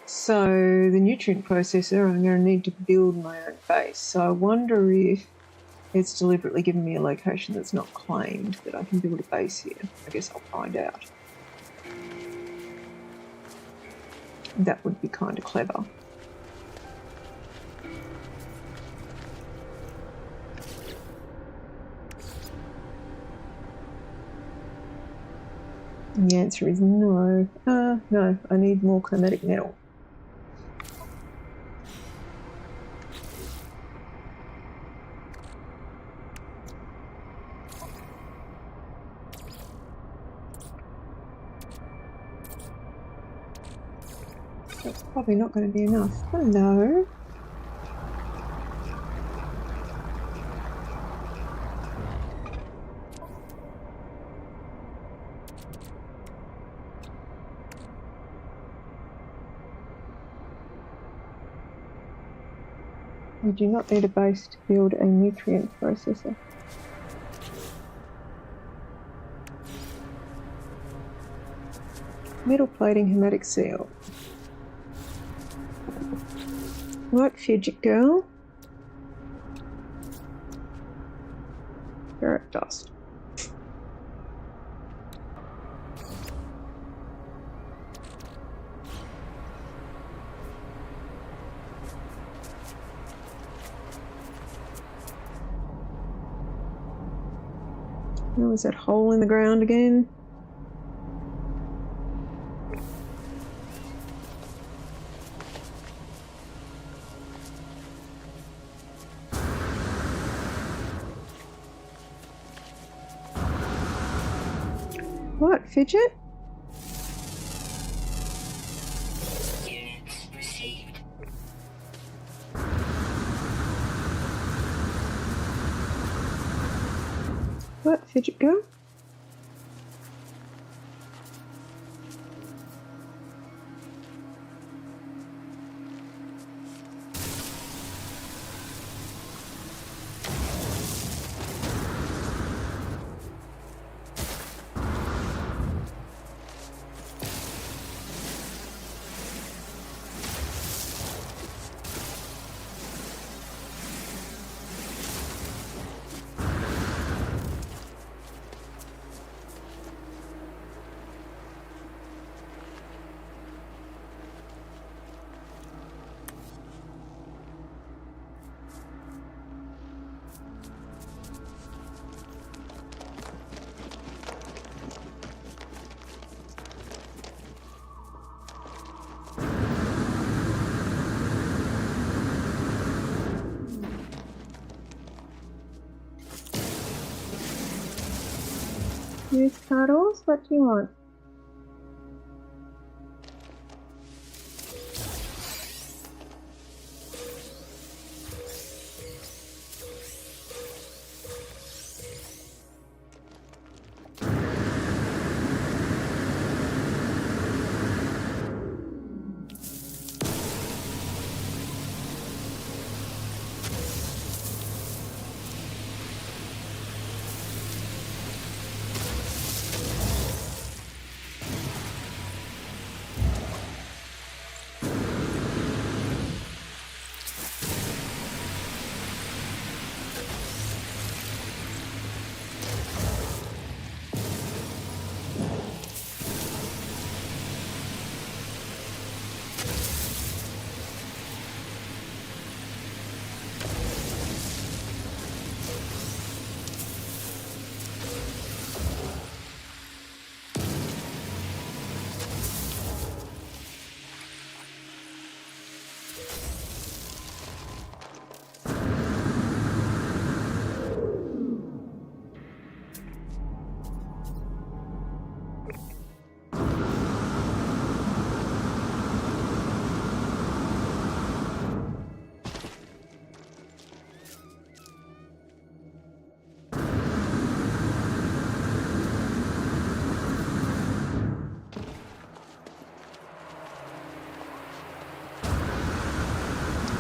So the nutrient processor, I'm going to need to build my own base. So I wonder if it's deliberately given me a location that's not claimed that I can build a base here. I guess I'll find out. That would be kind of clever. And the answer is no. No, I need more chromatic metal. That's probably not going to be enough. Hello. We do not need a base to build a nutrient processor. Metal plating hermetic seal. Right, fidget girl. Ferret dust. Now is that hole in the ground again? What, fidget? Units received. What, fidget girl? Yes, Cuddles, what do you want?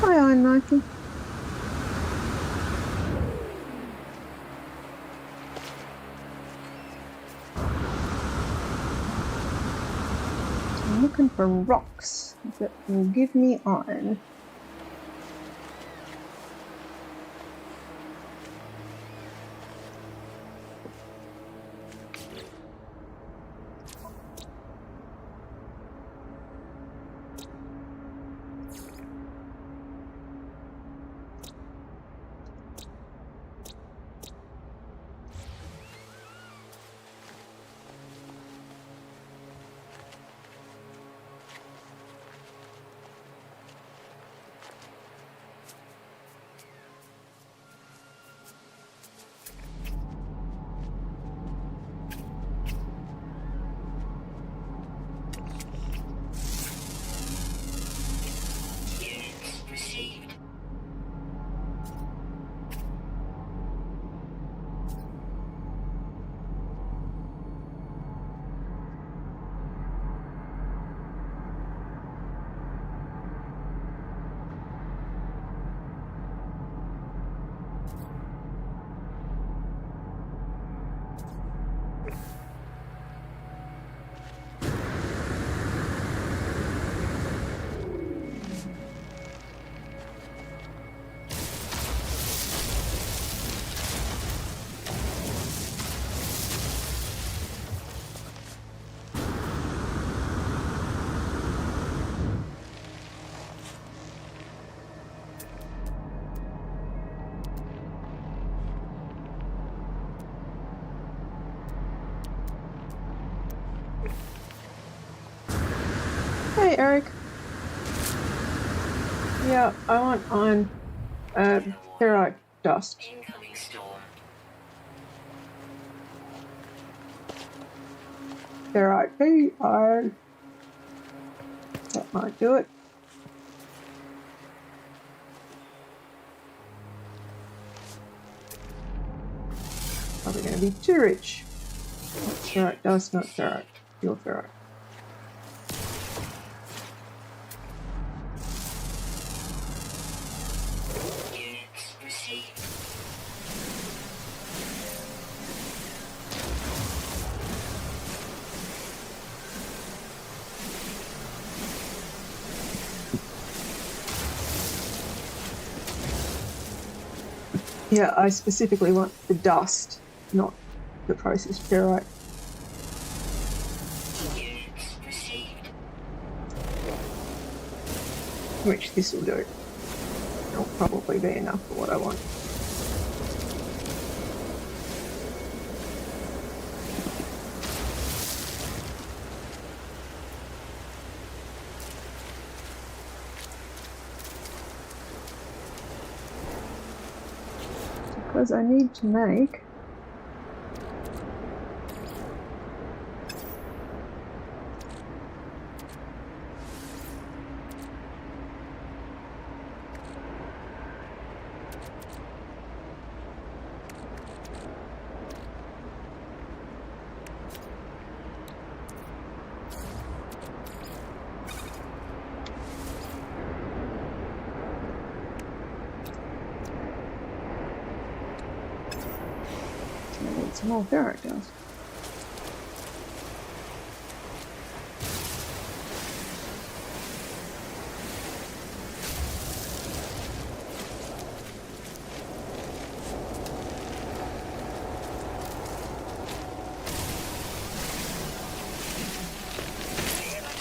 Hi, I'm Mikey. I'm looking for rocks that will give me iron. Hey, Eric. Yeah, I want iron, ferrite dust. Incoming storm. Ferrite PO. That might do it. Probably going to be too rich. Ferrite dust, not ferrite. Pure ferrite. Units received. Yeah, I specifically want the dust, not the processed ferrite, Units received. which this will do. It'll probably be enough for what I want. Because I need to make some more ferrite dust.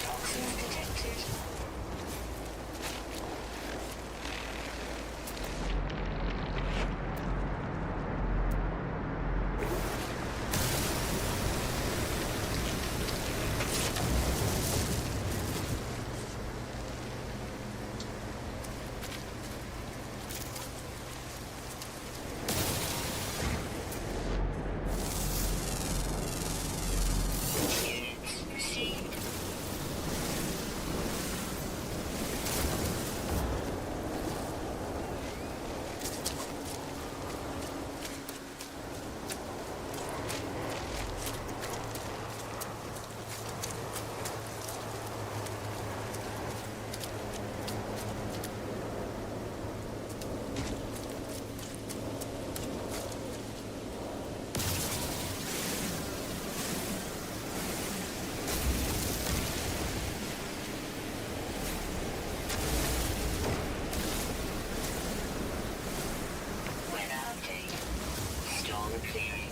Toxins detected. Units received. Weather update. Storm clearing.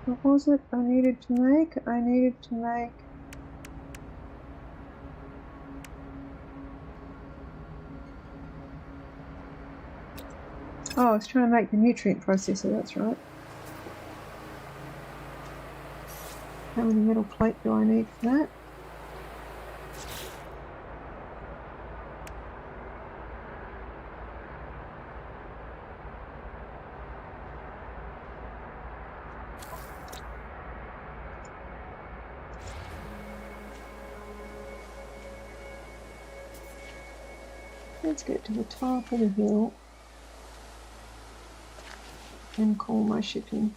What was it I needed to make? I needed to make... Oh, I was trying to make the nutrient processor, that's right. How many metal plate do I need for that? Let's get to the top of the hill and call my shipping.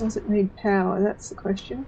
Does it need power? That's the question.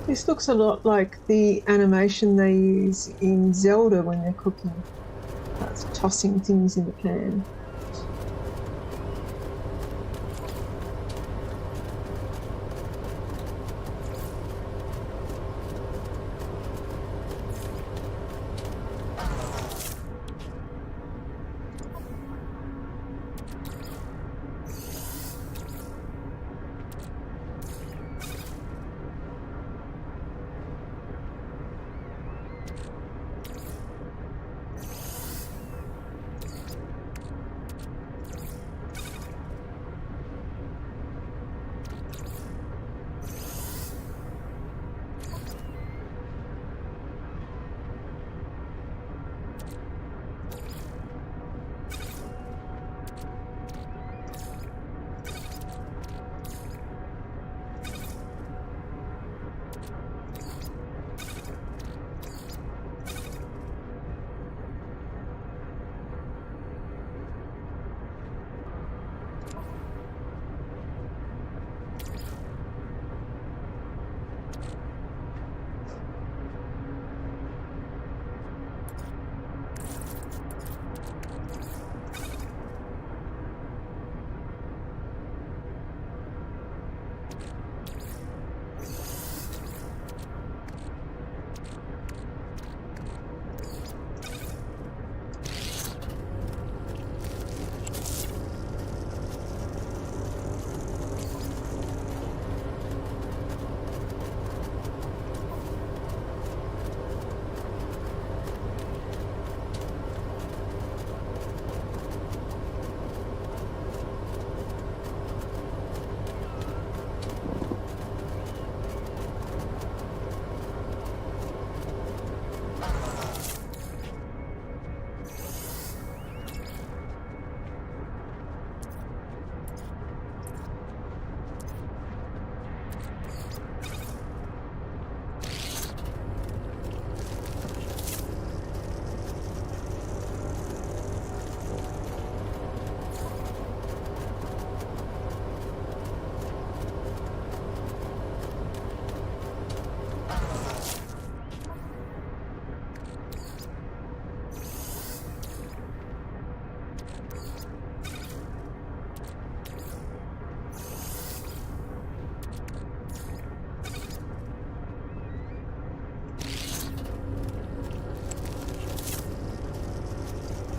This looks a lot like the animation they use in Zelda when they're cooking. That's tossing things in the pan.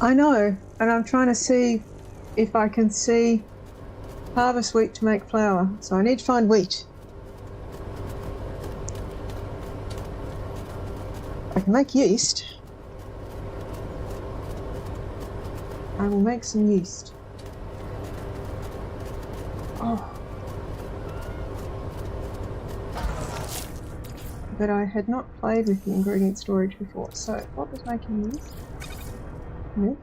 I know, and I'm trying to see if I can see harvest wheat to make flour. So I need to find wheat. I can make yeast. I will make some yeast. Oh. But I had not played with the ingredient storage before. So what was making yeast? Milk.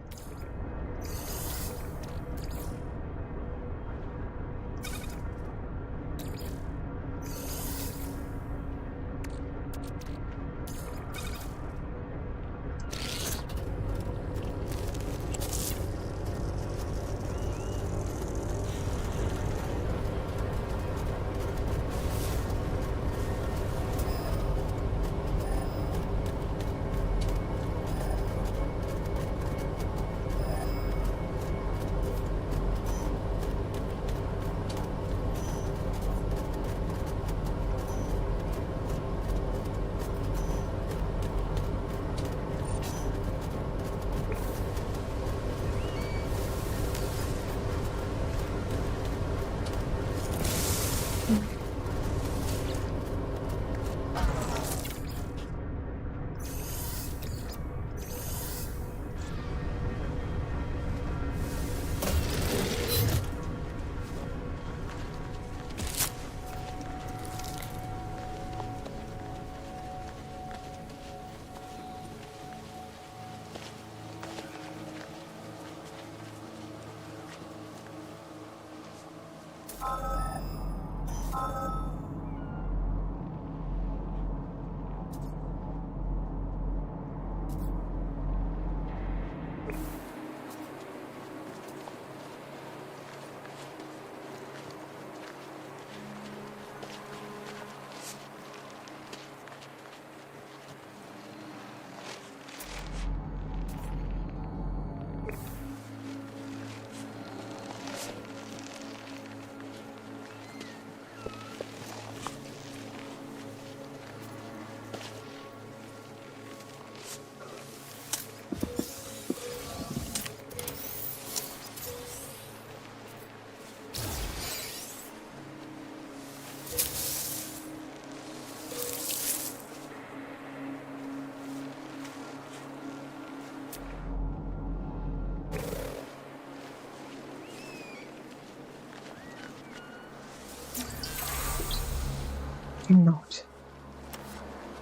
not.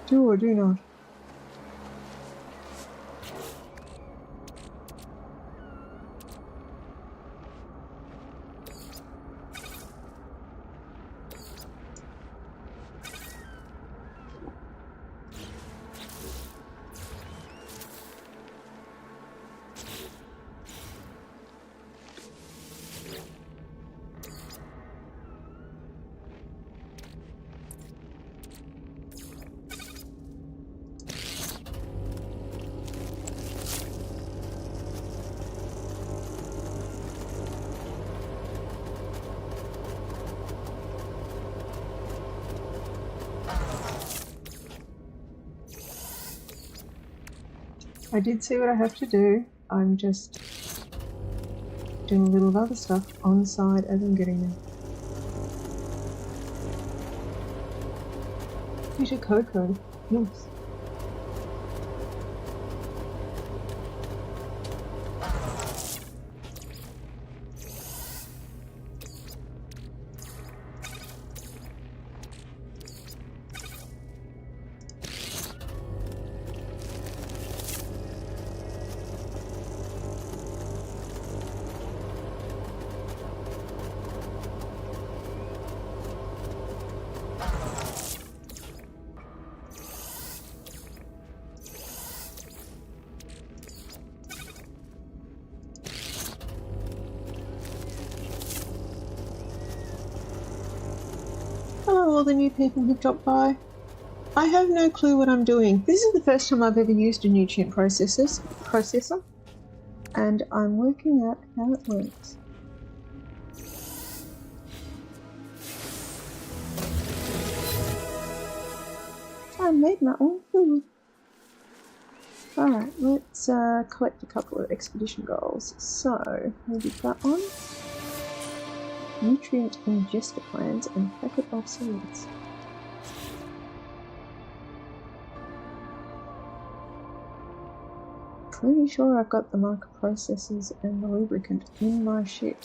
Do or do not. I did see what I have to do. I'm just doing a little other stuff on the side as I'm getting there. Peter Coco. Nice. Hello all the new people who've dropped by. I have no clue what I'm doing. This is the first time I've ever used a nutrient processor, and I'm working out how it works. I made my own food. Alright, let's collect a couple of expedition goals. So, maybe that one. Nutrient ingester plans and packet of seeds. Pretty sure I've got the microprocessors and the lubricant in my ship.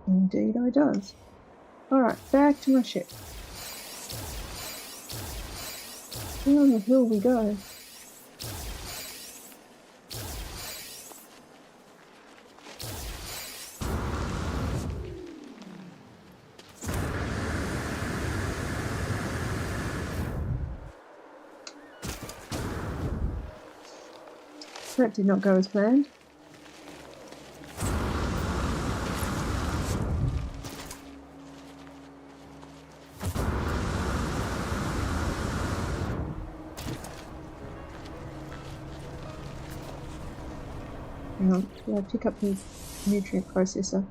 Indeed I does. Alright, back to my ship. Down the hill we go. That did not go as planned. Hang on, did I pick up the nutrient processor?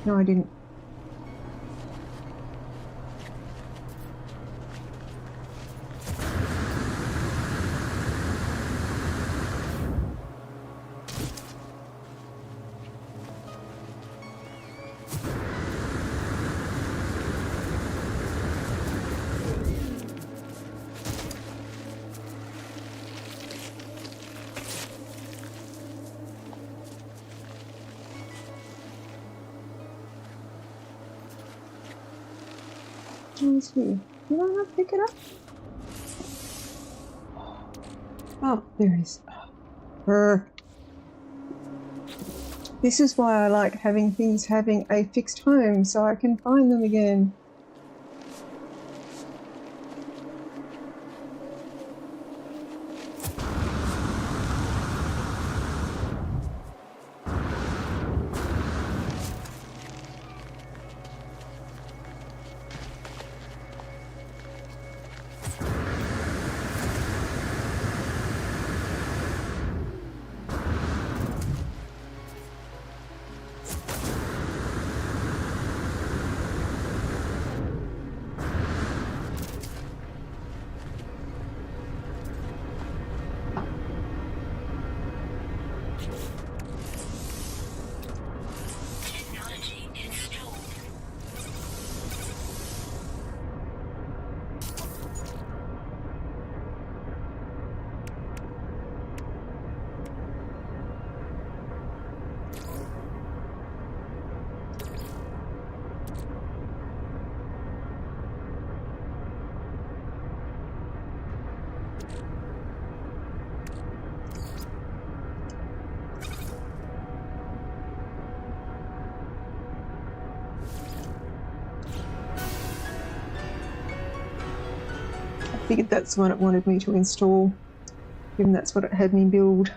No, I didn't. Where's he? Did I not pick it up? Oh, there it is. This is why I like having things having a fixed home, so I can find them again. figured that's what it wanted me to install, given that's what it had me build.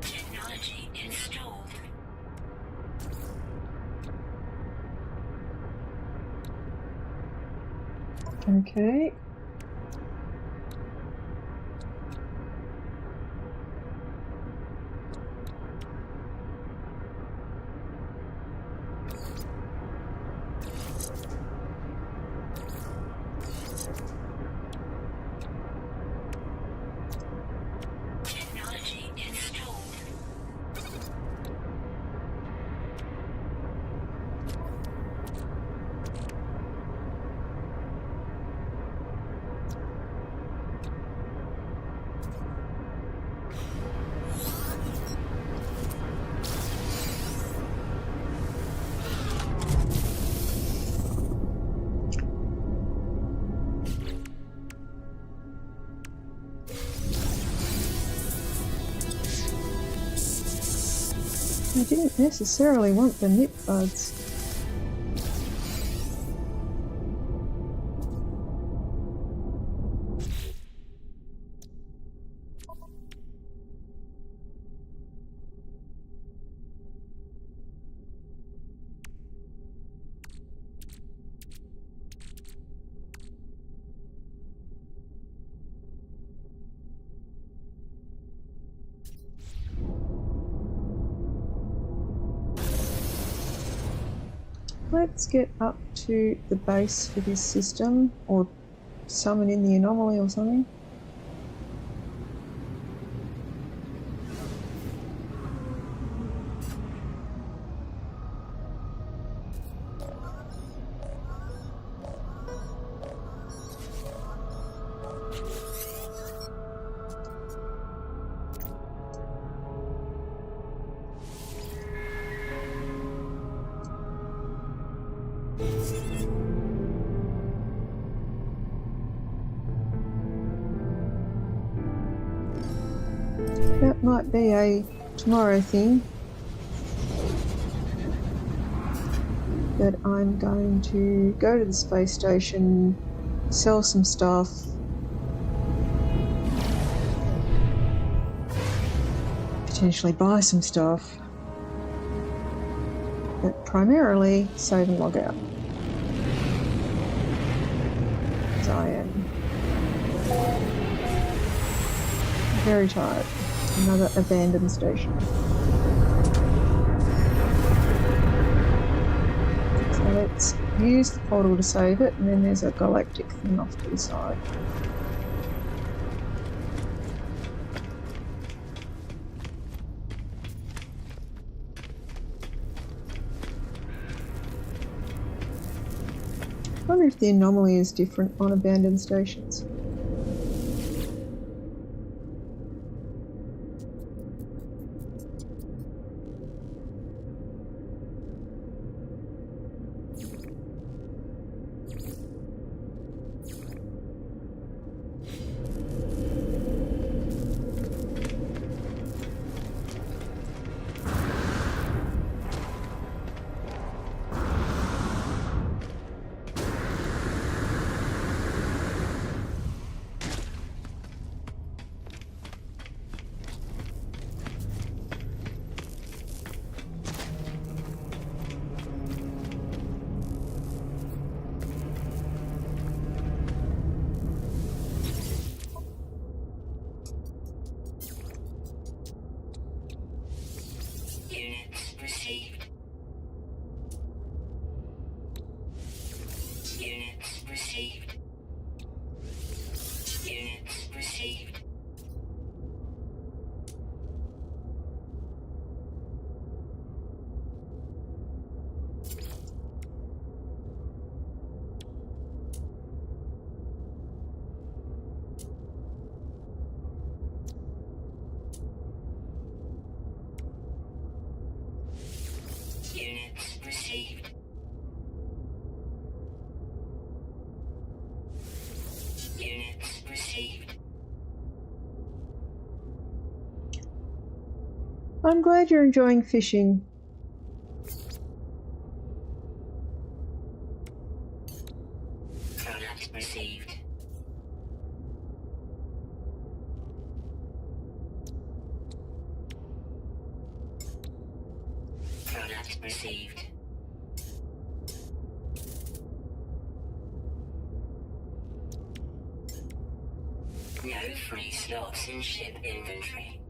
Technology installed. Okay. Technology installed. I didn't necessarily want the nip buds. Let's get up to the base for this system, or summon in the anomaly or something. That might be a tomorrow thing, but I'm going to go to the space station, sell some stuff, potentially buy some stuff, but primarily save and log out. Because I am very tired. Another abandoned station. So let's use the portal to save it, and then there's a galactic thing off to the side. I wonder if the anomaly is different on abandoned stations. Units received. Units received. Units received. I'm glad you're enjoying fishing. Product received. Product received. No free slots in ship inventory.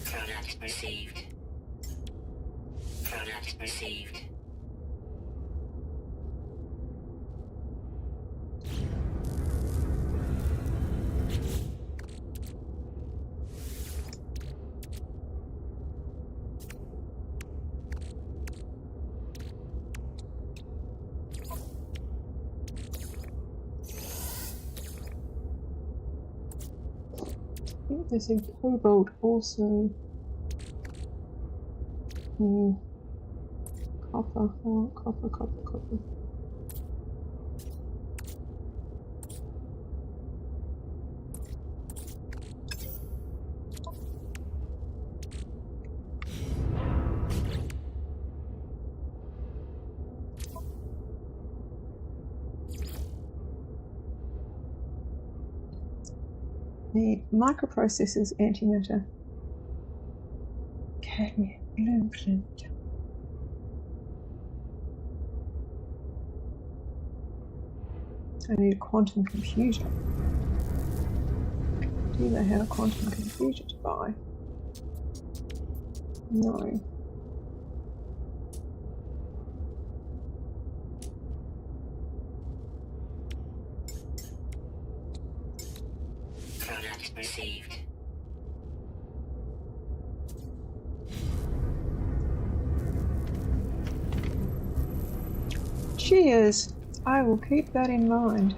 Product received. Product received. I think there's a cobalt also. Copper, oh, copper. Need microprocessors, antimatter, cadmium, aluminum. I need a quantum computer. Do they have a quantum computer to buy? No. Product received. Cheers! I will keep that in mind.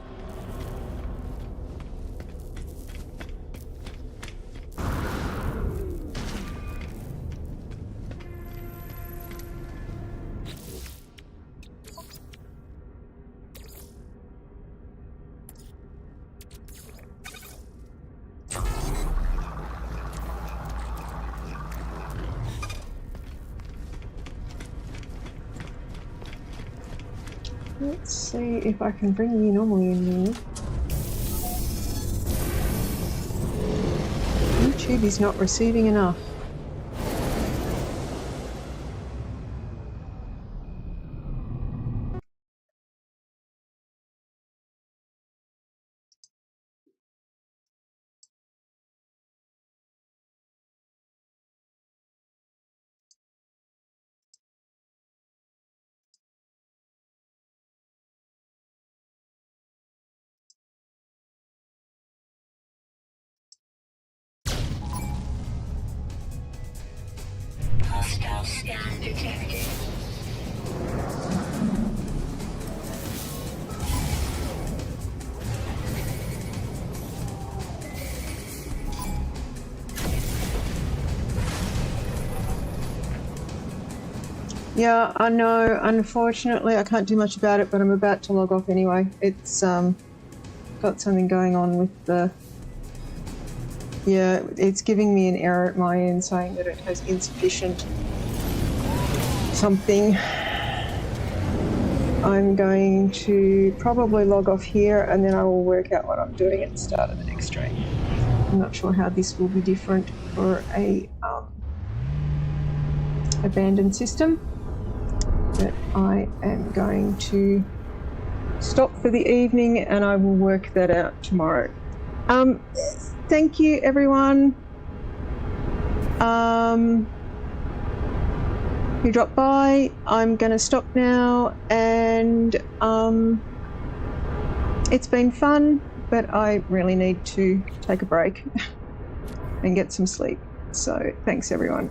Let's see if I can bring the anomaly in there. YouTube is not receiving enough. Hostile scan detected. Yeah, I know. Unfortunately, I can't do much about it, but I'm about to log off anyway. It's got something going on with the... Yeah, it's giving me an error at my end saying that it has insufficient something. I'm going to probably log off here and then I will work out what I'm doing at the start of the next stream. I'm not sure how this will be different for a abandoned system, but I am going to stop for the evening and I will work that out tomorrow. Thank you, everyone who dropped by. I'm going to stop now, and it's been fun, but I really need to take a break and get some sleep. So thanks, everyone.